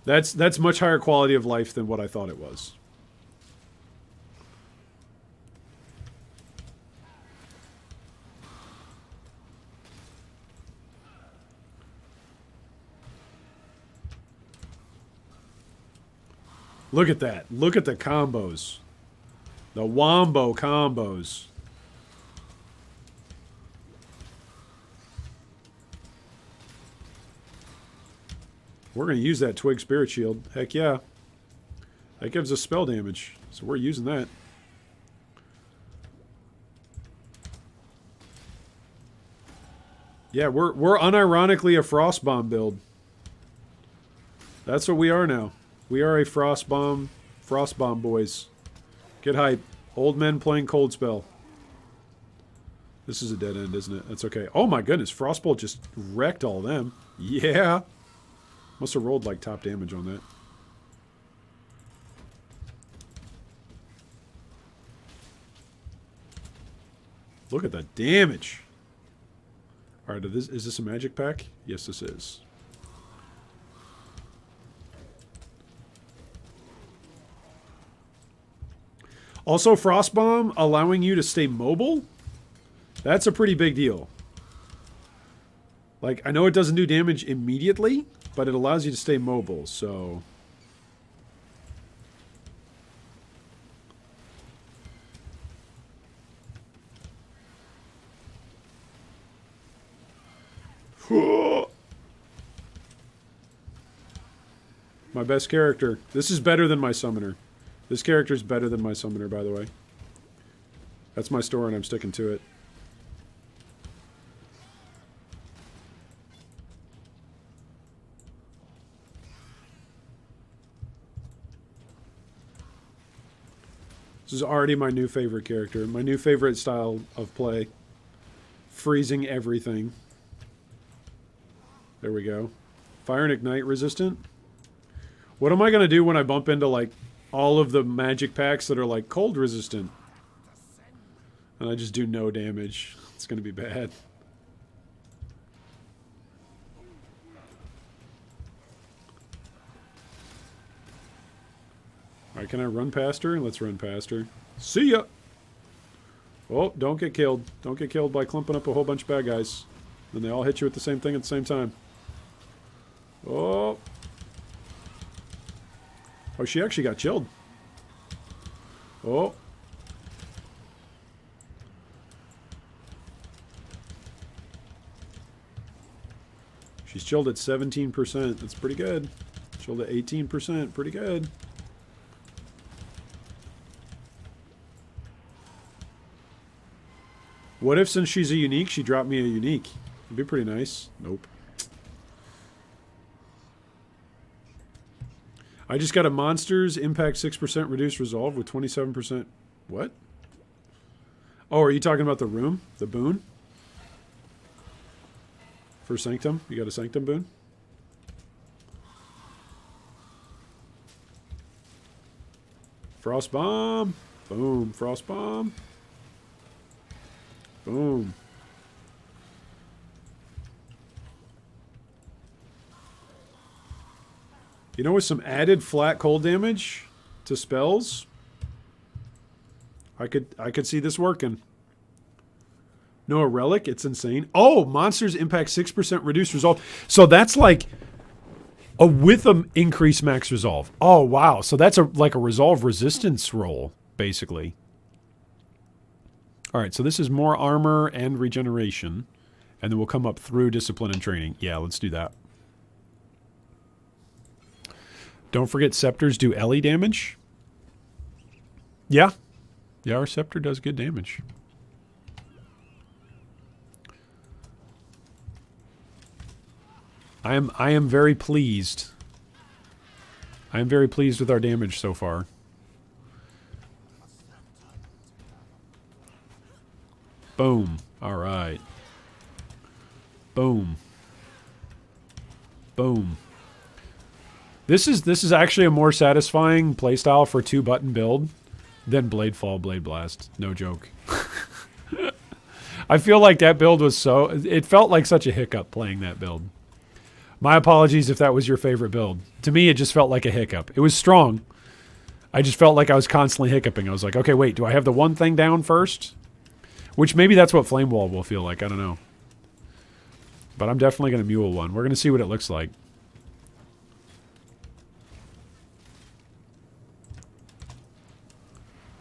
That's much higher quality of life than what I thought it was. Look at that. Look at the combos. The Wombo combos. We're going to use that Twig Spirit Shield. Heck yeah. That gives us spell damage. So we're using that. Yeah, we're unironically a Frostbomb build. That's what we are now. We are a Frostbomb boys. Get hype. Old men playing Cold Spell. This is a dead end, isn't it? That's okay. Oh my goodness, Frostbolt just wrecked all of them. Yeah. Must have rolled like top damage on that. Look at the damage. Alright, is this a magic pack? Yes, this is. Also, Frostbomb allowing you to stay mobile? That's a pretty big deal. Like, I know it doesn't do damage immediately, but it allows you to stay mobile, so... My best character. This is better than my summoner. This character's better than my summoner, by the way. That's my story and I'm sticking to it. This is already my new favorite character. My new favorite style of play. Freezing everything. There we go. Fire and Ignite resistant. What am I going to do when I bump into, like, all of the magic packs that are, like, cold resistant? And I just do no damage. It's going to be bad. Alright, can I run past her? Let's run past her. See ya! Oh, don't get killed. Don't get killed by clumping up a whole bunch of bad guys. Then they all hit you with the same thing at the same time. Oh! Oh, she actually got chilled. Oh. She's chilled at 17%. That's pretty good. Chilled at 18%. Pretty good. What if, since she's a unique, she dropped me a unique? It'd be pretty nice. Nope. I just got a monsters impact 6% reduced resolve with 27%. What? Oh, are you talking about the room? The boon? For Sanctum? You got a Sanctum boon? Frost bomb. Boom. Frost bomb. Boom. You know, with some added flat cold damage to spells, I could see this working. No, a relic, it's insane. Oh, monsters impact 6% reduced resolve. So that's like a with them increased max resolve. Oh wow. So that's like a resolve resistance roll, basically. Alright, so this is more armor and regeneration. And then we'll come up through discipline and training. Yeah, let's do that. Don't forget scepters do LE damage. Yeah. Yeah, our scepter does good damage. I am very pleased. I am very pleased with our damage so far. Boom. All right. Boom. Boom. This is actually a more satisfying playstyle for 2-button build than Blade Fall, Blade Blast. No joke. I feel like that build was so... It felt like such a hiccup playing that build. My apologies if that was your favorite build. To me, it just felt like a hiccup. It was strong. I just felt like I was constantly hiccuping. I was like, okay, wait, do I have the one thing down first? Which maybe that's what Flame Wall will feel like. I don't know. But I'm definitely going to Mule one. We're going to see what it looks like.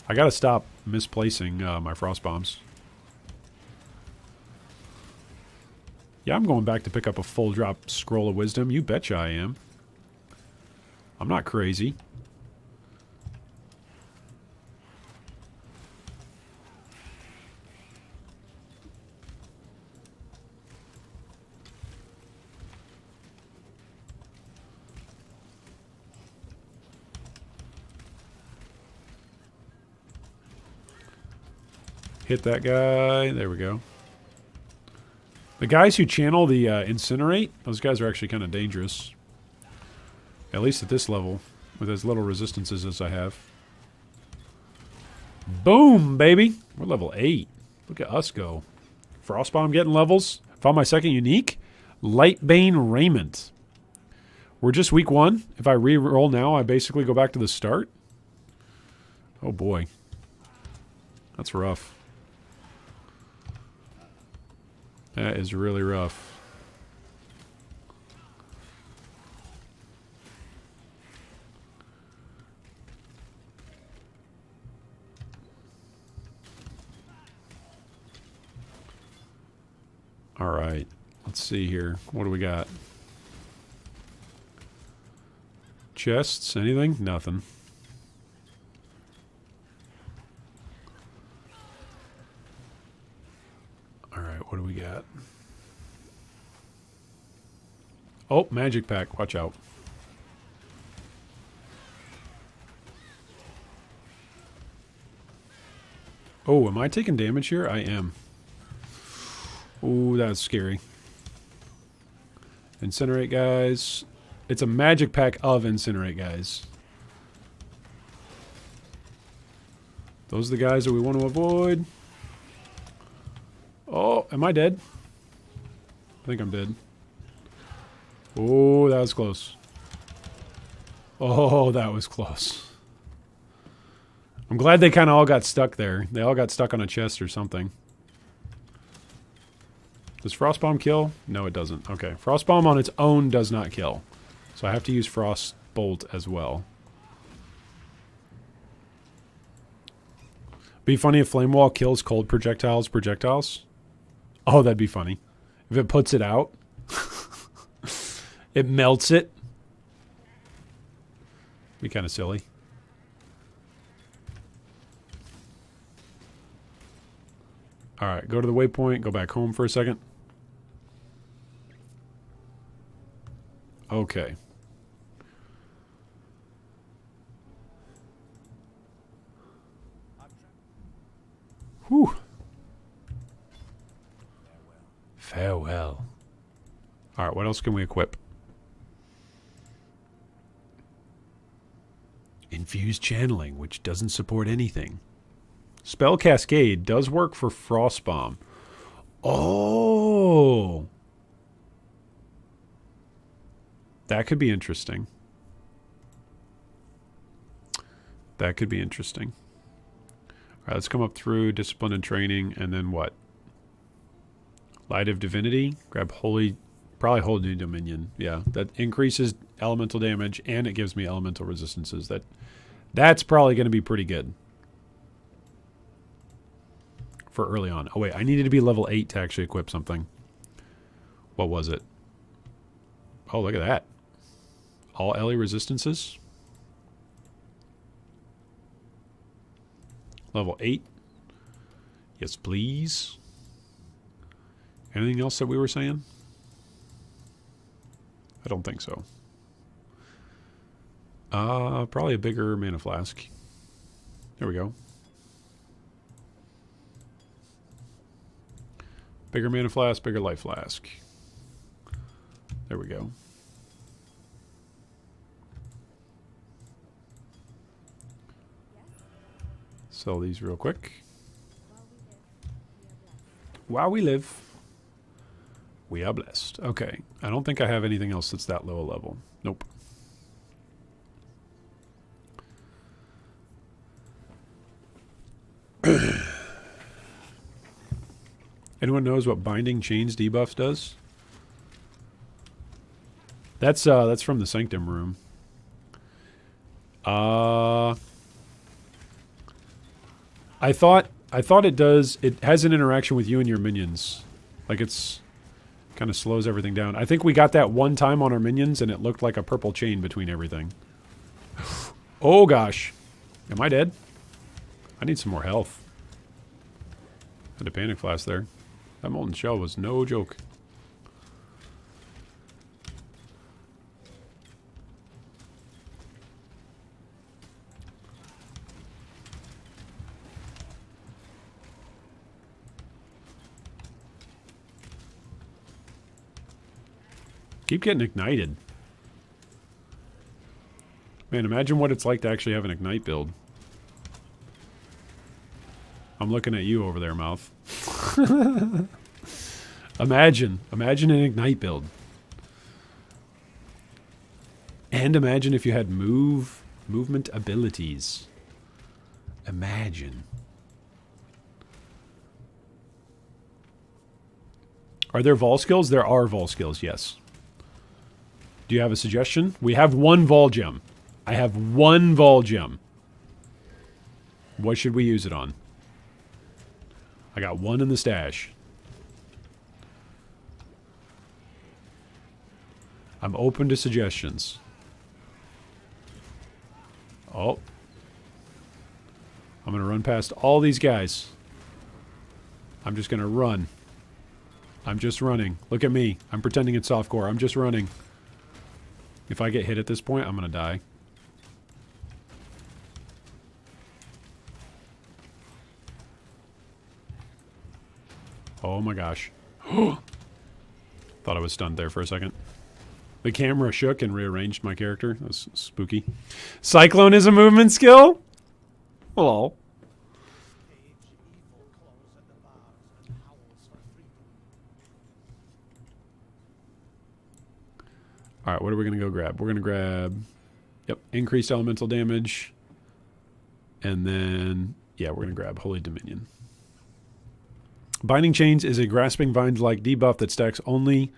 I got to stop misplacing my Frost Bombs. Yeah, I'm going back to pick up a full drop Scroll of Wisdom. You betcha I am. I'm not crazy. Hit that guy. There we go. The guys who channel the Incinerate, those guys are actually kind of dangerous. At least at this level, with as little resistances as I have. Boom, baby! We're level 8. Look at us go. Frostbomb getting levels. Found my second unique. Lightbane Raiment. We're just week 1. If I re-roll now, I basically go back to the start. Oh boy. That's rough. That is really rough. All right. Let's see here. What do we got? Chests? Anything? Nothing. What do we got? Oh, magic pack. Watch out. Oh, am I taking damage here? I am. Oh, that's scary. Incinerate guys. It's a magic pack of Incinerate guys. Those are the guys that we want to avoid. Oh, am I dead? I think I'm dead. Oh, that was close. Oh, that was close. I'm glad they kind of all got stuck there. They all got stuck on a chest or something. Does Frostbomb kill? No, it doesn't. Okay. Frostbomb on its own does not kill. So I have to use Frostbolt as well. Be funny if Flame Wall kills cold projectiles. Oh, that'd be funny. If it puts it out. It melts it. Be kind of silly. Alright, go to the waypoint. Go back home for a second. Okay. Whew. Farewell. Alright, what else can we equip? Confused channeling, which doesn't support anything. Spell Cascade does work for Frostbomb. Oh! That could be interesting. That could be interesting. All right, let's come up through Discipline and Training, and then what? Light of Divinity. Grab Holy... Probably Holy Dominion. Yeah, that increases elemental damage, and it gives me elemental resistances. That's probably going to be pretty good for early on. Oh, wait. I needed to be level 8 to actually equip something. What was it? Oh, look at that. All LE resistances. Level 8. Yes, please. Anything else that we were saying? I don't think so. Probably a bigger mana flask. There we go. Bigger mana flask, bigger life flask. There we go. Sell these real quick. While we live, we are blessed. Okay. I don't think I have anything else that's that low a level. Nope. Anyone knows what Binding Chains debuff does? That's from the Sanctum room. I thought it does. It has an interaction with you and your minions. Like it's kind of slows everything down. I think we got that one time on our minions and it looked like a purple chain between everything. Oh gosh. Am I dead? I need some more health. Had a panic flash there. That molten shell was no joke. Keep getting ignited. Man, imagine what it's like to actually have an ignite build. I'm looking at you over there, Mouth. Imagine an ignite build. And imagine if you had movement abilities. Imagine. Are there vol skills? There are vol skills, yes. Do you have a suggestion? We have one vol gem. I have one vol gem. What should we use it on? I got one in the stash. I'm open to suggestions. Oh. I'm going to run past all these guys. I'm just going to run. I'm just running. Look at me. I'm pretending it's softcore. I'm just running. If I get hit at this point, I'm going to die. Oh my gosh. Thought I was stunned there for a second. The camera shook and rearranged my character. That was spooky. Cyclone is a movement skill? Hello. Alright, what are we going to go grab? We're going to grab... Yep, increased elemental damage. And then... Yeah, we're going to grab Holy Dominion. Binding Chains is a Grasping Vines-like debuff that stacks only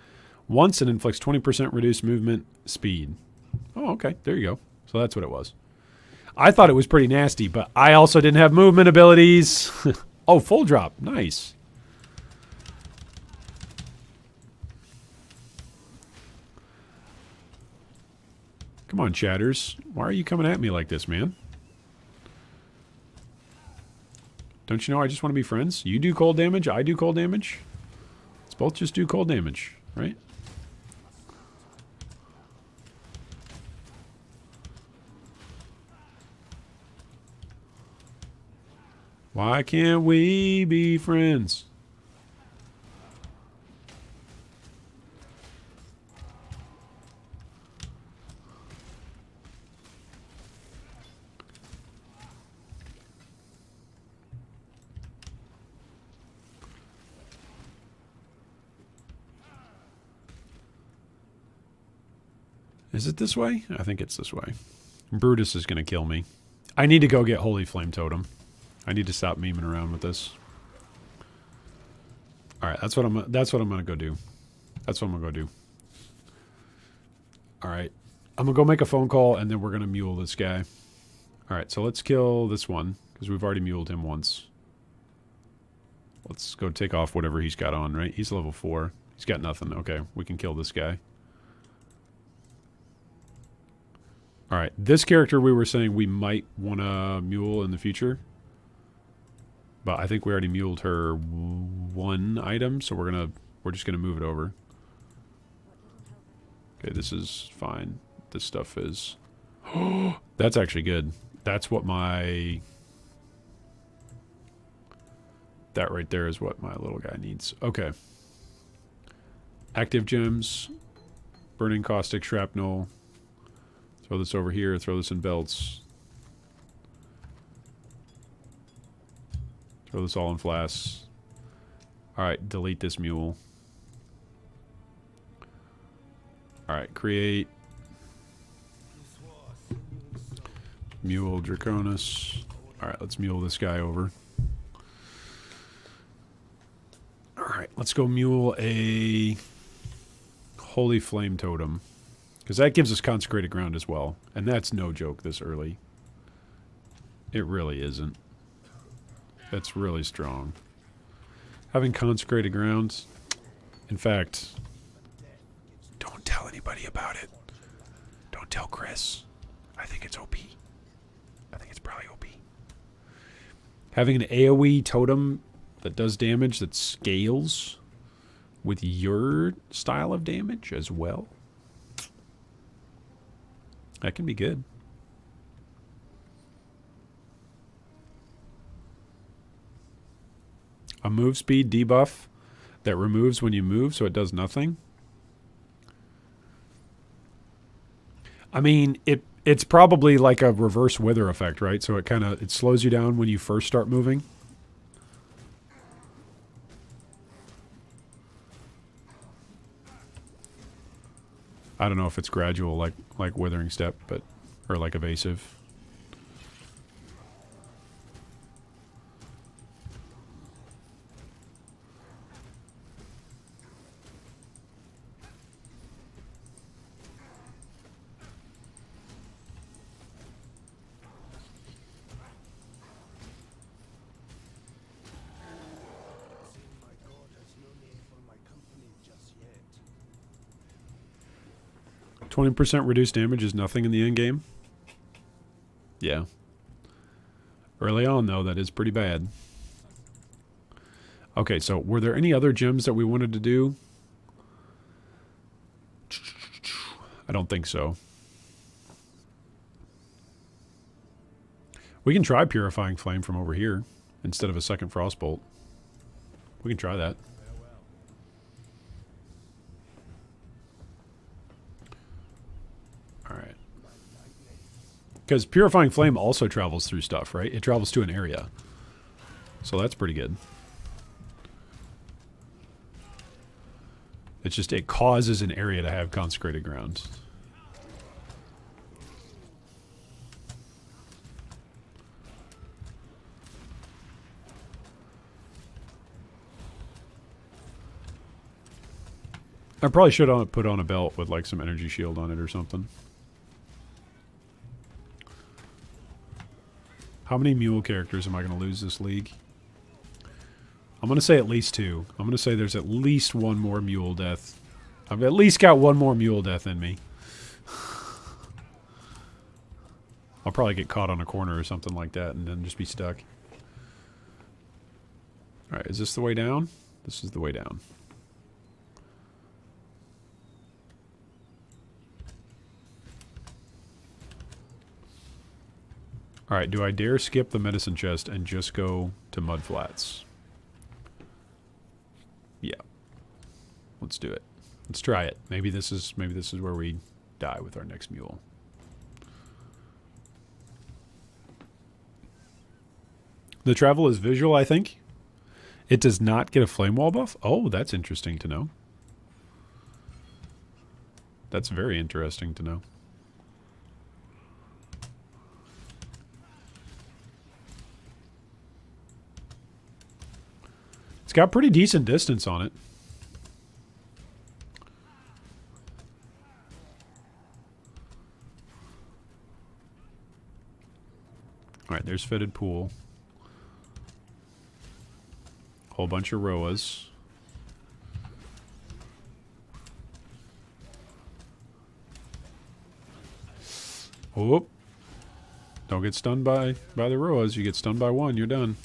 once and inflicts 20% reduced movement speed. Oh, okay. There you go. So that's what it was. I thought it was pretty nasty, but I also didn't have movement abilities. Oh, full drop. Nice. Come on, chatters. Why are you coming at me like this, man? Don't you know I just want to be friends? You do cold damage, I do cold damage. Let's both just do cold damage, right? Why can't we be friends? Is it this way? I think it's this way. Brutus is going to kill me. I need to go get Holy Flame Totem. I need to stop memeing around with this. All right, that's what I'm going to go do. That's what I'm going to go do. All right. I'm going to go make a phone call, and then we're going to mule this guy. All right, so let's kill this one, because we've already muled him once. Let's go take off whatever he's got on, right? He's level 4. He's got nothing. Okay, we can kill this guy. All right, this character we were saying we might want to mule in the future. But I think we already muled her one item, so we're just gonna move it over. Okay, this is fine. This stuff is... That's actually good. That's what my... That right there is what my little guy needs. Okay. Active gems. Burning caustic shrapnel. Throw this over here. Throw this in belts. Throw this all in flasks. Alright, delete this mule. Alright, create... Mule Draconis. Alright, let's mule this guy over. Alright, let's go mule a Holy Flame Totem. Because that gives us Consecrated Ground as well. And that's no joke this early. It really isn't. That's really strong. Having Consecrated Ground. In fact, don't tell anybody about it. Don't tell Chris. I think it's OP. I think it's probably OP. Having an AoE totem that does damage that scales with your style of damage as well. That can be good. A move speed debuff that removes when you move, so it does nothing. I mean, it's probably like a reverse wither effect, right? So it slows you down when you first start moving. I don't know if it's gradual like Withering Step, but or like Evasive. %, reduced damage is nothing in the end game. Yeah. Early on, though, that is pretty bad. Okay, so were there any other gems that we wanted to do? I don't think so. We can try Purifying Flame from over here instead of a second Frostbolt. We can try that. Alright. Because Purifying Flame also travels through stuff, right? It travels to an area. So that's pretty good. It's just, it causes an area to have Consecrated Ground. I probably should put on a belt with like some energy shield on it or something. How many Mule characters am I going to lose this league? I'm going to say at least 2. I'm going to say there's at least one more Mule death. I've at least got one more Mule death in me. I'll probably get caught on a corner or something like that and then just be stuck. Alright, is this the way down? This is the way down. Alright, do I dare skip the medicine chest and just go to Mud Flats? Yeah. Let's do it. Let's try it. Maybe this is where we die with our next mule. The travel is visual, I think. It does not get a flame wall buff. Oh, that's interesting to know. That's very interesting to know. It's got pretty decent distance on it. Alright, there's fitted pool. Whole bunch of Roas. Oh. Don't get stunned by the Roas. You get stunned by one, you're done.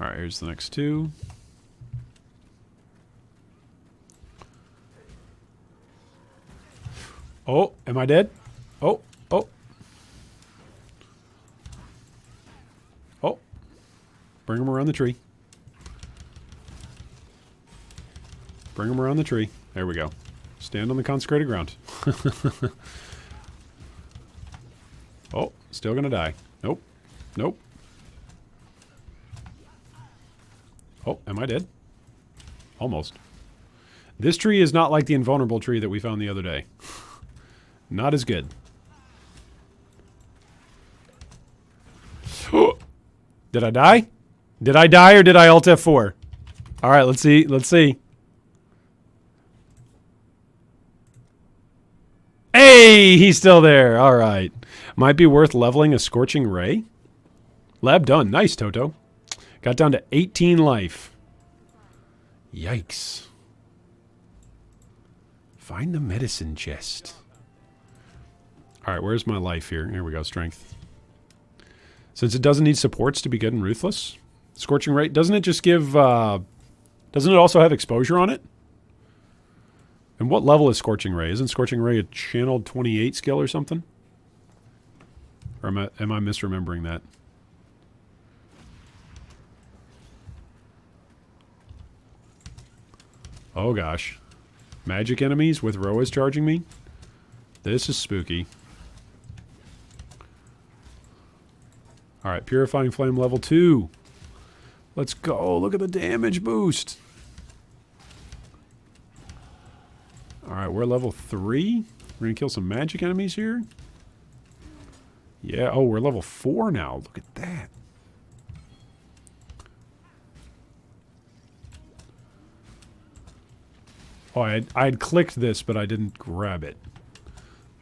Alright, here's the next two. Oh, am I dead? Oh, oh. Oh. Bring him around the tree. Bring him around the tree. There we go. Stand on the consecrated ground. Oh, still gonna die. Nope. Nope. Oh, am I dead? Almost. This tree is not like the invulnerable tree that we found the other day. Not as good. Did I die? Did I die or did I Alt F4? Alright, let's see. Let's see. Hey! He's still there. Alright. Might be worth leveling a Scorching Ray. Lab done. Nice, Toto. Got down to 18 life. Yikes. Find the medicine chest. Alright, where's my life here? Here we go, strength. Since it doesn't need supports to be good and Ruthless. Scorching Ray, doesn't it just give, doesn't it also have exposure on it? And what level is Scorching Ray? Isn't Scorching Ray a channeled 28 skill or something? Or am I misremembering that? Oh gosh. Magic enemies with Roas charging me? This is spooky. Alright, Purifying Flame level 2. Let's go. Look at the damage boost. Alright, we're level 3. We're going to kill some magic enemies here. Yeah, oh, we're level 4 now. Look at that. Oh, I had clicked this, but I didn't grab it.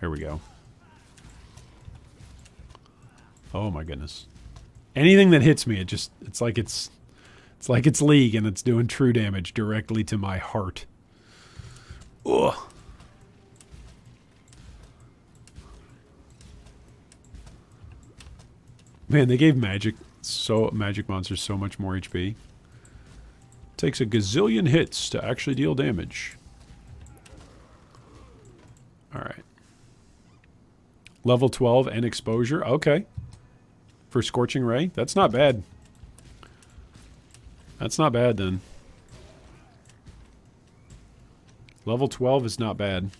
Here we go. Oh my goodness. Anything that hits me, it's like it's League and it's doing true damage directly to my heart. Ugh. Man, they gave magic monsters so much more HP. Takes a gazillion hits to actually deal damage. Alright. Level 12 and exposure. Okay. For Scorching Ray. That's not bad. That's not bad then. Level 12 is not bad.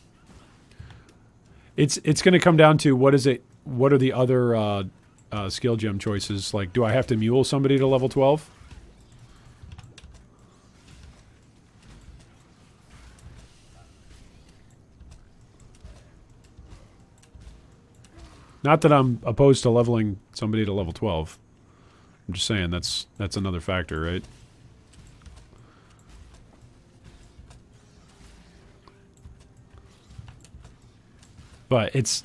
It's going to come down to what are the other skill gem choices? Like, do I have to mule somebody to level 12? Not that I'm opposed to leveling somebody to level 12. I'm just saying that's another factor, right? But it's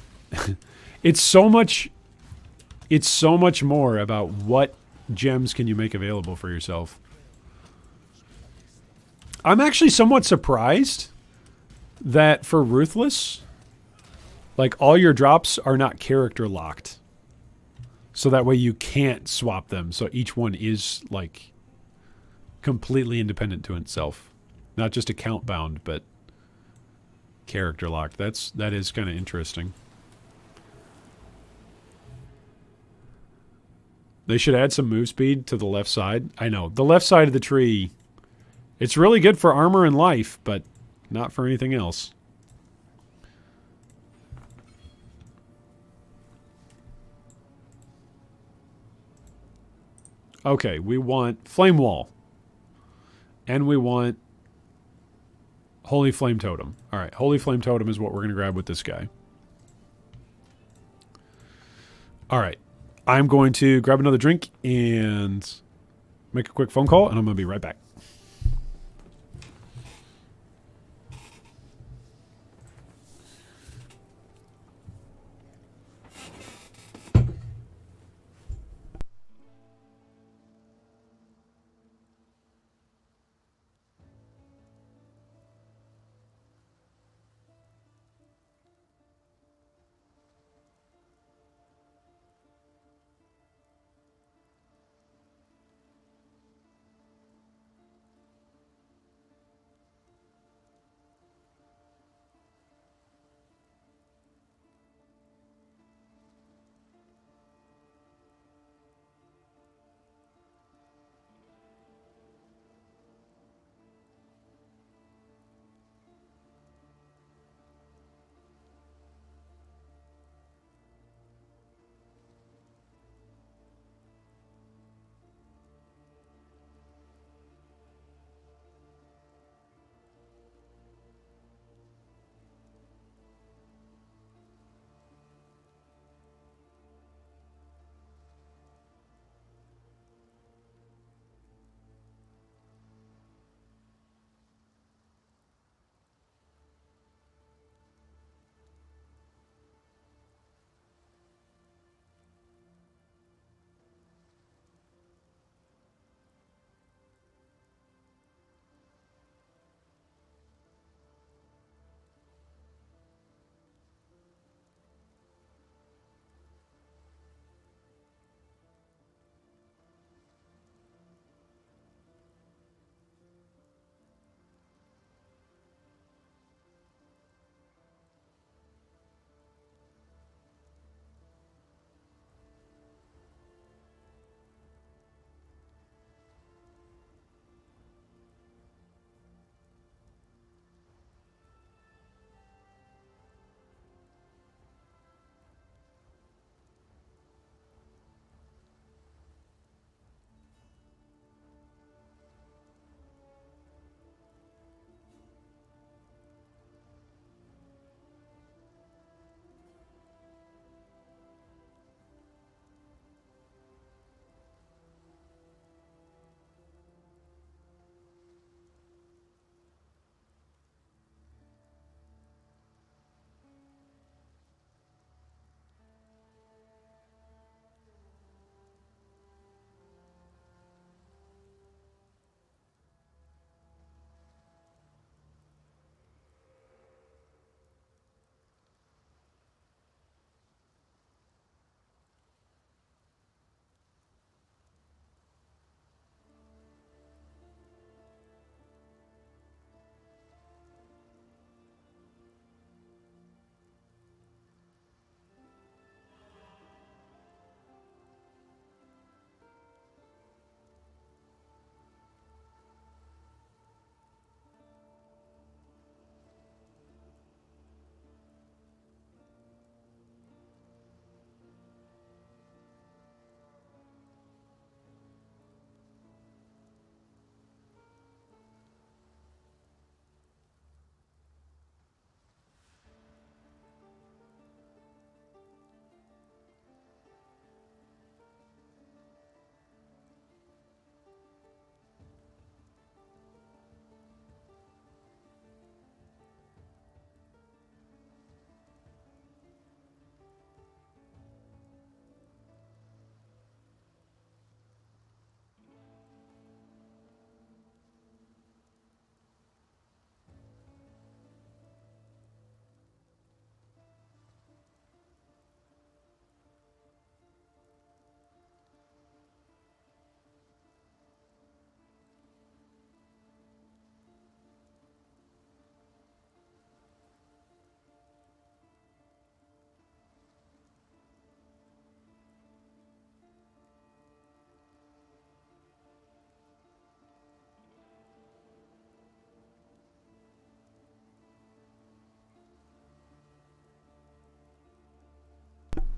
so much more about what gems can you make available for yourself. I'm actually somewhat surprised that for Ruthless, like, all your drops are not character locked. So that way you can't swap them. So each one is, like, completely independent to itself. Not just account bound, but character locked. That is kind of interesting. They should add some move speed to the left side. I know. The left side of the tree, it's really good for armor and life, but not for anything else. Okay, we want Flame Wall. And we want Holy Flame Totem. All right, Holy Flame Totem is what we're going to grab with this guy. All right, I'm going to grab another drink and make a quick phone call, and I'm going to be right back.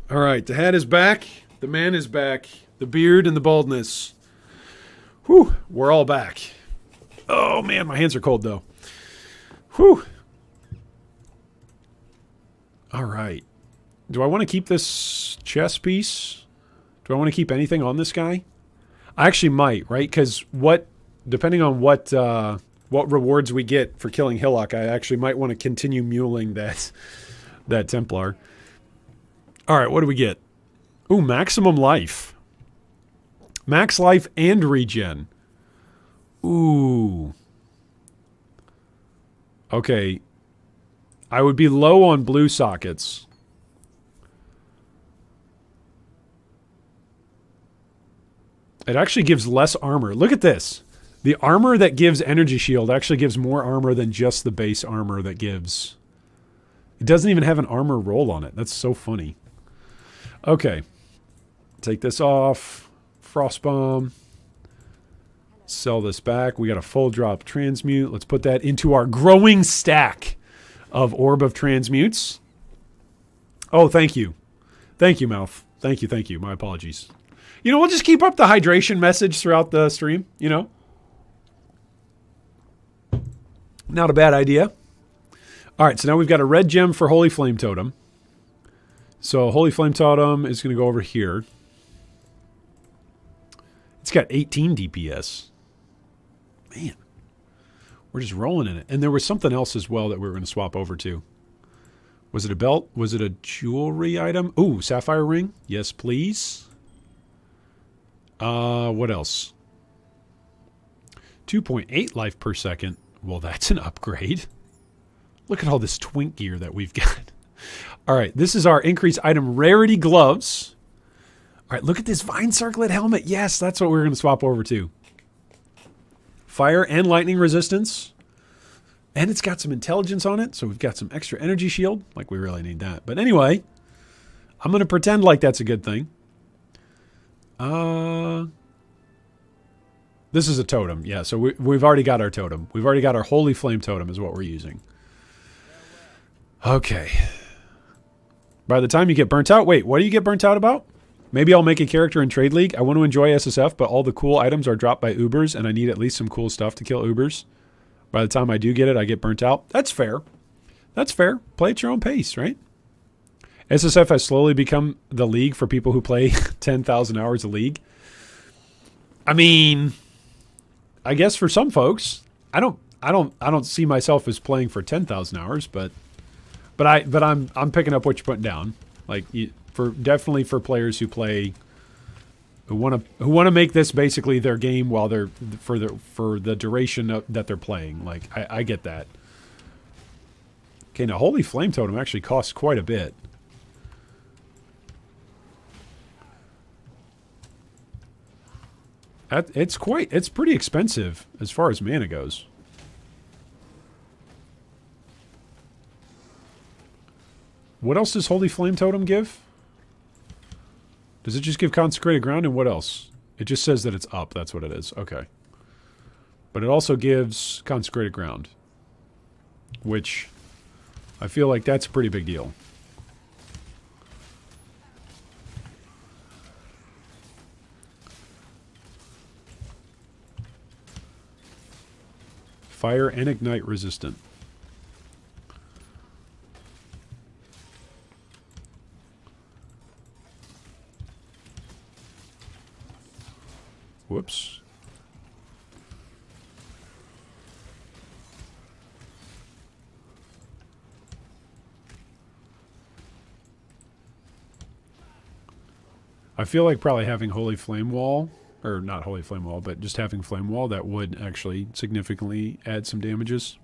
All right, the hat is back. The man is back. The beard and the baldness Whew, we're all back. Oh man, my hands are cold though. Whew. All right. Do I want to keep this chess piece? Do I want to keep anything on this guy? I actually might, right? Because depending on what rewards we get for killing Hillock, I actually might want to continue muling that Templar. All right, what do we get? Ooh, maximum life. Max life and regen. Ooh. Okay. I would be low on blue sockets. It actually gives less armor. Look at this. The armor that gives energy shield actually gives more armor than just the base armor that gives. It doesn't even have an armor roll on it. That's so funny. Okay. Take this off. Frostbomb. Sell this back. We got a full drop transmute. Let's put that into our growing stack of Orb of Transmutes. Oh, thank you. Thank you, Mouth. Thank you, thank you. My apologies. You know, we'll just keep up the hydration message throughout the stream, you know. Not a bad idea. All right, so now we've got a red gem for Holy Flame Totem. So Holy Flame Totem is going to go over here. It's got 18 DPS. Man, we're just rolling in it. And there was something else as well that we were going to swap over to. Was it a belt? Was it a jewelry item? Ooh, sapphire ring. Yes, please. What else? 2.8 life per second. Well, that's an upgrade. Look at all this twink gear that we've got. All right, this is our increased item rarity gloves. All right, look at this vine circlet helmet. Yes, that's what we're going to swap over to. Fire and lightning resistance. And it's got some intelligence on it, so we've got some extra energy shield. Like, we really need that. But anyway, I'm going to pretend like that's a good thing. This is a totem. Yeah, so we've already got our totem. We've already got our Holy Flame Totem is what we're using. Okay. By the time you get burnt out... Wait, what do you get burnt out about? Maybe I'll make a character in Trade League. I want to enjoy SSF, but all the cool items are dropped by Ubers, and I need at least some cool stuff to kill Ubers. By the time I do get it, I get burnt out. That's fair. That's fair. Play at your own pace, right? SSF has slowly become the league for people who play 10,000 hours a league. I mean, I guess for some folks, I don't see myself as playing for 10,000 hours, but I'm picking up what you're putting down. Like, definitely for players who play, who want to make this basically their game while they're for the duration that they're playing. Like, I get that. Okay, now Holy Flame Totem actually costs quite a bit. It's pretty expensive as far as mana goes. What else does Holy Flame Totem give? Does it just give Consecrated Ground, and what else? It just says that it's up. That's what it is. Okay. But it also gives Consecrated Ground, which I feel like that's a pretty big deal. Fire and Ignite resistant. Whoops. I feel like probably having Holy Flame Wall, or not Holy Flame Wall, but just having Flame Wall, that would actually significantly add some damages.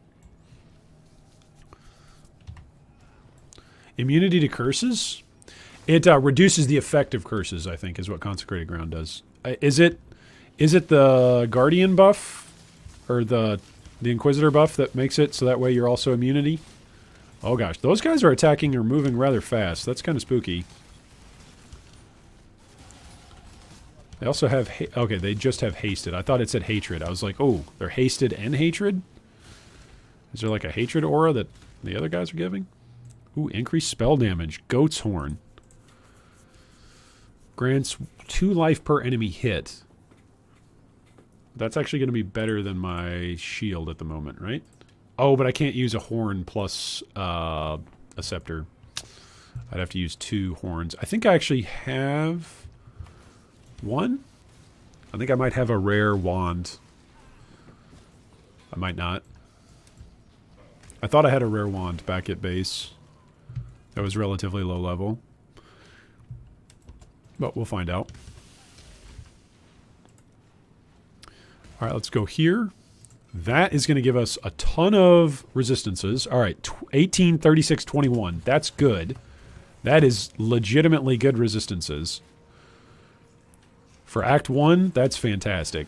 Immunity to curses? It reduces the effect of curses, I think, is what Consecrated Ground does. Is it the Guardian buff or the Inquisitor buff that makes it so that way you're also immunity? Oh gosh, those guys are attacking or moving rather fast. That's kind of spooky. They also have... Okay, they just have Hasted. I thought it said Hatred. I was like, oh, they're Hasted and Hatred? Is there like a Hatred aura that the other guys are giving? Ooh, increased spell damage. Goat's Horn. Grants 2 life per enemy hit. That's actually going to be better than my shield at the moment, right? Oh, but I can't use a horn plus a scepter. I'd have to use 2 horns. I think I actually have 1. I think I might have a rare wand. I might not. I thought I had a rare wand back at base. That was relatively low level. But we'll find out. All right, let's go here. That is going to give us a ton of resistances. All right, 18, 36, 21. That's good. That is legitimately good resistances. For Act 1, that's fantastic.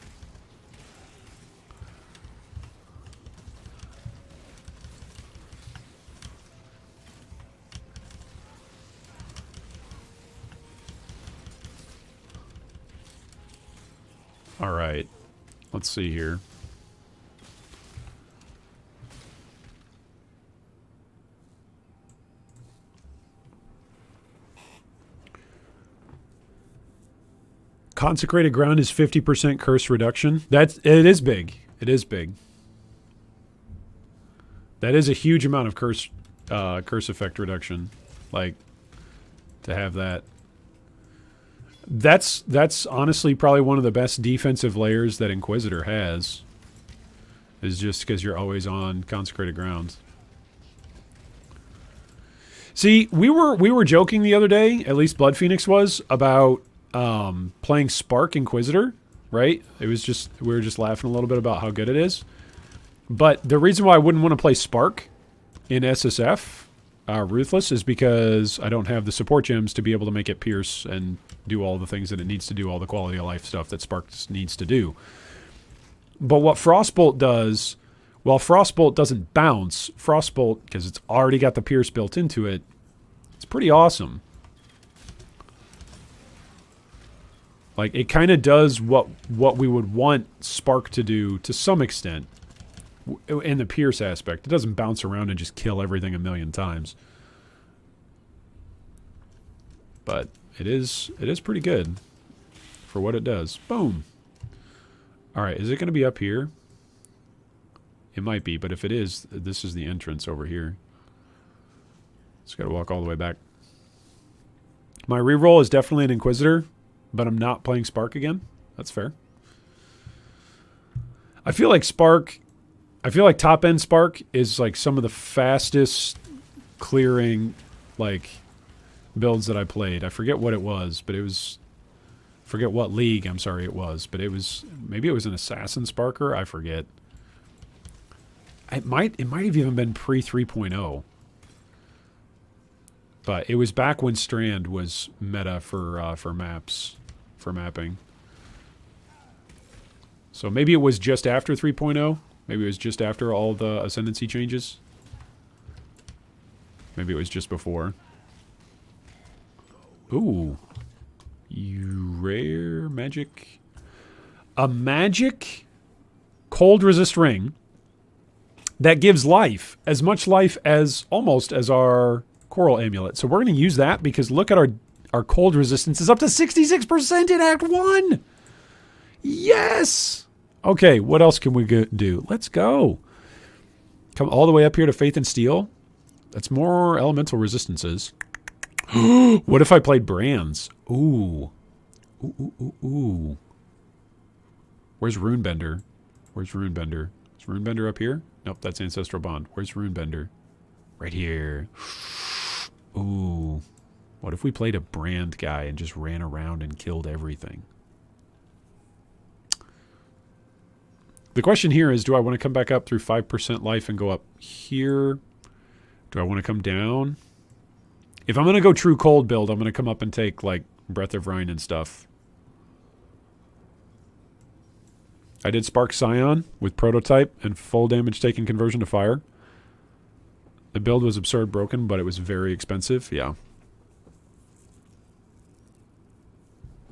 All right. Let's see here. Consecrated ground is 50% curse reduction. It is big. It is big. That is a huge amount of curse effect reduction. Like, to have that. That's honestly probably one of the best defensive layers that Inquisitor has. Is just because you're always on consecrated ground. See, we were joking the other day, at least Blood Phoenix was, about playing Spark Inquisitor, right? It was just, we were just laughing a little bit about how good it is. But the reason why I wouldn't want to play Spark in SSF, Ruthless, is because I don't have the support gems to be able to make it pierce and do all the things that it needs to do, all the quality of life stuff that Spark needs to do. But what Frostbolt does, while Frostbolt doesn't bounce, Frostbolt, because it's already got the pierce built into it, it's pretty awesome. Like, it kind of does what we would want Spark to do to some extent in the pierce aspect. It doesn't bounce around and just kill everything a million times. But it is pretty good for what it does. Boom. All right, is it going to be up here? It might be, but if it is, this is the entrance over here. Just got to walk all the way back. My reroll is definitely an Inquisitor, but I'm not playing Spark again. That's fair. I feel like top-end Spark is like some of the fastest clearing like builds that I played. I forget what it was, but it was, forget what league, I'm sorry, it was, but it was, maybe it was an Assassin Sparker, I forget. It might have even been pre 3.0. But it was back when Strand was meta for maps, for mapping. So maybe it was just after 3.0. Maybe it was just after all the Ascendancy changes. Maybe it was just before. Ooh. Rare magic. A magic cold resist ring that gives life. As much life as almost as our Coral Amulet. So we're going to use that because look at our cold resistance is up to 66% in Act 1. Yes! Okay, what else can we do? Let's go. Come all the way up here to Faith and Steel. That's more elemental resistances. What if I played Brands? Ooh. Ooh. Where's Runebender? Where's Runebender? Is Runebender up here? Nope, that's Ancestral Bond. Where's Runebender? Right here. Ooh. What if we played a Brand guy and just ran around and killed everything? The question here is, do I want to come back up through 5% life and go up here? Do I want to come down? If I'm going to go true cold build, I'm going to come up and take, like, Breath of Rhine and stuff. I did Spark Scion with Prototype and full damage taken conversion to fire. The build was absurd broken, but it was very expensive. Yeah.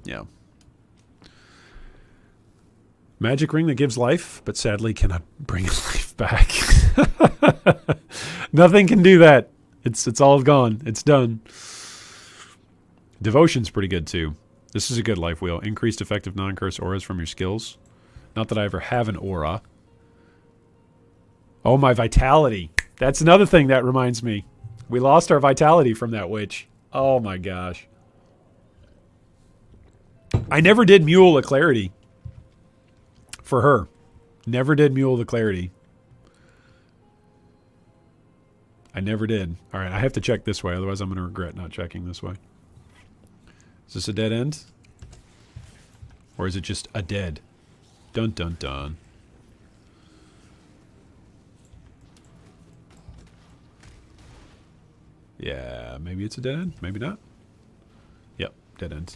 Yeah. Magic ring that gives life, but sadly cannot bring life back. Nothing can do that. It's all gone. It's done. Devotion's pretty good too. This is a good life wheel. Increased effective non-curse auras from your skills. Not that I ever have an aura. Oh, my vitality. That's another thing that reminds me. We lost our vitality from that witch. Oh my gosh. I never did Mule a clarity. For her. Never did Mule the clarity. I never did. Alright, I have to check this way, otherwise I'm going to regret not checking this way. Is this a dead end? Or is it just a dead? Dun dun dun. Yeah, maybe it's a dead end, maybe not. Yep, dead end.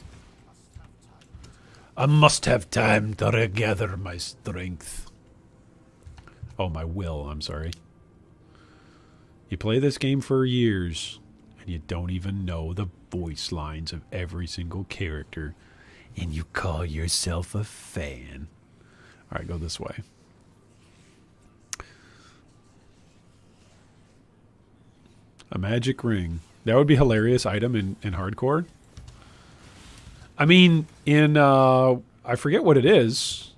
I must have time to regather my strength. Oh, my will, I'm sorry. You play this game for years, and you don't even know the voice lines of every single character, and you call yourself a fan. Alright, go this way. A magic ring. That would be a hilarious item in hardcore. I mean, in, I forget what it is.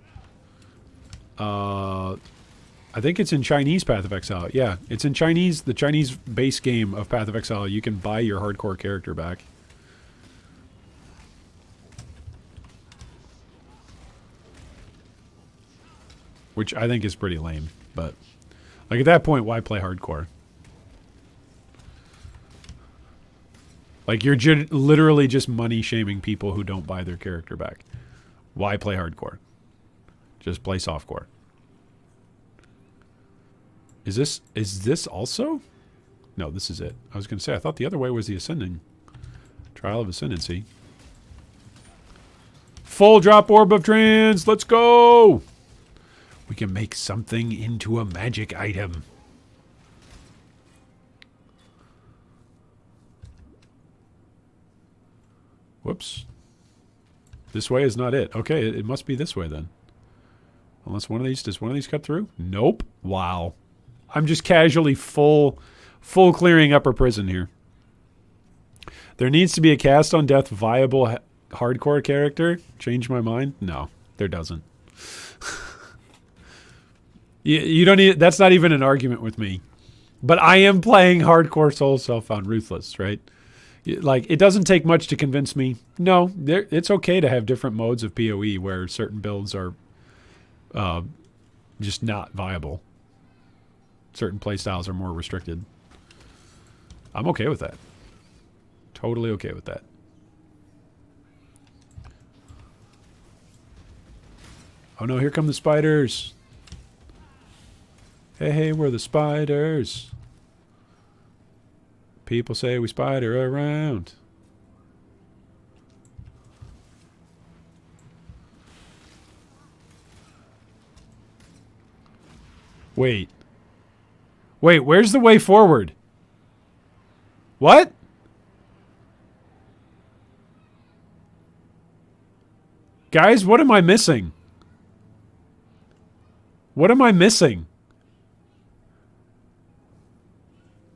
I think it's in Chinese Path of Exile. Yeah, it's in Chinese, the Chinese base game of Path of Exile. You can buy your hardcore character back. Which I think is pretty lame, but like at that point, why play hardcore? Like you're literally just money shaming people who don't buy their character back. Why play hardcore? Just play softcore. Is this also? No, this is it. I was going to say, I thought the other way was the ascending. Trial of Ascendancy. Full drop orb of trance. Let's go. We can make something into a magic item. Whoops. This way is not it. Okay, it must be this way then. Unless one of these, does one of these cut through? Nope. Wow. I'm just casually full clearing upper prison here. There needs to be a cast on death viable hardcore character. Change my mind? No, there doesn't. you don't need, that's not even an argument with me. But I am playing hardcore Soul Self-Found Ruthless, right? Like, it doesn't take much to convince me. No, it's okay to have different modes of PoE where certain builds are just not viable. Certain playstyles are more restricted. I'm okay with that. Totally okay with that. Oh no, here come the spiders. Hey, we're the spiders. People say we spider around. Wait, where's the way forward? What? Guys, what am I missing? What am I missing?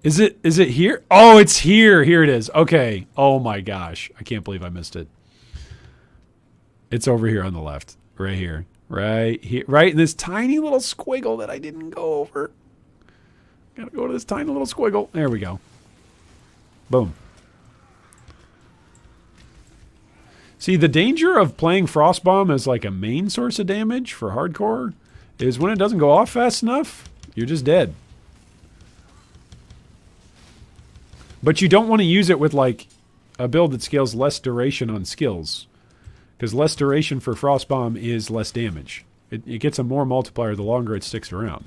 Is it here? Oh, it's here. Here it is. Okay. Oh my gosh. I can't believe I missed it. It's over here on the left. Right here. Right here. Right in this tiny little squiggle that I didn't go over. Gotta go to this tiny little squiggle. There we go. Boom. See, the danger of playing Frostbomb as like a main source of damage for hardcore is when it doesn't go off fast enough, you're just dead. But you don't want to use it with like a build that scales less duration on skills. Because less duration for Frostbomb is less damage. It gets a more multiplier the longer it sticks around.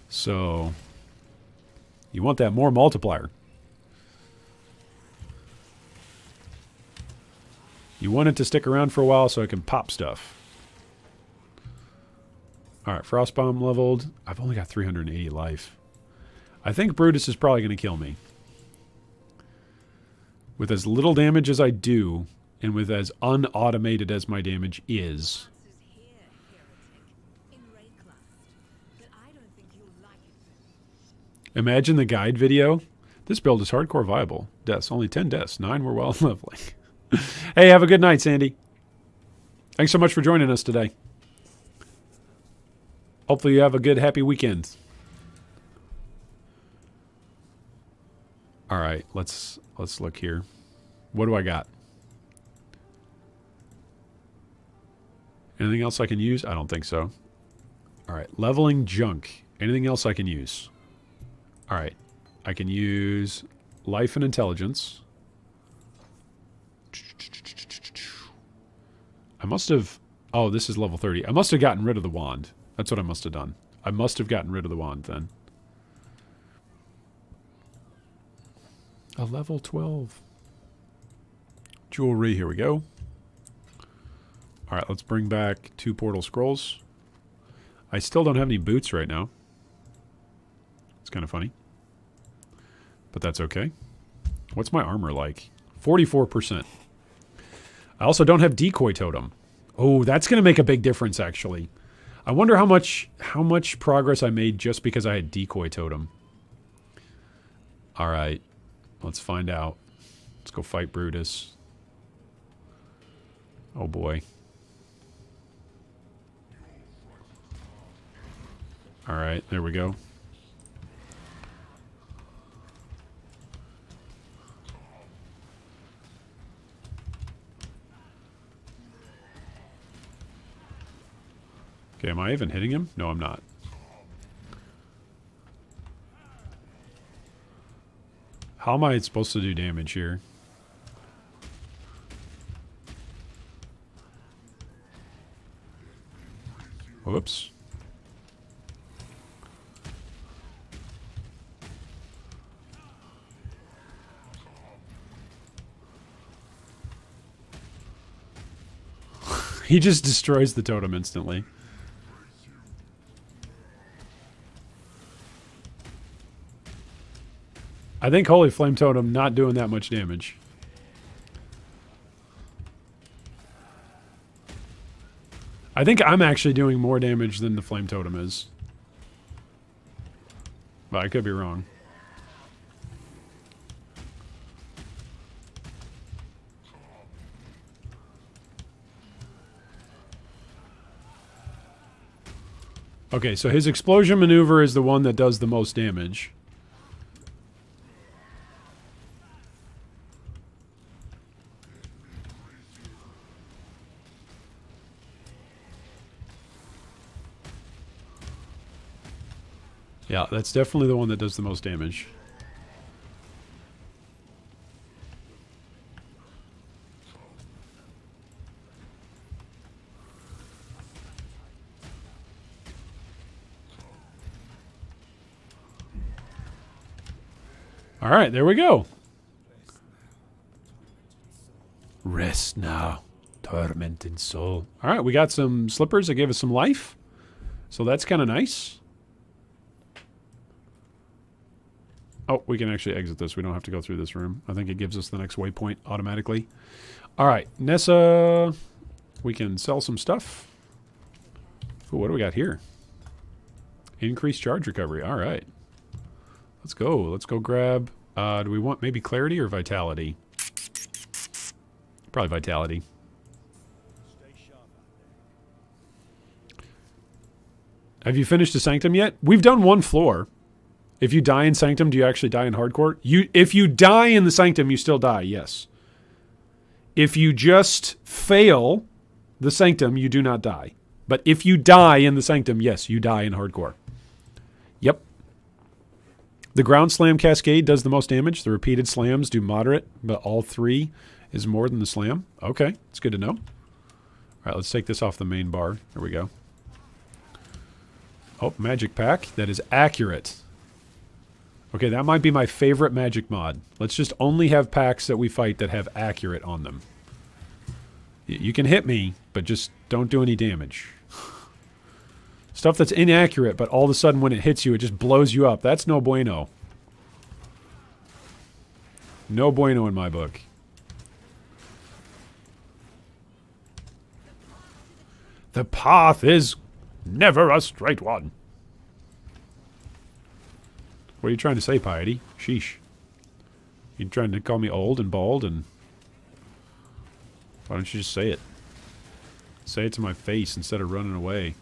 So you want that more multiplier. You want it to stick around for a while so it can pop stuff. Alright, Frostbomb leveled. I've only got 380 life. I think Brutus is probably going to kill me. With as little damage as I do, and with as unautomated as my damage is. Imagine the guide video. This build is hardcore viable. Deaths. Only 10 deaths. 9 were well leveling. Hey, have a good night, Sandy. Thanks so much for joining us today. Hopefully you have a good, happy weekend. All right, let's look here. What do I got? Anything else I can use? I don't think so. All right, leveling junk. Anything else I can use? All right, I can use life and intelligence. I must have... Oh, this is level 30. I must have gotten rid of the wand. That's what I must have done. I must have gotten rid of the wand then. A level 12. Jewelry, here we go. Alright, let's bring back 2 portal scrolls. I still don't have any boots right now. It's kind of funny. But that's okay. What's my armor like? 44%. I also don't have decoy totem. Oh, that's going to make a big difference, actually. I wonder how much progress I made just because I had decoy totem. All right, let's find out. Let's go fight Brutus. Oh boy. All right, there we go. Okay, am I even hitting him? No, I'm not. How am I supposed to do damage here? Whoops. He just destroys the totem instantly. I think Holy Flame Totem not doing that much damage. I think I'm actually doing more damage than the Flame Totem is. But I could be wrong. Okay, so his explosion maneuver is the one that does the most damage. Yeah, that's definitely the one that does the most damage. All right, there we go. Rest now, tormented soul. All right, we got some slippers that gave us some life. So that's kind of nice. Oh, we can actually exit this. We don't have to go through this room. I think it gives us the next waypoint automatically. All right, Nessa, we can sell some stuff. Ooh, what do we got here? Increased charge recovery. All right. Let's go. Let's go grab... do we want maybe clarity or vitality? Probably vitality. Have you finished the Sanctum yet? We've done one floor. If you die in Sanctum, do you actually die in Hardcore? If you die in the Sanctum, you still die, yes. If you just fail the Sanctum, you do not die. But if you die in the Sanctum, yes, you die in Hardcore. Yep. The ground slam cascade does the most damage. The repeated slams do moderate, but all 3 is more than the slam. Okay, it's good to know. All right, let's take this off the main bar. There we go. Oh, magic pack. That is accurate. Okay, that might be my favorite magic mod. Let's just only have packs that we fight that have accurate on them. You can hit me, but just don't do any damage. Stuff that's inaccurate, but all of a sudden when it hits you, it just blows you up. That's no bueno. No bueno in my book. The path is never a straight one. What are you trying to say, Piety? Sheesh. You trying to call me old and bald and... Why don't you just say it? Say it to my face instead of running away.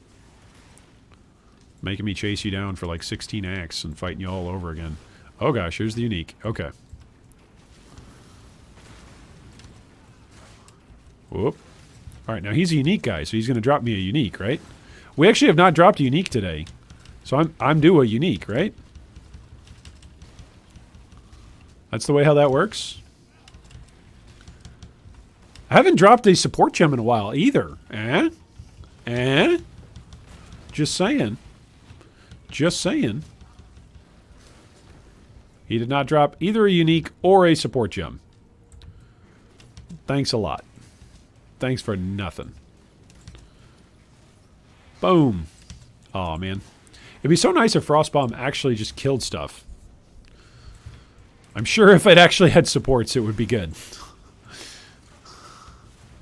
Making me chase you down for like 16 acts and fighting you all over again. Oh gosh, here's the unique. Okay. Whoop. Alright, now he's a unique guy, so he's going to drop me a unique, right? We actually have not dropped a unique today. So I'm due a unique, right? That's the way how that works. I haven't dropped a support gem in a while either. Eh? Eh? Just saying. Just saying. He did not drop either a unique or a support gem. Thanks a lot. Thanks for nothing. Boom. Aw, man. It'd be so nice if Frostbomb actually just killed stuff. I'm sure if it actually had supports, it would be good.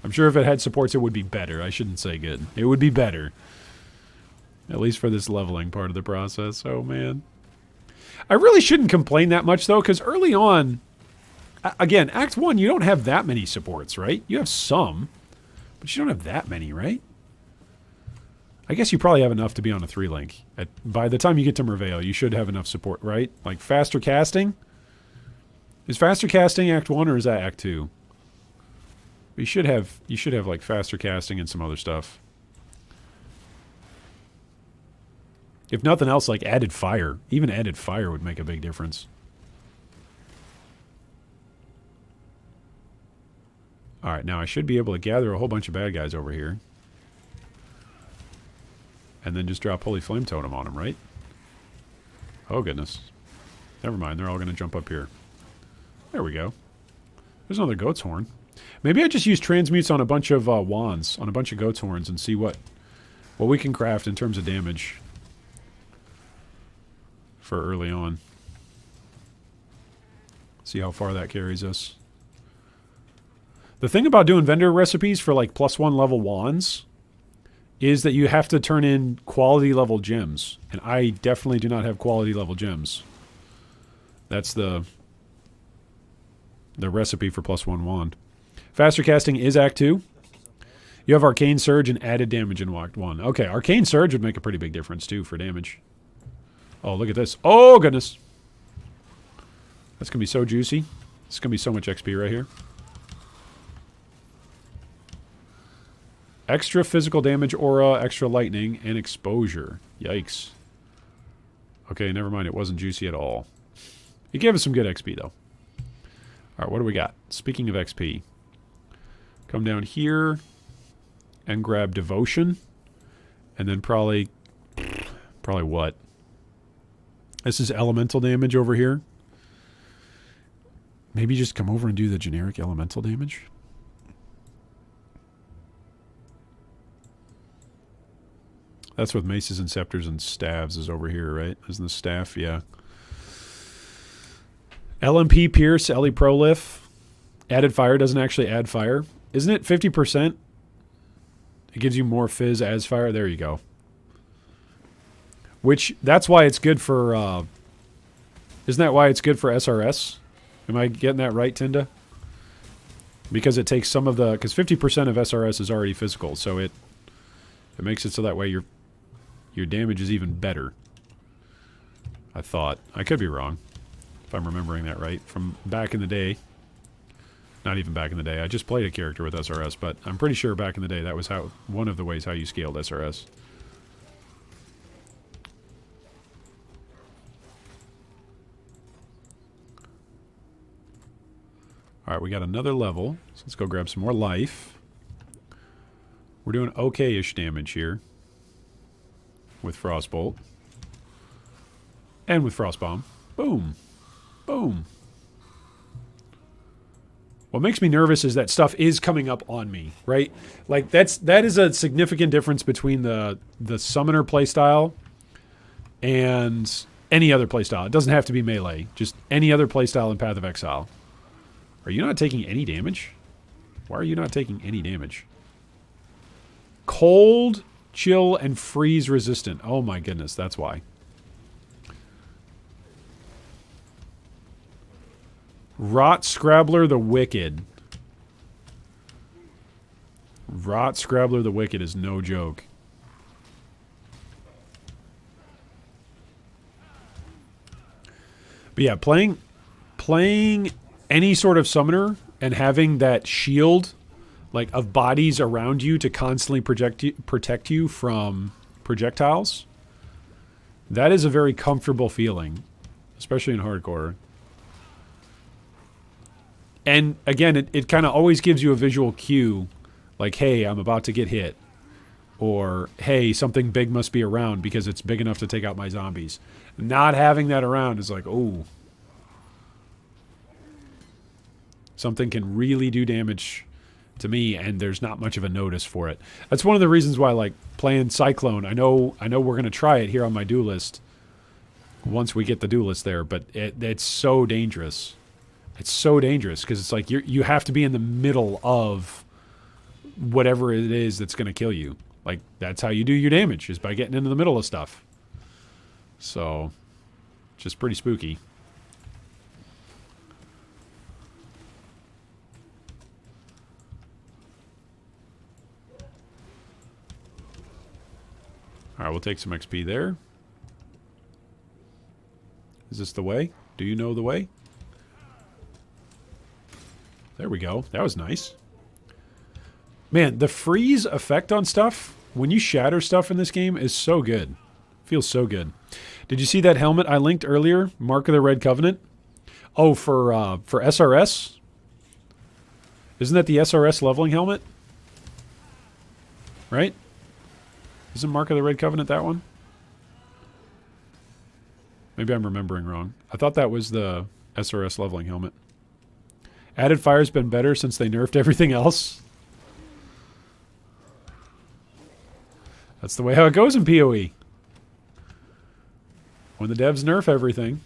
I'm sure if it had supports, it would be better. I shouldn't say good. It would be better. At least for this leveling part of the process. Oh, man. I really shouldn't complain that much, though, because early on, again, Act 1, you don't have that many supports, right? You have some, but you don't have that many, right? I guess you probably have enough to be on a 3-link. By the time you get to Merveil, you should have enough support, right? Like, faster casting? Is faster casting Act 1, or is that Act 2? You should have, like, faster casting and some other stuff. If nothing else, like added fire. Even added fire would make a big difference. Alright, now I should be able to gather a whole bunch of bad guys over here. And then just drop Holy Flame Totem on them, right? Oh, goodness. Never mind, they're all going to jump up here. There we go. There's another Goat's Horn. Maybe I just use transmutes on a bunch of wands, on a bunch of Goat's Horns, and see what we can craft in terms of damage. For early on. See how far that carries us. The thing about doing vendor recipes for like +1 level wands is that you have to turn in quality level gems. And I definitely do not have quality level gems. That's the recipe for +1 wand. Faster casting is Act 2. You have Arcane Surge and added damage in Act 1. Okay, Arcane Surge would make a pretty big difference too for damage. Oh, look at this. Oh, goodness. That's going to be so juicy. It's going to be so much XP right here. Extra physical damage aura, extra lightning, and exposure. Yikes. Okay, never mind. It wasn't juicy at all. It gave us some good XP, though. Alright, what do we got? Speaking of XP. Come down here and grab Devotion. And then probably what? This is elemental damage over here. Maybe just come over and do the generic elemental damage. That's with maces and scepters and staves is over here, right? Isn't the staff? Yeah. LMP Pierce, LE Prolif. Added fire doesn't actually add fire. Isn't it 50%? It gives you more fizz as fire. There you go. Which, that's why it's good for, isn't that why it's good for SRS? Am I getting that right, Tinda? Because it takes some of the, because 50% of SRS is already physical, so it makes it so that way your damage is even better. I thought. I could be wrong, if I'm remembering that right, from back in the day. Not even back in the day. I just played a character with SRS, but I'm pretty sure back in the day that was how one of the ways how you scaled SRS. Alright, we got another level. So let's go grab some more life. We're doing okay-ish damage here. With Frostbolt. And with Frostbomb. Boom. Boom. What makes me nervous is that stuff is coming up on me, right? Like, that is a significant difference between the Summoner playstyle and any other playstyle. It doesn't have to be melee. Just any other playstyle in Path of Exile. Are you not taking any damage? Why are you not taking any damage? Cold, chill, and freeze resistant. Oh my goodness, that's why. Rot Scrabbler the Wicked. Rot Scrabbler the Wicked is no joke. But yeah, playing any sort of summoner and having that shield like of bodies around you to constantly protect you from projectiles, that is a very comfortable feeling, especially in hardcore. And again, it kind of always gives you a visual cue, like, hey, I'm about to get hit. Or, hey, something big must be around because it's big enough to take out my zombies. Not having that around is like, oh. Something can really do damage to me, and there's not much of a notice for it. That's one of the reasons why I like playing Cyclone. I know we're going to try it here on my duelist once we get the duelist there, but it's so dangerous. It's so dangerous because it's like you have to be in the middle of whatever it is that's going to kill you. Like, that's how you do your damage, is by getting into the middle of stuff. So, just pretty spooky. Alright, we'll take some XP there. Is this the way? Do you know the way? There we go. That was nice. Man, the freeze effect on stuff, when you shatter stuff in this game, is so good. Feels so good. Did you see that helmet I linked earlier? Mark of the Red Covenant? Oh, for SRS? Isn't that the SRS leveling helmet? Right? Isn't Mark of the Red Covenant that one? Maybe I'm remembering wrong. I thought that was the SRS leveling helmet. Added fire's been better since they nerfed everything else. That's the way how it goes in PoE. When the devs nerf everything,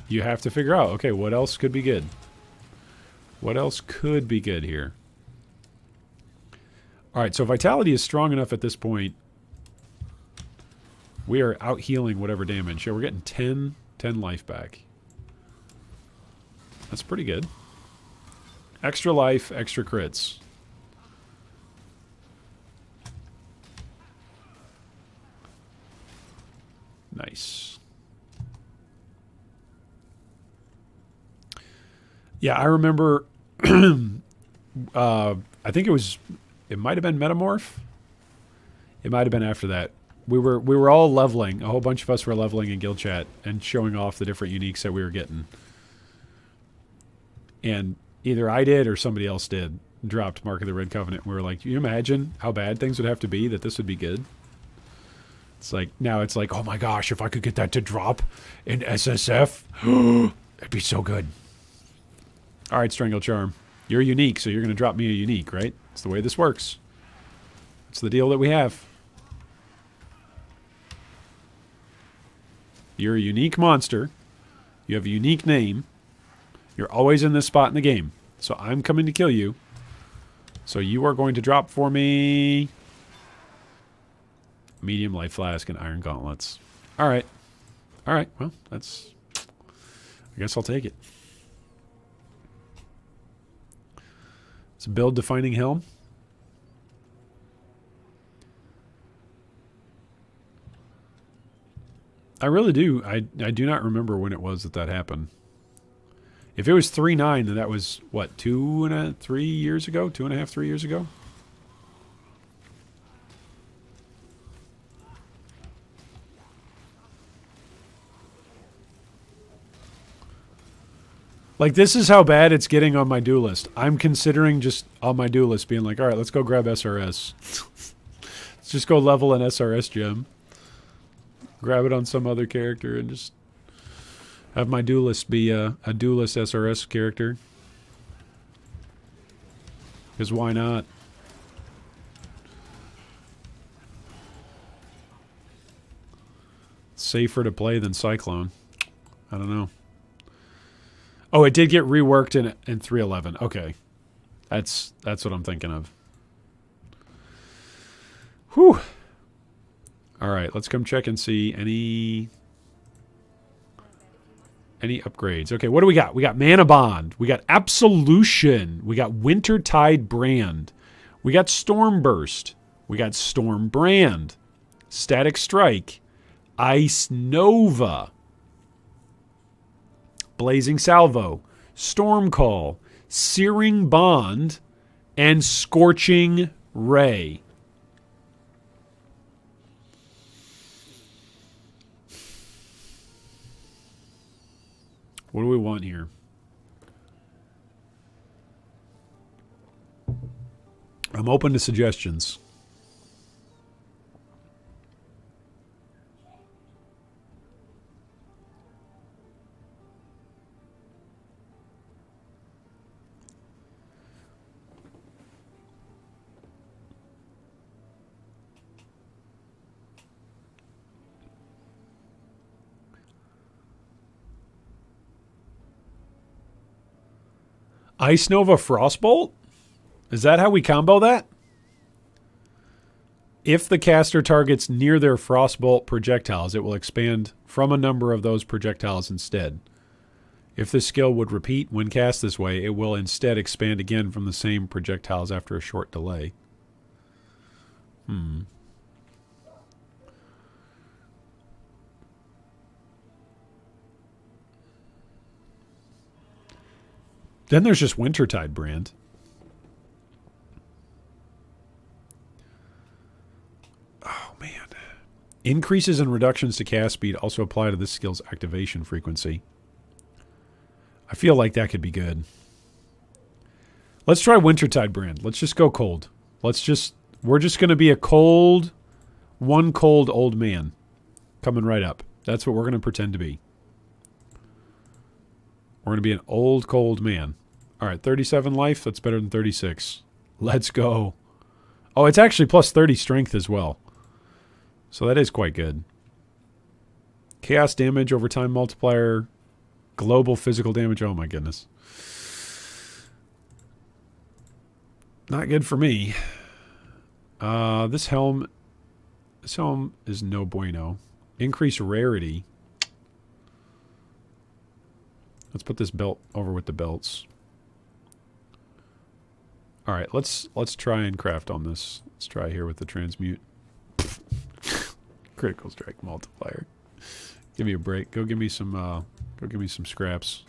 you have to figure out, okay, what else could be good? What else could be good here? Alright, so Vitality is strong enough at this point. We are out healing whatever damage. Yeah, we're getting 10 life back. That's pretty good. Extra life, extra crits. Nice. Yeah, I remember I think it might have been Metamorph. It might have been after that. We were all leveling. A whole bunch of us were leveling in guild chat and showing off the different uniques that we were getting. And either I did or somebody else did. Dropped Mark of the Red Covenant. We were like, can you imagine how bad things would have to be that this would be good? It's like, now it's like, oh my gosh, if I could get that to drop in SSF, it'd be so good. All right, Strangle Charm. You're unique, so you're going to drop me a unique, right? It's the way this works. It's the deal that we have. You're a unique monster. You have a unique name. You're always in this spot in the game. So I'm coming to kill you. So you are going to drop for me medium life flask and iron gauntlets. All right. All right. Well, that's... I guess I'll take it. It's a build-defining helm. I really do. I do not remember when it was that happened. If it was 3.9, then that was, what, 3 years ago? 2.5, 3 years ago? Like, this is how bad it's getting on my duelist. I'm considering just on my duelist being like, all right, let's go grab SRS. Let's just go level an SRS gem. Grab it on some other character and just have my duelist be a duelist SRS character. Because why not? Safer to play than Cyclone. I don't know. Oh, it did get reworked in 3.11. Okay. That's what I'm thinking of. Whew. All right, let's come check and see any upgrades. Okay, what do we got? We got Mana Bond. We got Absolution. We got Wintertide Brand. We got Storm Burst. We got Storm Brand. Static Strike. Ice Nova. Blazing Salvo, Storm Call, Searing Bond, and Scorching Ray. What do we want here? I'm open to suggestions. Ice Nova Frostbolt? Is that how we combo that? If the caster targets near their Frostbolt projectiles, it will expand from a number of those projectiles instead. If the skill would repeat when cast this way, it will instead expand again from the same projectiles after a short delay. Then there's just Wintertide Brand. Oh, man. Increases and reductions to cast speed also apply to this skill's activation frequency. I feel like that could be good. Let's try Wintertide Brand. Let's just go cold. We're just going to be a cold, one cold old man coming right up. That's what we're going to pretend to be. We're going to be an old, cold man. All right, 37 life. That's better than 36. Let's go. Oh, it's actually plus 30 strength as well. So that is quite good. Chaos damage, overtime multiplier, global physical damage. Oh, my goodness. Not good for me. This helm is no bueno. Increase rarity. Let's put this belt over with the belts. All right, let's try and craft on this. Let's try here with the transmute. Critical strike multiplier. Give me a break. Go give me some scraps.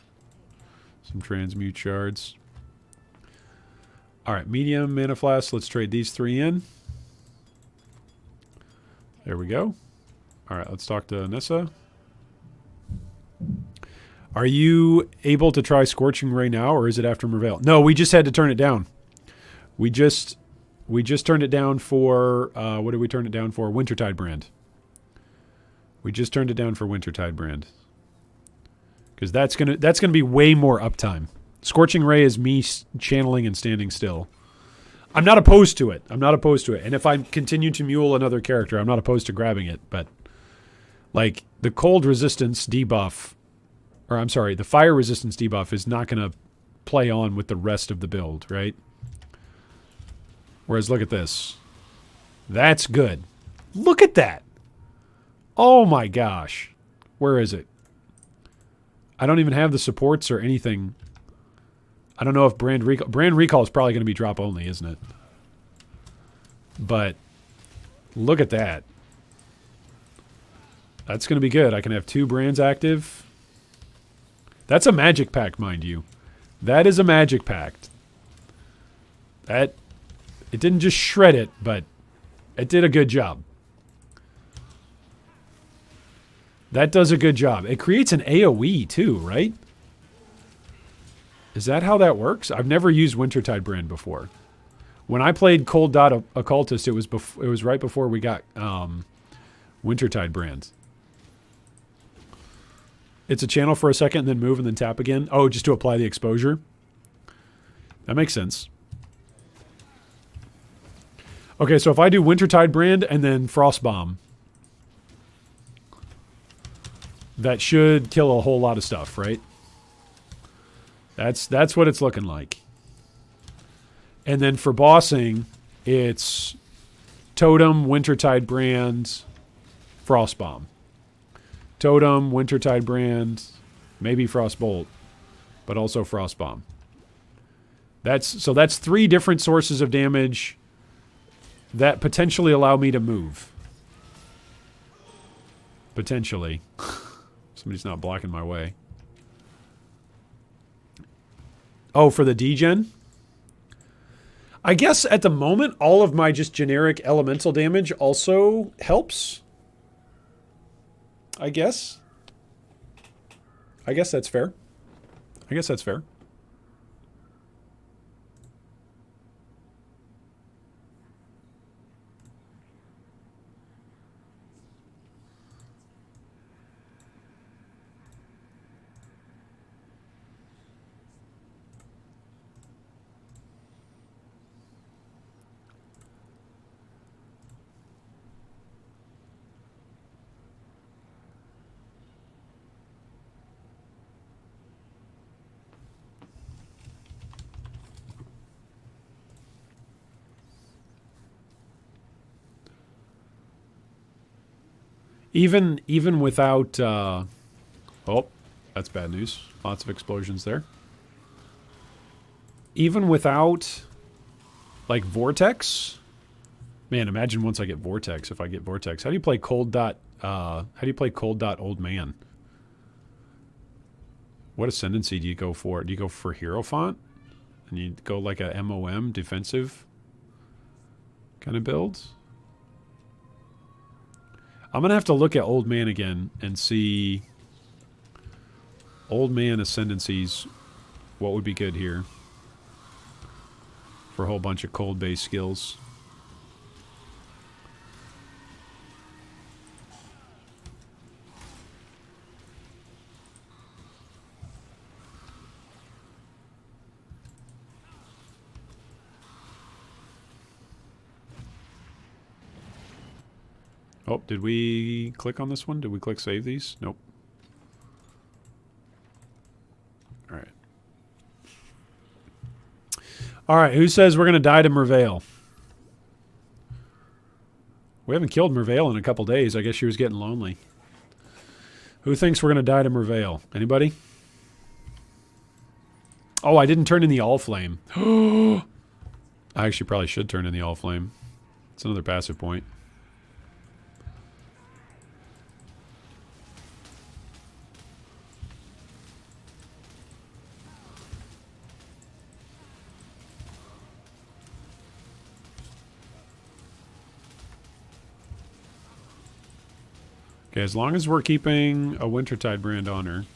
Some transmute shards. All right, medium mana flask. Let's trade these 3 in. There we go. All right, let's talk to Nessa. Are you able to try Scorching Ray now, or is it after Merveil? No, we just had to turn it down. We just turned it down for what did we turn it down for? Wintertide Brand. We just turned it down for Wintertide Brand. Because that's gonna be way more uptime. Scorching Ray is me channeling and standing still. I'm not opposed to it. And if I continue to mule another character, I'm not opposed to grabbing it. But like the cold resistance debuff, or I'm sorry, the fire resistance debuff is not going to play on with the rest of the build, right? Whereas look at this. That's good. Look at that. Oh my gosh. Where is it? I don't even have the supports or anything. I don't know if Brand Recall... Brand Recall is probably going to be drop only, isn't it? But look at that. That's going to be good. I can have 2 brands active. That's a magic pack, mind you. That is a magic pack. It didn't just shred it, but it did a good job. That does a good job. It creates an AoE too, right? Is that how that works? I've never used Wintertide Brand before. When I played Cold Dot Occultist, it was right before we got Wintertide Brand. It's a channel for a second and then move and then tap again. Oh, just to apply the exposure? That makes sense. Okay, so if I do Wintertide Brand and then Frost Bomb, that should kill a whole lot of stuff, right? That's what it's looking like. And then for bossing, it's Totem, Wintertide Brand, Frost Bomb. Totem, Wintertide Brand, maybe Frostbolt, but also Frost Bomb. That's 3 different sources of damage that potentially allow me to move. Potentially. Somebody's not blocking my way. Oh, for the degen? I guess at the moment, all of my just generic elemental damage also helps. I guess. I guess that's fair. I guess that's fair. Even without oh, that's bad news. Lots of explosions there. Even without like vortex, man, imagine once I get vortex. If I get vortex, how do you play cold dot? How do you play cold dot old man? What ascendancy do you go for? Do you go for hero font, and you go like a MOM defensive kind of build? I'm going to have to look at Old Man again and see Old Man ascendancies, what would be good here for a whole bunch of cold-based skills. Oh, did we click on this one? Did we click save these? Nope. All right. All right, who says we're going to die to Merveil? We haven't killed Merveil in a couple days. I guess she was getting lonely. Who thinks we're going to die to Merveil? Anybody? Oh, I didn't turn in the All Flame. I actually probably should turn in the All Flame. It's another passive point. Okay, as long as we're keeping a Wintertide brand on her.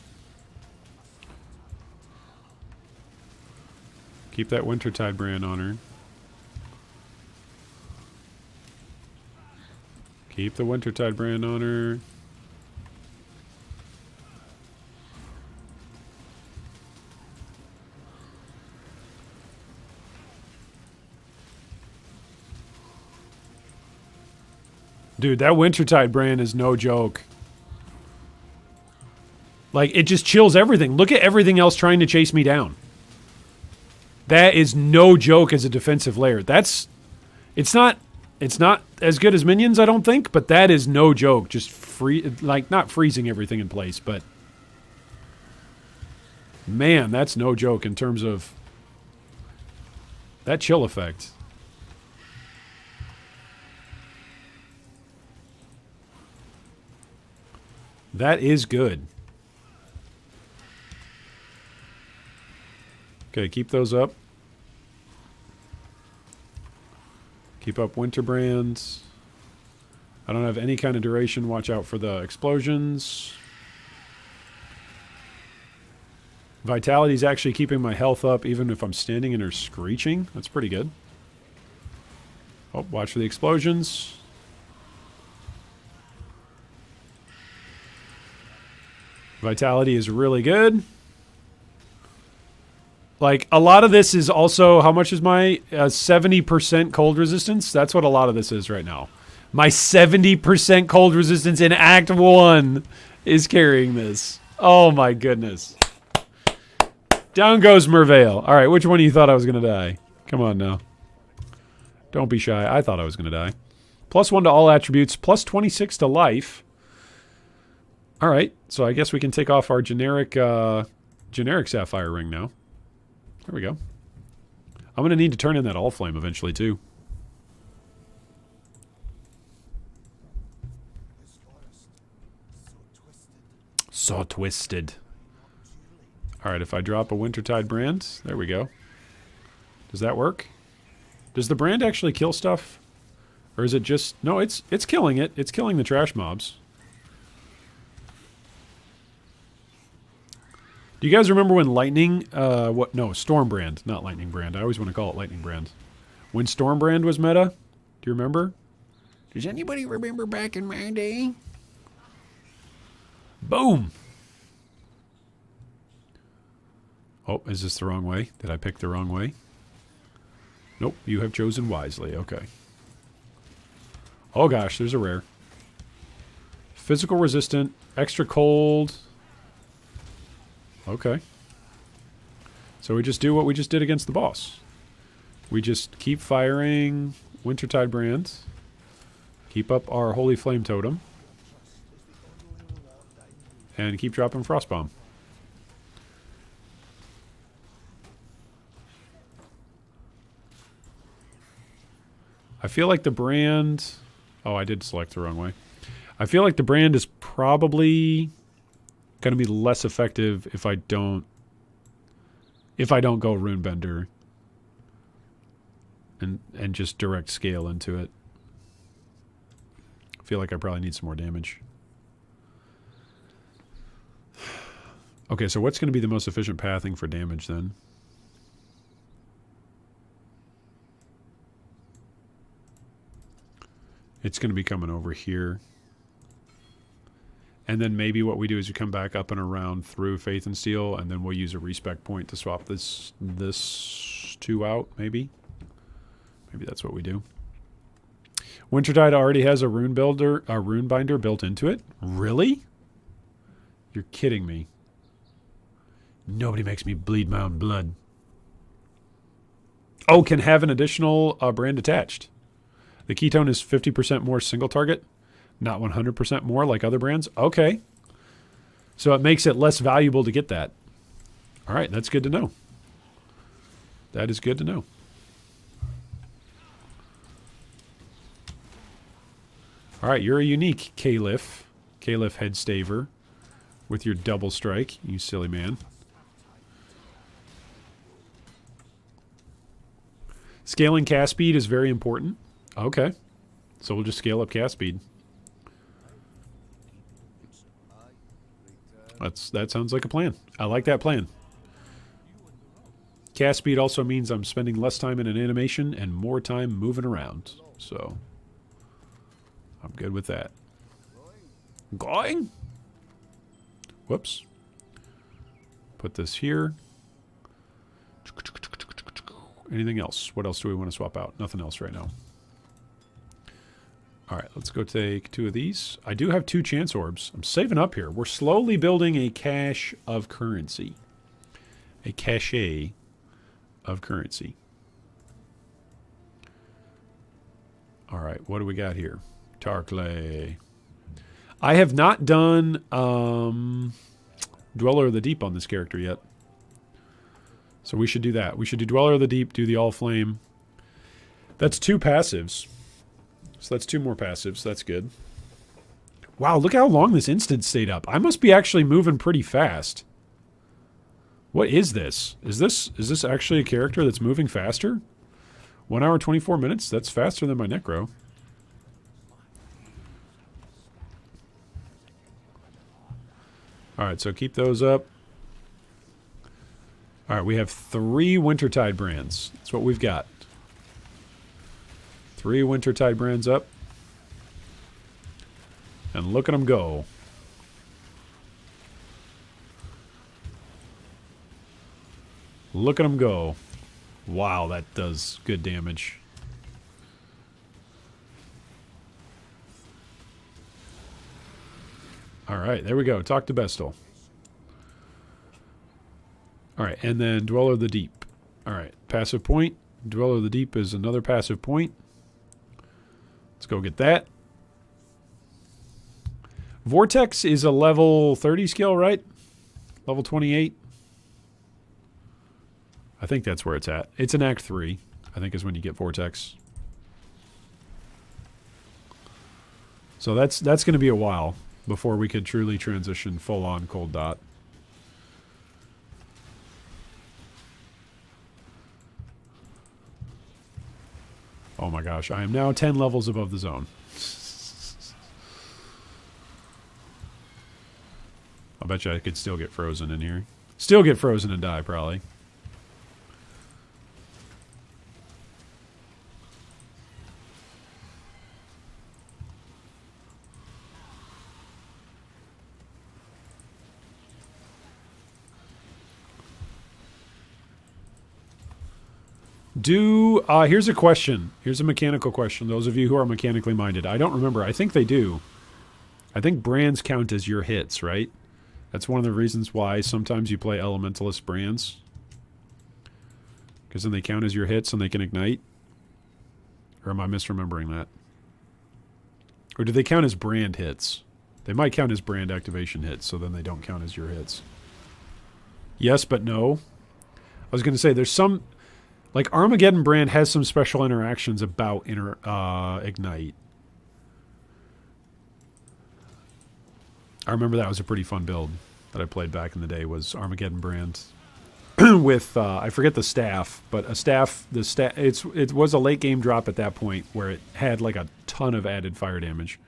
Keep that Wintertide brand on her. Keep the Wintertide brand on her. Dude, that Wintertide brand is no joke. Like, it just chills everything. Look at everything else trying to chase me down. That is no joke as a defensive layer. It's not as good as minions, I don't think, but that is no joke. Just not freezing everything in place, but man, that's no joke in terms of that chill effect. That is good. Okay, keep those up. Keep up winter brands. I don't have any kind of duration. Watch out for the explosions. Vitality is actually keeping my health up even if I'm standing in her screeching. That's pretty good. Oh, watch for the explosions. Vitality is really good. Like, a lot of this is also, how much is my 70% cold resistance? That's what a lot of this is right now. My 70% cold resistance in Act 1 is carrying this. Oh my goodness. Down goes Merveil. All right, which one of you thought I was going to die? Come on now. Don't be shy. I thought I was going to die. +1 to all attributes, +26 to life. All right, so I guess we can take off our generic sapphire ring now. There we go. I'm going to need to turn in that All Flame eventually, too. So twisted. Alright, if I drop a Wintertide brand, there we go. Does that work? Does the brand actually kill stuff? Or is it just... No, it's killing it. It's killing the trash mobs. Do you guys remember when Lightning... No, Storm Brand, not Lightning Brand. I always want to call it Lightning Brand. When Storm Brand was meta? Do you remember? Does anybody remember back in my day? Boom! Oh, is this the wrong way? Did I pick the wrong way? Nope, you have chosen wisely. Okay. Oh gosh, there's a rare. Physical resistant, extra cold. Okay. So we just do what we just did against the boss. We just keep firing Wintertide brands. Keep up our Holy Flame Totem. And keep dropping Frostbomb. I feel like the brand... Oh, I did select the wrong way. I feel like the brand is probably going to be less effective if I don't go Runebender and just direct scale into it. I feel like I probably need some more damage. Okay, so what's going to be the most efficient pathing for damage then? It's going to be coming over here. And then maybe what we do is we come back up and around through Faith and Steel, and then we'll use a respec point to swap this two out, maybe. Maybe that's what we do. Wintertide already has a rune binder built into it. Really? You're kidding me. Nobody makes me bleed my own blood. Oh, can have an additional brand attached. The ketone is 50% more single target, not 100% more like other brands. Okay. So it makes it less valuable to get that. All right, that's good to know. That is good to know. All right, you're a unique Caliph. Caliph Headstaver with your double strike, you silly man. Scaling cast speed is very important. Okay. So we'll just scale up cast speed. That sounds like a plan. I like that plan. Cast speed also means I'm spending less time in an animation and more time moving around. So I'm good with that. Going? Whoops. Put this here. Anything else? What else do we want to swap out? Nothing else right now. All right, let's go take 2 of these. I do have 2 chance orbs. I'm saving up here. We're slowly building a cache of currency. A cache of currency. All right, what do we got here? Tarkley. I have not done Dweller of the Deep on this character yet. So we should do that. We should do Dweller of the Deep, do the All Flame. That's 2 passives. So that's 2 more passives. That's good. Wow, look how long this instant stayed up. I must be actually moving pretty fast. What is this? Is this actually a character that's moving faster? 1 hour, 24 minutes? That's faster than my Necro. Alright, so keep those up. Alright, we have 3 Wintertide brands. That's what we've got. 3 Wintertide brands up. And look at them go. Look at them go. Wow, that does good damage. Alright, there we go. Talk to Bestel. Alright, and then Dweller of the Deep. Alright, passive point. Dweller of the Deep is another passive point. Let's go get that. Vortex is a level 30 skill, right? Level 28. I think that's where it's at. It's in Act 3, I think is when you get Vortex. So that's going to be a while before we could truly transition full-on Cold Dot. Oh my gosh, I am now 10 levels above the zone. I bet you I could still get frozen in here. Still get frozen and die, probably. Here's a question. Here's a mechanical question. Those of you who are mechanically minded. I don't remember. I think they do. I think brands count as your hits, right? That's one of the reasons why sometimes you play elementalist brands. Because then they count as your hits and they can ignite. Or am I misremembering that? Or do they count as brand hits? They might count as brand activation hits, so then they don't count as your hits. Yes, but no. I was going to say, there's some... Like, Armageddon brand has some special interactions about ignite. I remember that was a pretty fun build that I played back in the day, was Armageddon brand. With, I forget the staff, but a staff, it was a late game drop at that point where it had like a ton of added fire damage.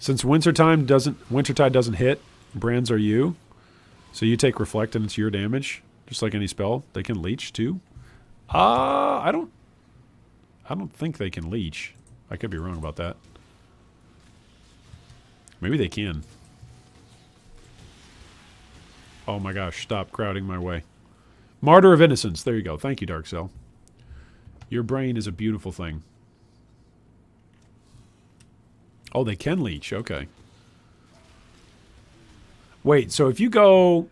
Since Wintertide doesn't hit, brands are you. So you take Reflect and it's your damage. Just like any spell. They can leech too. I don't think they can leech. I could be wrong about that. Maybe they can. Oh my gosh, stop crowding my way. Martyr of Innocence. There you go. Thank you, Dark Cell. Your brain is a beautiful thing. Oh, they can leech. Okay. Wait, so if you go...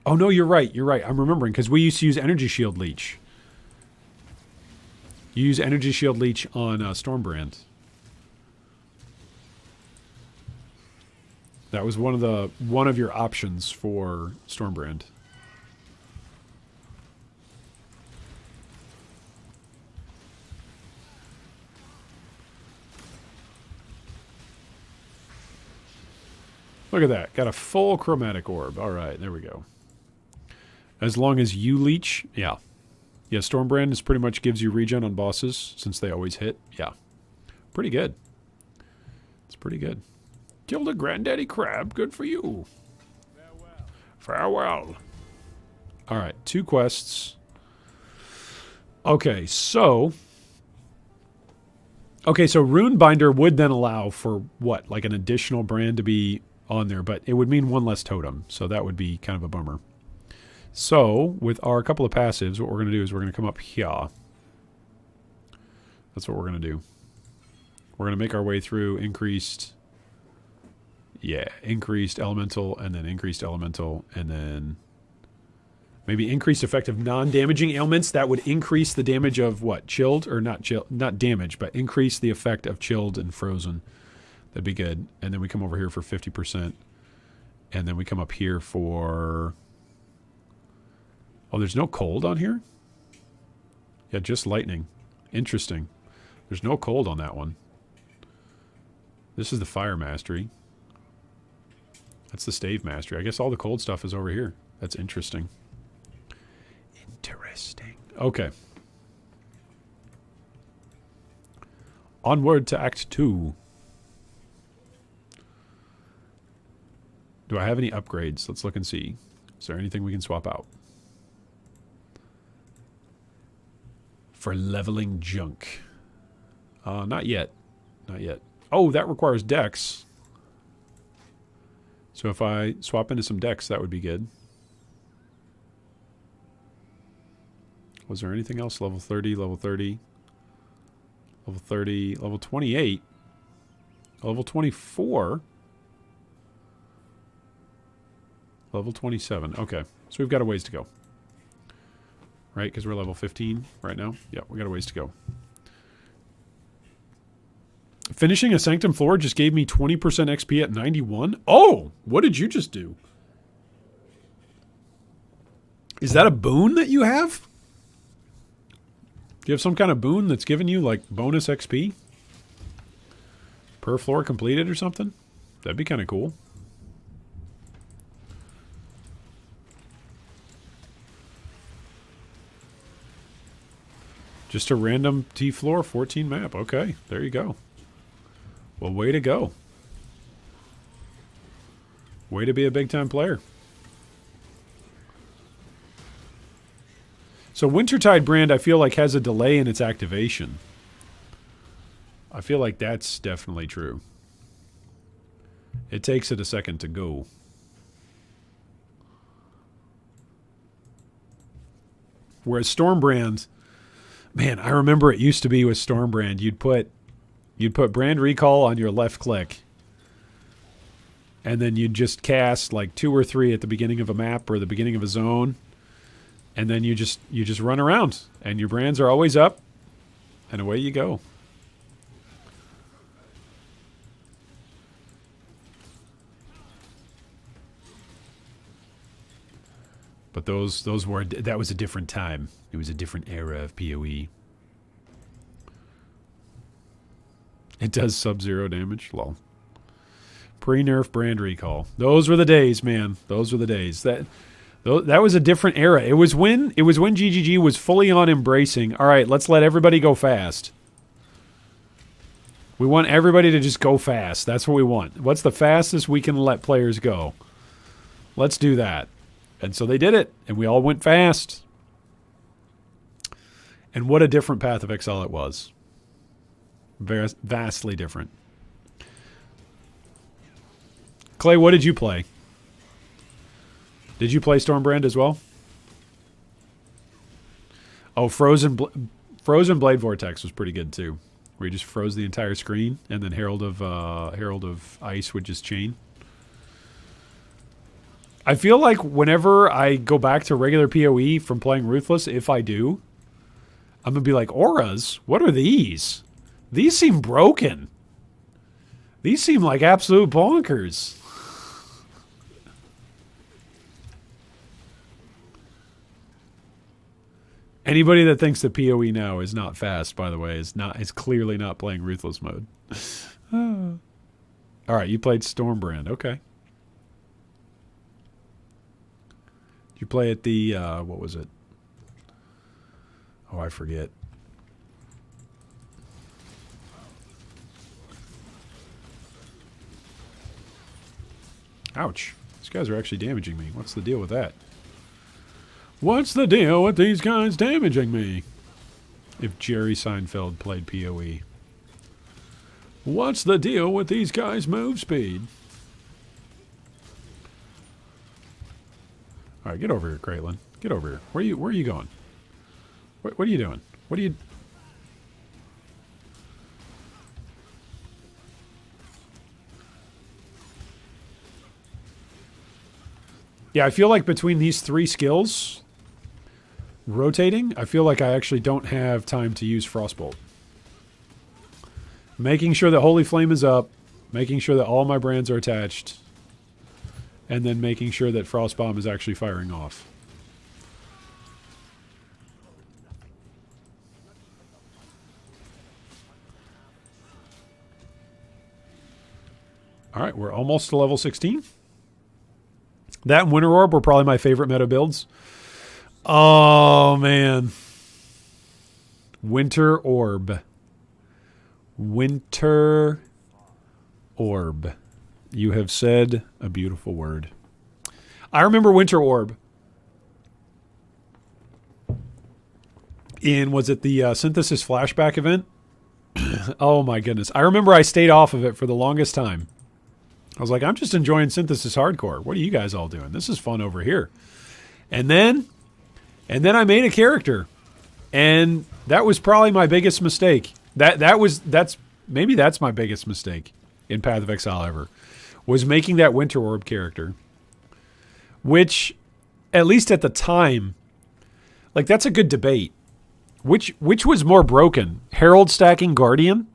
Oh, no, you're right. You're right. I'm remembering, because we used to use Energy Shield Leech. You use Energy Shield Leech on Stormbrand. That was one of your options for Stormbrand. Look at that. Got a full chromatic orb. All right, there we go. As long as you leech, yeah. Yeah, Stormbrand is pretty much gives you regen on bosses since they always hit. Yeah. Pretty good. It's pretty good. Killed a granddaddy crab. Good for you. Farewell. Farewell. All right, 2 quests. Okay, so Rune Binder would then allow for what? Like an additional brand to be on there, but it would mean 1 less totem, so that would be kind of a bummer. So, with our couple of passives, what we're going to do is we're going to come up here. That's what we're going to do. We're going to make our way through increased elemental, and then increased elemental, and then maybe increased effect of non-damaging ailments. That would increase the damage of what? Chilled? Or not damage, but increase the effect of chilled and frozen. That'd be good. And then we come over here for 50%. And then we come up here for... Oh, there's no cold on here? Yeah, just lightning. Interesting. There's no cold on that one. This is the fire mastery. That's the stave mastery. I guess all the cold stuff is over here. That's interesting. Interesting. Okay. Onward to Act 2. Do I have any upgrades? Let's look and see. Is there anything we can swap out? For leveling junk. Not yet. Not yet. Oh, that requires dex. So if I swap into some dex, that would be good. Was there anything else? Level 30, level 30, level 30, level 28, level 24, level 27. Okay, so we've got a ways to go. Right, because we're level 15 right now. Yeah, we got a ways to go. Finishing a Sanctum floor just gave me 20% XP at 91. Oh, what did you just do? Is that a boon that you have? Do you have some kind of boon that's giving you like bonus XP? Per floor completed or something? That'd be kind of cool. Just a random T-floor 14 map. Okay, there you go. Well, way to go. Way to be a big-time player. So Wintertide brand, I feel like, has a delay in its activation. I feel like that's definitely true. It takes it a second to go. Whereas Stormbrand, man, I remember it used to be with Stormbrand, you'd put brand recall on your left click, and then you'd just cast like 2 or 3 at the beginning of a map or the beginning of a zone, and then you just run around, and your brands are always up, and away you go. But that was a different time. It was a different era of PoE. It does sub-zero damage. Lol. Pre-nerf brand recall. Those were the days, man. Those were the days. That was a different era. It was when GGG was fully on embracing. All right, let's let everybody go fast. We want everybody to just go fast. That's what we want. What's the fastest we can let players go? Let's do that. And so they did it, and we all went fast. And what a different path of Exile it was. Vastly different. Clay, what did you play? Did you play Stormbrand as well? Oh, Frozen Blade Vortex was pretty good too. Where you just froze the entire screen, and then Herald of Ice would just chain. I feel like whenever I go back to regular PoE from playing Ruthless, if I do, I'm going to be like, auras? What are these? These seem broken. These seem like absolute bonkers. Anybody that thinks that PoE now is not fast, by the way, is clearly not playing Ruthless mode. All right, you played Stormbrand. Okay. Did you play at the, what was it? Oh, I forget. Ouch. These guys are actually damaging me. What's the deal with that? What's the deal with these guys damaging me? If Jerry Seinfeld played PoE. What's the deal with these guys' move speed? All right, get over here, Caitlin. Get over here. Where are you going? What are you doing? What are you... Yeah, I feel like between these 3 skills, rotating, I feel like I actually don't have time to use Frostbolt. Making sure that Holy Flame is up, making sure that all my brands are attached, and then making sure that Frostbomb is actually firing off. All right, we're almost to level 16. That and Winter Orb were probably my favorite meta builds. Oh, man. Winter Orb. Winter Orb. You have said a beautiful word. I remember Winter Orb. Was it the Synthesis Flashback event? Oh, my goodness. I remember I stayed off of it for the longest time. I was like, I'm just enjoying Synthesis Hardcore. What are you guys all doing? This is fun over here. And then I made a character. And that was probably my biggest mistake. Maybe that's my biggest mistake in Path of Exile ever. Was making that Winter Orb character. Which, at least at the time, like that's a good debate. Which was more broken? Herald stacking Guardian?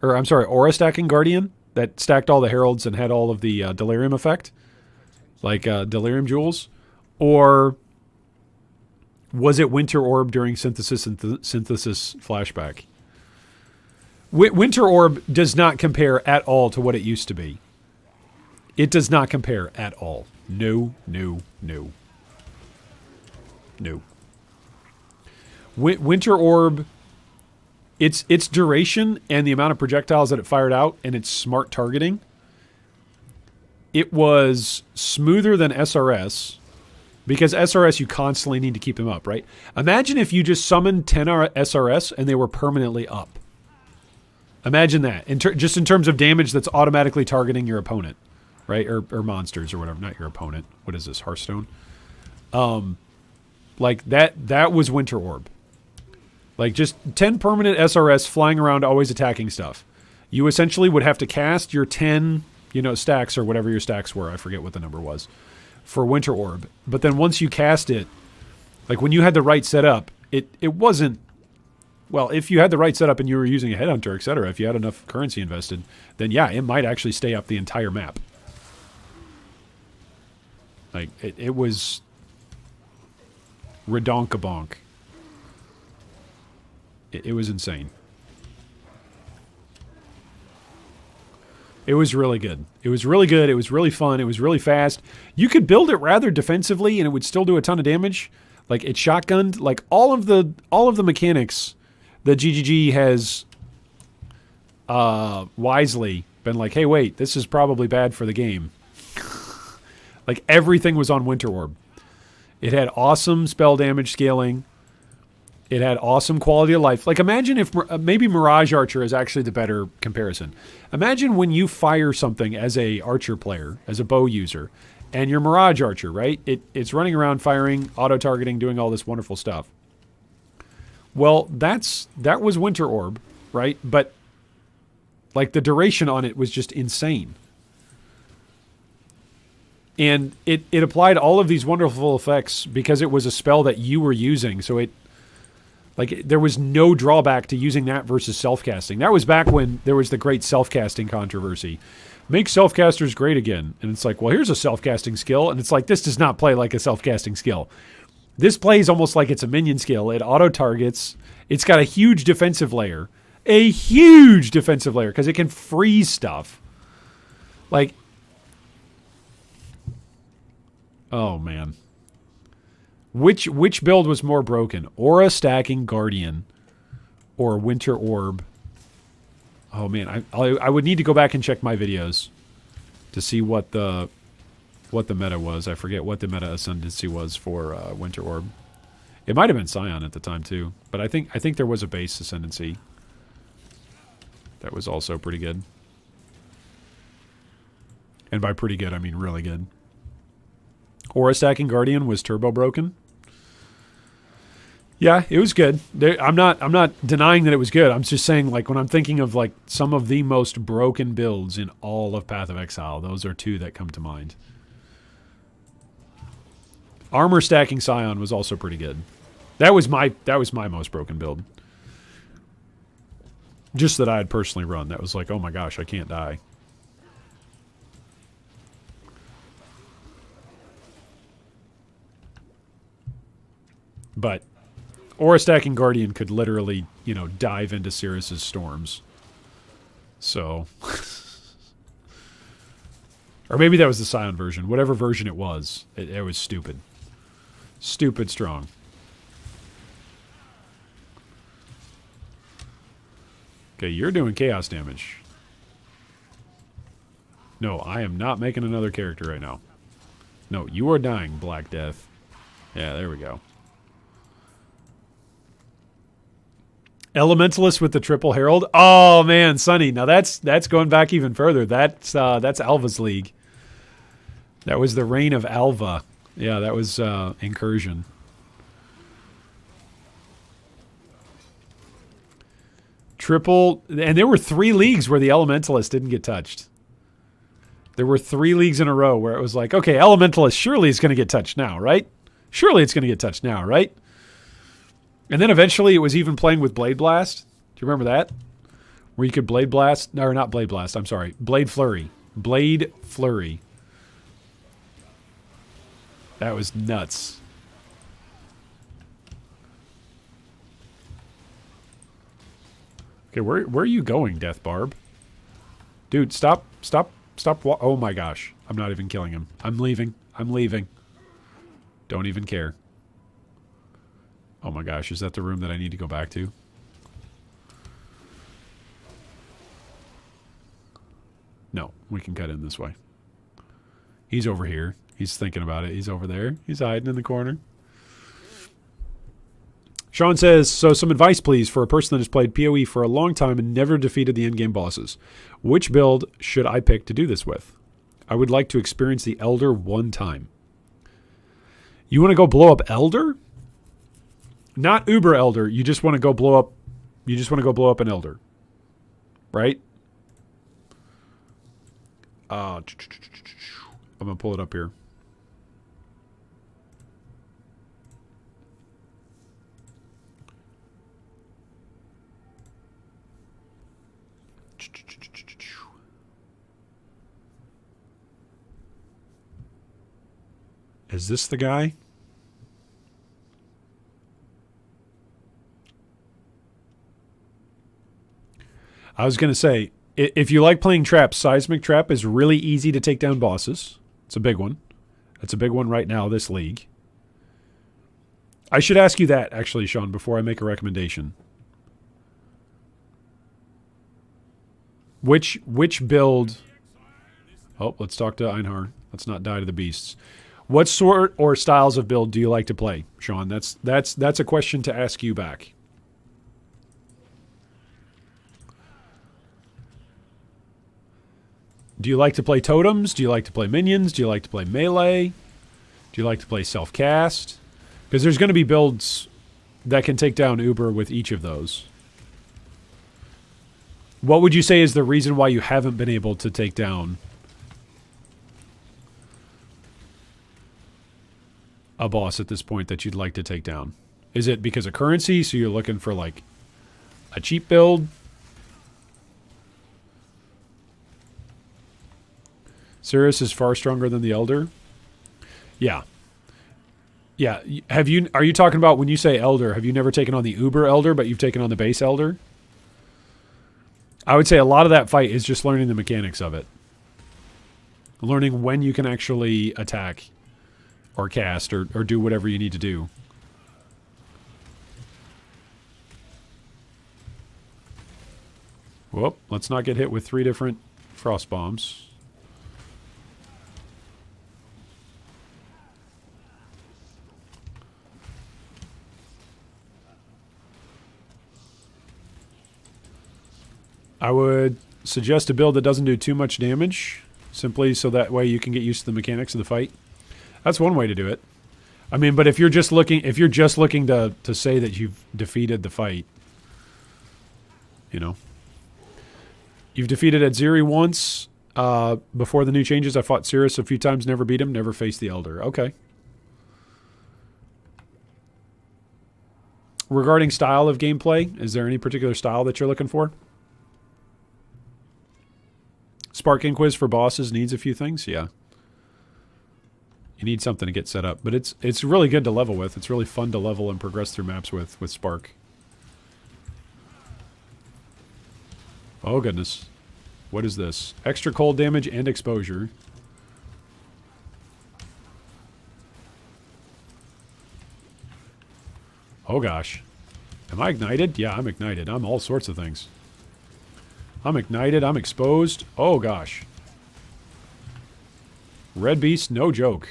Or I'm sorry, Aura stacking Guardian? That stacked all the heralds and had all of the delirium effect, like delirium jewels, or was it Winter Orb during synthesis and synthesis flashback? Winter Orb does not compare at all to what it used to be. It does not compare at all. No, no, no, no. Winter Orb its duration and the amount of projectiles that it fired out and its smart targeting, it was smoother than SRS, because SRS you constantly need to keep them up, right? Imagine if you just summoned 10 SRS and they were permanently up. Imagine that, just in terms of damage that's automatically targeting your opponent, right? Or monsters or whatever, not your opponent. What is this, Hearthstone? Like that was Winter Orb. Like just 10 permanent SRS flying around, always attacking stuff. You essentially would have to cast your 10, stacks or whatever your stacks were. I forget what the number was for Winter Orb. But then once you cast it, like when you had the right setup, it wasn't, well, if you had the right setup and you were using a Headhunter, etc., if you had enough currency invested, then yeah, it might actually stay up the entire map. Like it was redonkabonk. It was insane. It was really good. It was really good. It was really fun. It was really fast. You could build it rather defensively and it would still do a ton of damage. Like it shotgunned. Like all of the mechanics that GGG has wisely been like, hey, wait, this is probably bad for the game. Like everything was on Winter Orb. It had awesome spell damage scaling. It had awesome quality of life. Like imagine if maybe Mirage Archer is actually the better comparison. Imagine when you fire something as a archer player, as a bow user, and you're Mirage Archer, right? It's running around firing, auto-targeting, doing all this wonderful stuff. Well, that was Winter Orb, right? But like the duration on it was just insane. And it applied all of these wonderful effects because it was a spell that you were using. So there was no drawback to using that versus self-casting. That was back when there was the great self-casting controversy. Make self-casters great again. And it's like, well, here's a self-casting skill. And it's like, this does not play like a self-casting skill. This plays almost like it's a minion skill. It auto-targets. It's got a huge defensive layer. A huge defensive layer because it can freeze stuff. Like, oh, man. Which build was more broken? Aura stacking Guardian or Winter Orb? Oh man, I would need to go back and check my videos to see what the meta was. I forget what the meta ascendancy was for Winter Orb. It might have been Scion at the time too, but I think there was a base ascendancy that was also pretty good. And by pretty good, I mean really good. Aura stacking Guardian was turbo broken. Yeah, it was good. I'm not denying that it was good. I'm just saying, like, when I'm thinking of like some of the most broken builds in all of Path of Exile, those are two that come to mind. Armor stacking Scion was also pretty good. That was my most broken build. Just that I had personally run. That was like, oh my gosh, I can't die. But Aura stacking Guardian could literally, dive into Sirius's storms. So. Or maybe that was the Scion version. Whatever version it was stupid. Stupid strong. Okay, you're doing chaos damage. No, I am not making another character right now. No, you are dying, Black Death. Yeah, there we go. Elementalist with the Triple Herald. Oh man, Sonny. Now that's going back even further. That's Alva's League. That was the reign of Alva. Yeah, that was Incursion. Triple, and there were 3 leagues where the Elementalist didn't get touched. There were 3 leagues in a row where it was like, okay, Elementalist surely is going to get touched now, right? Surely it's going to get touched now, right? And then eventually it was even playing with Blade Blast. Do you remember that? Where you could Blade Blast. No, not Blade Blast. I'm sorry. Blade Flurry. Blade Flurry. That was nuts. Okay, where are you going, Death Barb? Dude, stop. Oh my gosh. I'm not even killing him. I'm leaving. Don't even care. Oh my gosh, is that the room that I need to go back to? No, we can cut in this way. He's over here. He's thinking about it. He's over there. He's hiding in the corner. Sean says, so some advice, please, for a person that has played PoE for a long time and never defeated the endgame bosses. Which build should I pick to do this with? I would like to experience the Elder one time. You want to go blow up Elder? Not Uber Elder. You just want to go blow up. You just want to go blow up an Elder, right? I'm gonna pull it up here. Is this the guy? I was going to say, if you like playing traps, Seismic Trap is really easy to take down bosses. It's a big one. It's a big one right now, this league. I should ask you that, actually, Sean, before I make a recommendation. Which build... Oh, let's talk to Einhar. Let's not die to the beasts. What sort or styles of build do you like to play, Sean? That's a question to ask you back. Do you like to play totems? Do you like to play minions? Do you like to play melee? Do you like to play self-cast? Because there's going to be builds that can take down Uber with each of those. What would you say is the reason why you haven't been able to take down a boss at this point that you'd like to take down? Is it because of currency, so you're looking for like a cheap build? Sirius is far stronger than the Elder. Yeah. Yeah. Are you talking about when you say Elder, have you never taken on the Uber Elder, but you've taken on the base Elder? I would say a lot of that fight is just learning the mechanics of it. Learning when you can actually attack or cast or do whatever you need to do. Whoop, let's not get hit with 3 different frost bombs. I would suggest a build that doesn't do too much damage, simply so that way you can get used to the mechanics of the fight. That's one way to do it. I mean, but if you're just looking to say that you've defeated the fight, you know. You've defeated Adziri once before the new changes. I fought Sirius a few times, never beat him, never faced the Elder. Okay. Regarding style of gameplay, is there any particular style that you're looking for? Spark Inquis for bosses needs a few things, yeah. You need something to get set up, but it's really good to level with. It's really fun to level and progress through maps with Spark. Oh goodness. What is this? Extra cold damage and exposure. Oh gosh. Am I ignited? Yeah, I'm ignited. I'm all sorts of things. I'm ignited. I'm exposed. Oh, gosh. Red Beast, no joke.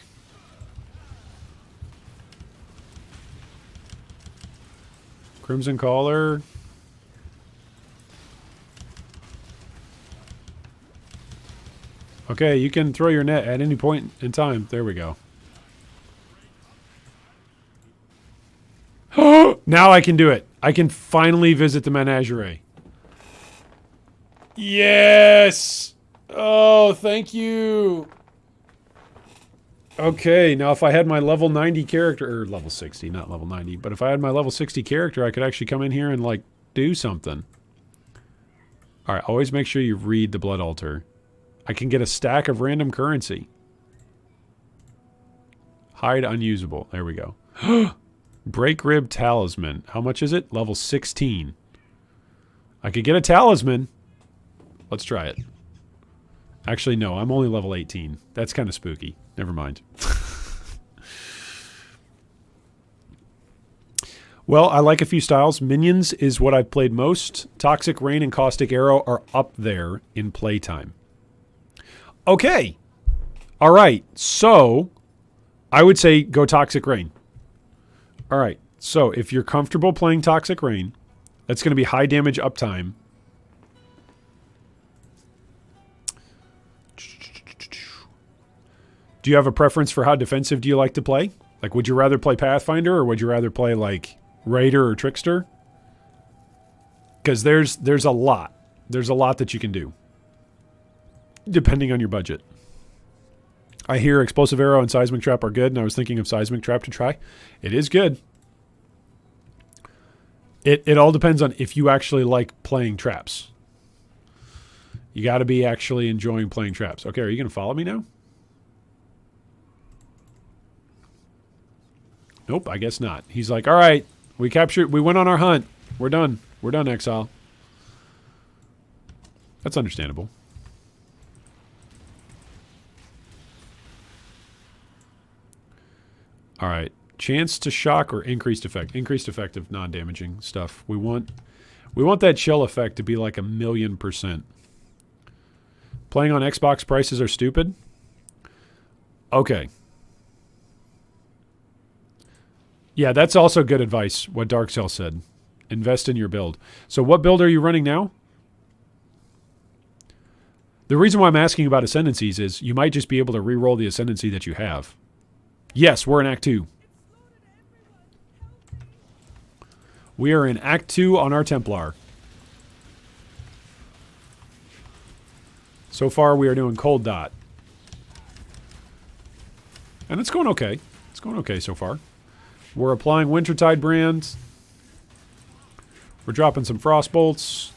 Crimson Collar. Okay, you can throw your net at any point in time. There we go. Now I can do it. I can finally visit the menagerie. Yes! Oh, thank you. Okay, now if I had my level 90 character, or level 60, not level 90, but if I had my level 60 character, I could actually come in here and, like, do something. Alright, always make sure you read the Blood Altar. I can get a stack of random currency. Hide unusable. There we go. Break Rib Talisman. How much is it? Level 16. I could get a talisman. Let's try it. Actually, no. I'm only level 18. That's kind of spooky. Never mind. Well, I like a few styles. Minions is what I've played most. Toxic Rain and Caustic Arrow are up there in playtime. Okay. All right. So I would say go Toxic Rain. All right. So if you're comfortable playing Toxic Rain, that's going to be high damage uptime. Do you have a preference for how defensive do you like to play? Like, would you rather play Pathfinder or would you rather play, like, Raider or Trickster? Because there's a lot. There's a lot that you can do, depending on your budget. I hear Explosive Arrow and Seismic Trap are good, and I was thinking of Seismic Trap to try. It is good. It all depends on if you actually like playing traps. You got to be actually enjoying playing traps. Okay, are you going to follow me now? Nope, I guess not. He's like, all right, we went on our hunt. We're done. We're done, Exile. That's understandable. All right. Chance to shock or increased effect? Increased effect of non-damaging stuff. We want that chill effect to be like 1,000,000%. Playing on Xbox prices are stupid? Okay. Yeah, that's also good advice, what Dark Cell said. Invest in your build. So what build are you running now? The reason why I'm asking about ascendancies is you might just be able to re-roll the ascendancy that you have. Yes, we're in Act 2. We are in Act 2 on our Templar. So far, we are doing Cold Dot. And it's going okay. It's going okay so far. We're applying Wintertide brand. We're dropping some Frostbolts.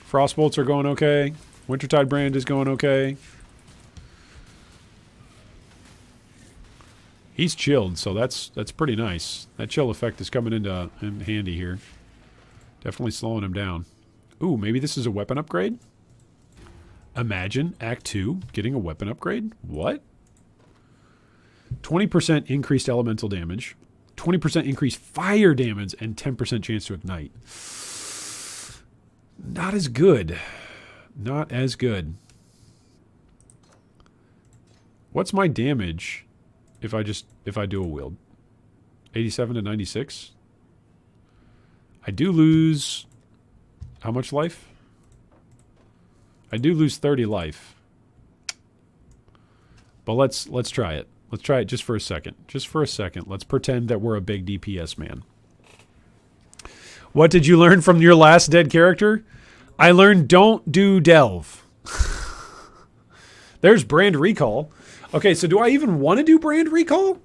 Frostbolts are going okay. Wintertide brand is going okay. He's chilled, so that's pretty nice. That chill effect is coming in handy here. Definitely slowing him down. Ooh, maybe this is a weapon upgrade? Imagine Act 2 getting a weapon upgrade? What? 20% increased elemental damage, 20% increased fire damage, and 10% chance to ignite. Not as good. Not as good. What's my damage if I dual wield? 87 to 96? I do lose how much life? I do lose 30 life. But let's try it. Let's try it just for a second. Just for a second. Let's pretend that we're a big DPS man. What did you learn from your last dead character? I learned don't do delve. There's brand recall. Okay, so do I even want to do brand recall?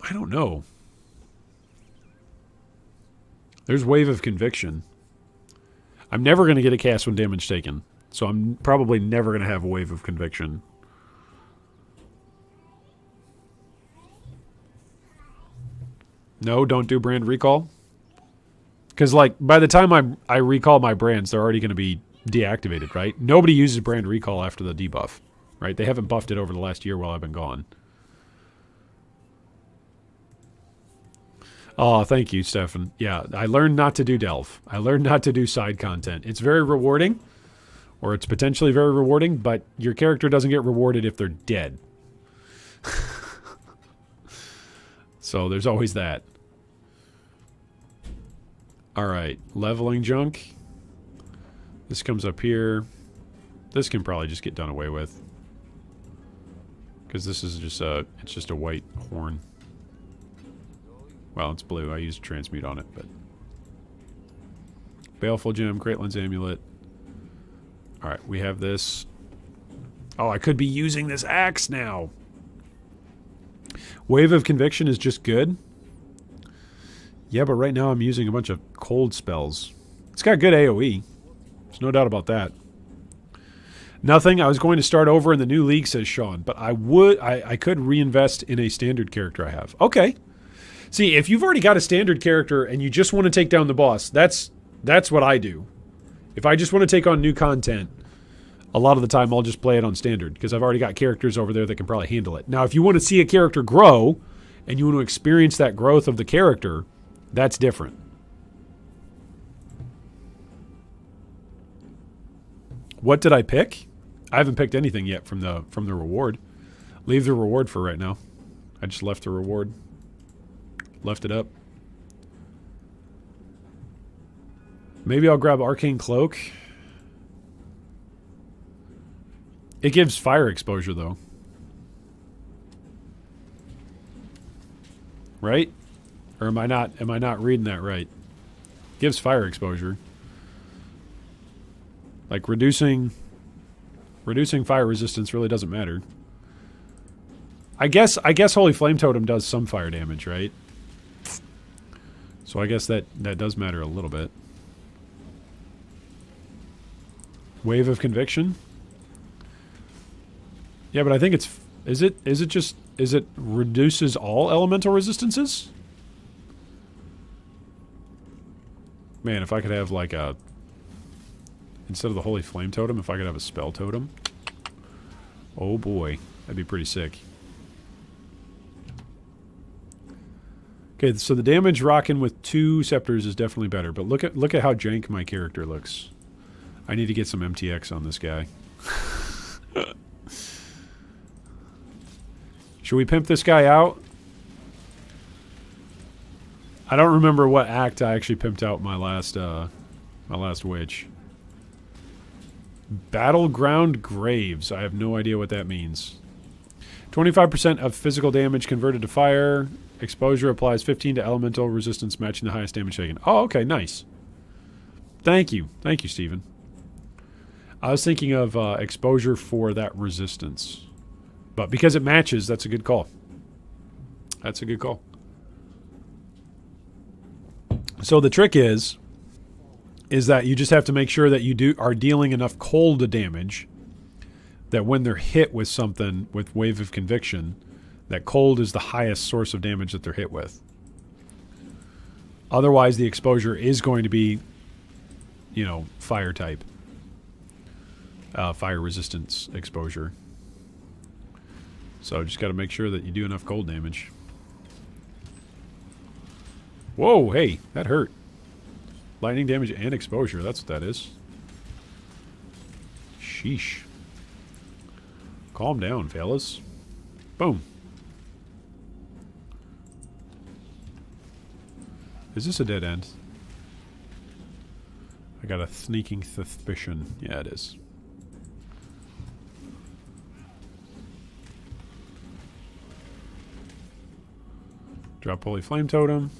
I don't know. There's wave of conviction. I'm never going to get a cast when damage taken. So I'm probably never going to have a wave of conviction. No, don't do brand recall. Because, like, by the time I recall my brands, they're already going to be deactivated, right? Nobody uses brand recall after the debuff, right? They haven't buffed it over the last year while I've been gone. Oh, thank you, Stefan. Yeah, I learned not to do delve. I learned not to do side content. It's very rewarding, or it's potentially very rewarding, but your character doesn't get rewarded if they're dead. So there's always that. All right, leveling junk. This comes up here. This can probably just get done away with, because this is just it's just a white horn. Well, it's blue. I used transmute on it, but Baleful Gem, Greatland's Amulet. All right, we have this. Oh, I could be using this axe now. Wave of Conviction is just good. Yeah, but right now I'm using a bunch of cold spells. It's got good AoE. There's no doubt about that. Nothing. I was going to start over in the new league, says Sean, but I could reinvest in a standard character I have. Okay. See, if you've already got a standard character and you just want to take down the boss, that's what I do. If I just want to take on new content, a lot of the time I'll just play it on standard because I've already got characters over there that can probably handle it. Now, if you want to see a character grow and you want to experience that growth of the character, that's different. What did I pick? I haven't picked anything yet from the reward. Leave the reward for right now. I just left the reward. Left it up. Maybe I'll grab Arcane Cloak. It gives fire exposure though. Right? Or am I not reading that right? It gives fire exposure. Like reducing fire resistance really doesn't matter. I guess Holy Flame Totem does some fire damage, right? So I guess that does matter a little bit. Wave of Conviction? Yeah, but I think it's... Is it reduces all elemental resistances? Man, if I could have like a... Instead of the Holy Flame Totem, if I could have a Spell Totem. Oh boy, that'd be pretty sick. Okay, so the damage rocking with 2 scepters is definitely better, but look at how jank my character looks. I need to get some MTX on this guy. Should we pimp this guy out? I don't remember what act I actually pimped out my last witch. Battleground Graves. I have no idea what that means. 25% of physical damage converted to fire. Exposure applies 15 to elemental resistance, matching the highest damage taken. Oh, okay, nice. Thank you. Thank you, Steven. I was thinking of exposure for that resistance. But because it matches, that's a good call. That's a good call. So the trick is that you just have to make sure that you are dealing enough cold damage that when they're hit with something with Wave of Conviction, that cold is the highest source of damage that they're hit with. Otherwise, the exposure is going to be, you know, fire type. Fire resistance exposure. So just got to make sure that you do enough cold damage. Whoa, hey, that hurt. Lightning damage and exposure, that's what that is. Sheesh. Calm down, fellas. Boom. Is this a dead end? I got a sneaking suspicion. Yeah, it is. Drop Holy Flame Totem.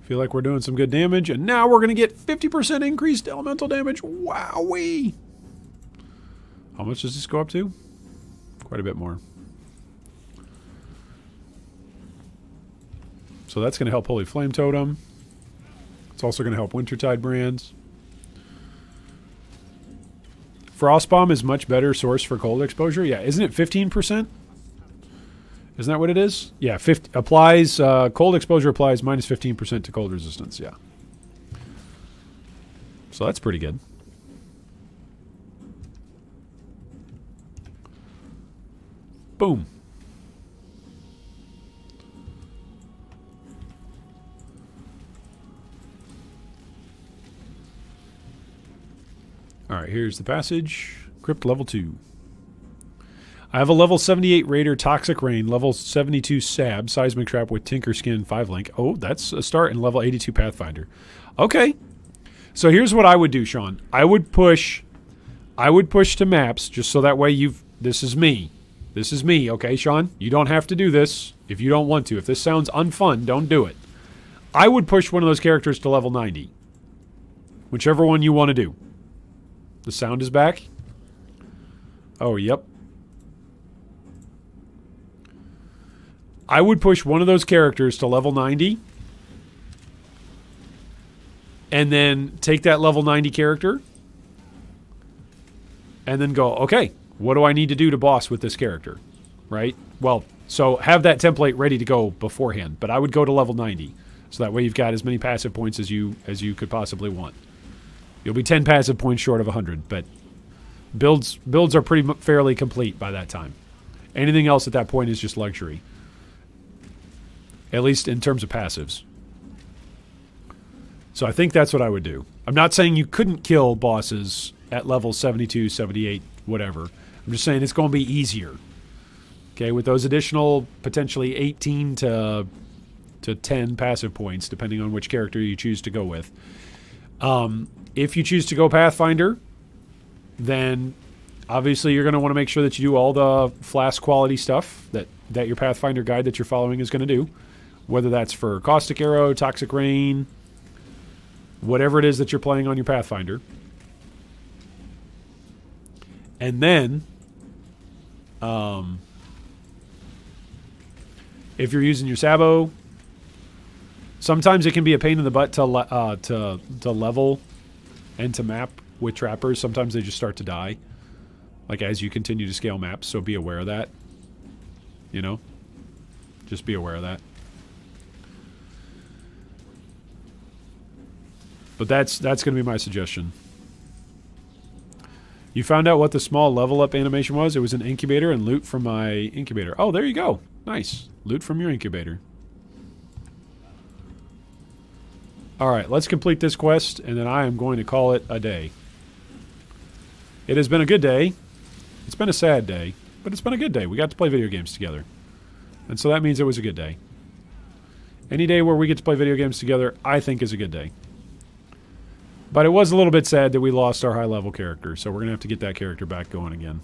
Feel like we're doing some good damage, and now we're going to get 50% increased elemental damage. Wowee! How much does this go up to? Quite a bit more. So that's going to help Holy Flame Totem. It's also going to help Wintertide Brands. Frostbomb is much better source for cold exposure. Yeah, isn't it 15%? Isn't that what it is? Yeah, applies cold exposure applies minus 15% to cold resistance. Yeah. So that's pretty good. Boom. All right, here's the passage. Crypt level 2. I have a level 78 Raider Toxic Rain, level 72 Sab, Seismic Trap with Tinker Skin 5-link. Oh, that's a start in level 82 Pathfinder. Okay. So here's what I would do, Sean. I would push to maps just so that way this is me. This is me, okay, Sean? You don't have to do this if you don't want to. If this sounds unfun, don't do it. I would push one of those characters to level 90. Whichever one you want to do. The sound is back. Oh, yep. I would push one of those characters to level 90 and then take that level 90 character and then go, okay, what do I need to do to boss with this character? Right? Well, so have that template ready to go beforehand, but I would go to level 90 so that way you've got as many passive points as you could possibly want. You'll be 10 passive points short of 100, but builds are pretty fairly complete by that time. Anything else at that point is just luxury. At least in terms of passives. So I think that's what I would do. I'm not saying you couldn't kill bosses at level 72, 78, whatever. I'm just saying it's going to be easier. Okay, with those additional potentially 18 to 10 passive points, depending on which character you choose to go with. If you choose to go Pathfinder, then obviously you're going to want to make sure that you do all the flask quality stuff that your Pathfinder guide that you're following is going to do. Whether that's for Caustic Arrow, Toxic Rain, whatever it is that you're playing on your Pathfinder. And then, if you're using your Sabo, sometimes it can be a pain in the butt to level and to map with trappers. Sometimes they just start to die, like as you continue to scale maps. So be aware of that. You know, just be aware of that. But that's going to be my suggestion. You found out what the small level up animation was? It was an incubator and loot from my incubator. Oh, there you go. Nice. Loot from your incubator. Alright, let's complete this quest, and then I am going to call it a day. It has been a good day. It's been a sad day, but it's been a good day. We got to play video games together. And so that means it was a good day. Any day where we get to play video games together, I think is a good day. But it was a little bit sad that we lost our high-level character, so we're going to have to get that character back going again.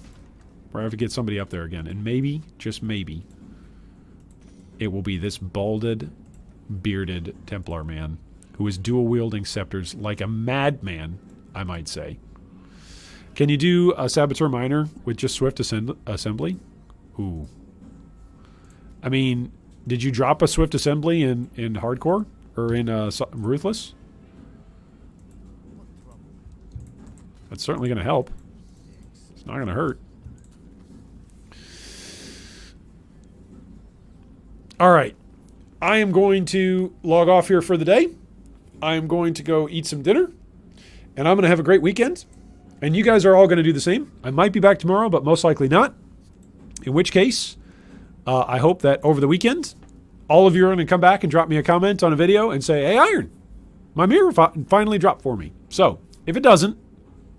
We're going to have to get somebody up there again. And maybe, just maybe, it will be this balded, bearded Templar man who is dual-wielding scepters like a madman, I might say. Can you do a Saboteur Minor with just Swift Assembly? Ooh. I mean, did you drop a Swift Assembly in Hardcore? Or in Ruthless? That's certainly going to help. It's not going to hurt. All right. I am going to log off here for the day. I am going to go eat some dinner. And I'm going to have a great weekend. And you guys are all going to do the same. I might be back tomorrow, but most likely not. In which case, I hope that over the weekend, all of you are going to come back and drop me a comment on a video and say, hey, Iron, my mirror finally dropped for me. So, if it doesn't,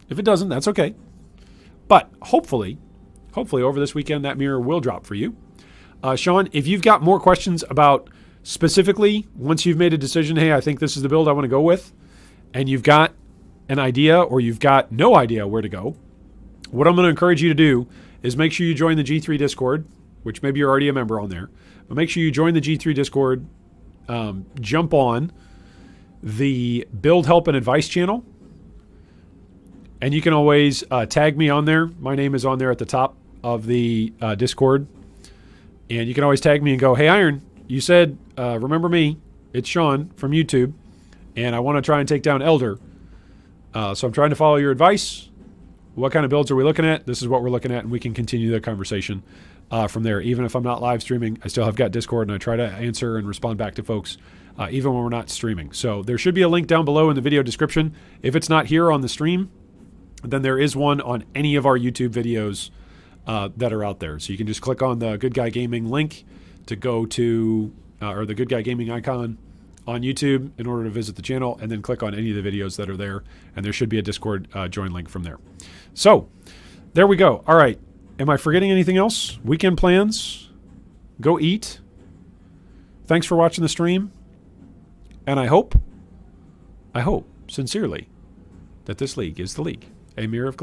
that's okay. But hopefully over this weekend, that mirror will drop for you. Sean, if you've got more questions about specifically, once you've made a decision, hey, I think this is the build I want to go with, and you've got an idea or you've got no idea where to go, what I'm going to encourage you to do is make sure you join the G3 Discord, which maybe you're already a member on there. But make sure you join the G3 Discord, jump on the Build, Help, and Advice channel. And you can always tag me on there. My name is on there at the top of the Discord. And you can always tag me and go, hey, Iron, you said, remember me. It's Sean from YouTube. And I want to try and take down Elder. So I'm trying to follow your advice. What kind of builds are we looking at? This is what we're looking at. And we can continue the conversation from there. Even if I'm not live streaming, I still have got Discord. And I try to answer and respond back to folks even when we're not streaming. So there should be a link down below in the video description. If it's not here on the stream, then there is one on any of our YouTube videos that are out there. So you can just click on the Good Guy Gaming link to go to, or the Good Guy Gaming icon on YouTube in order to visit the channel, and then click on any of the videos that are there, and there should be a Discord join link from there. So, there we go. All right. Am I forgetting anything else? Weekend plans. Go eat. Thanks for watching the stream. And I hope, sincerely, that this league is the league. A Mirror of Glen.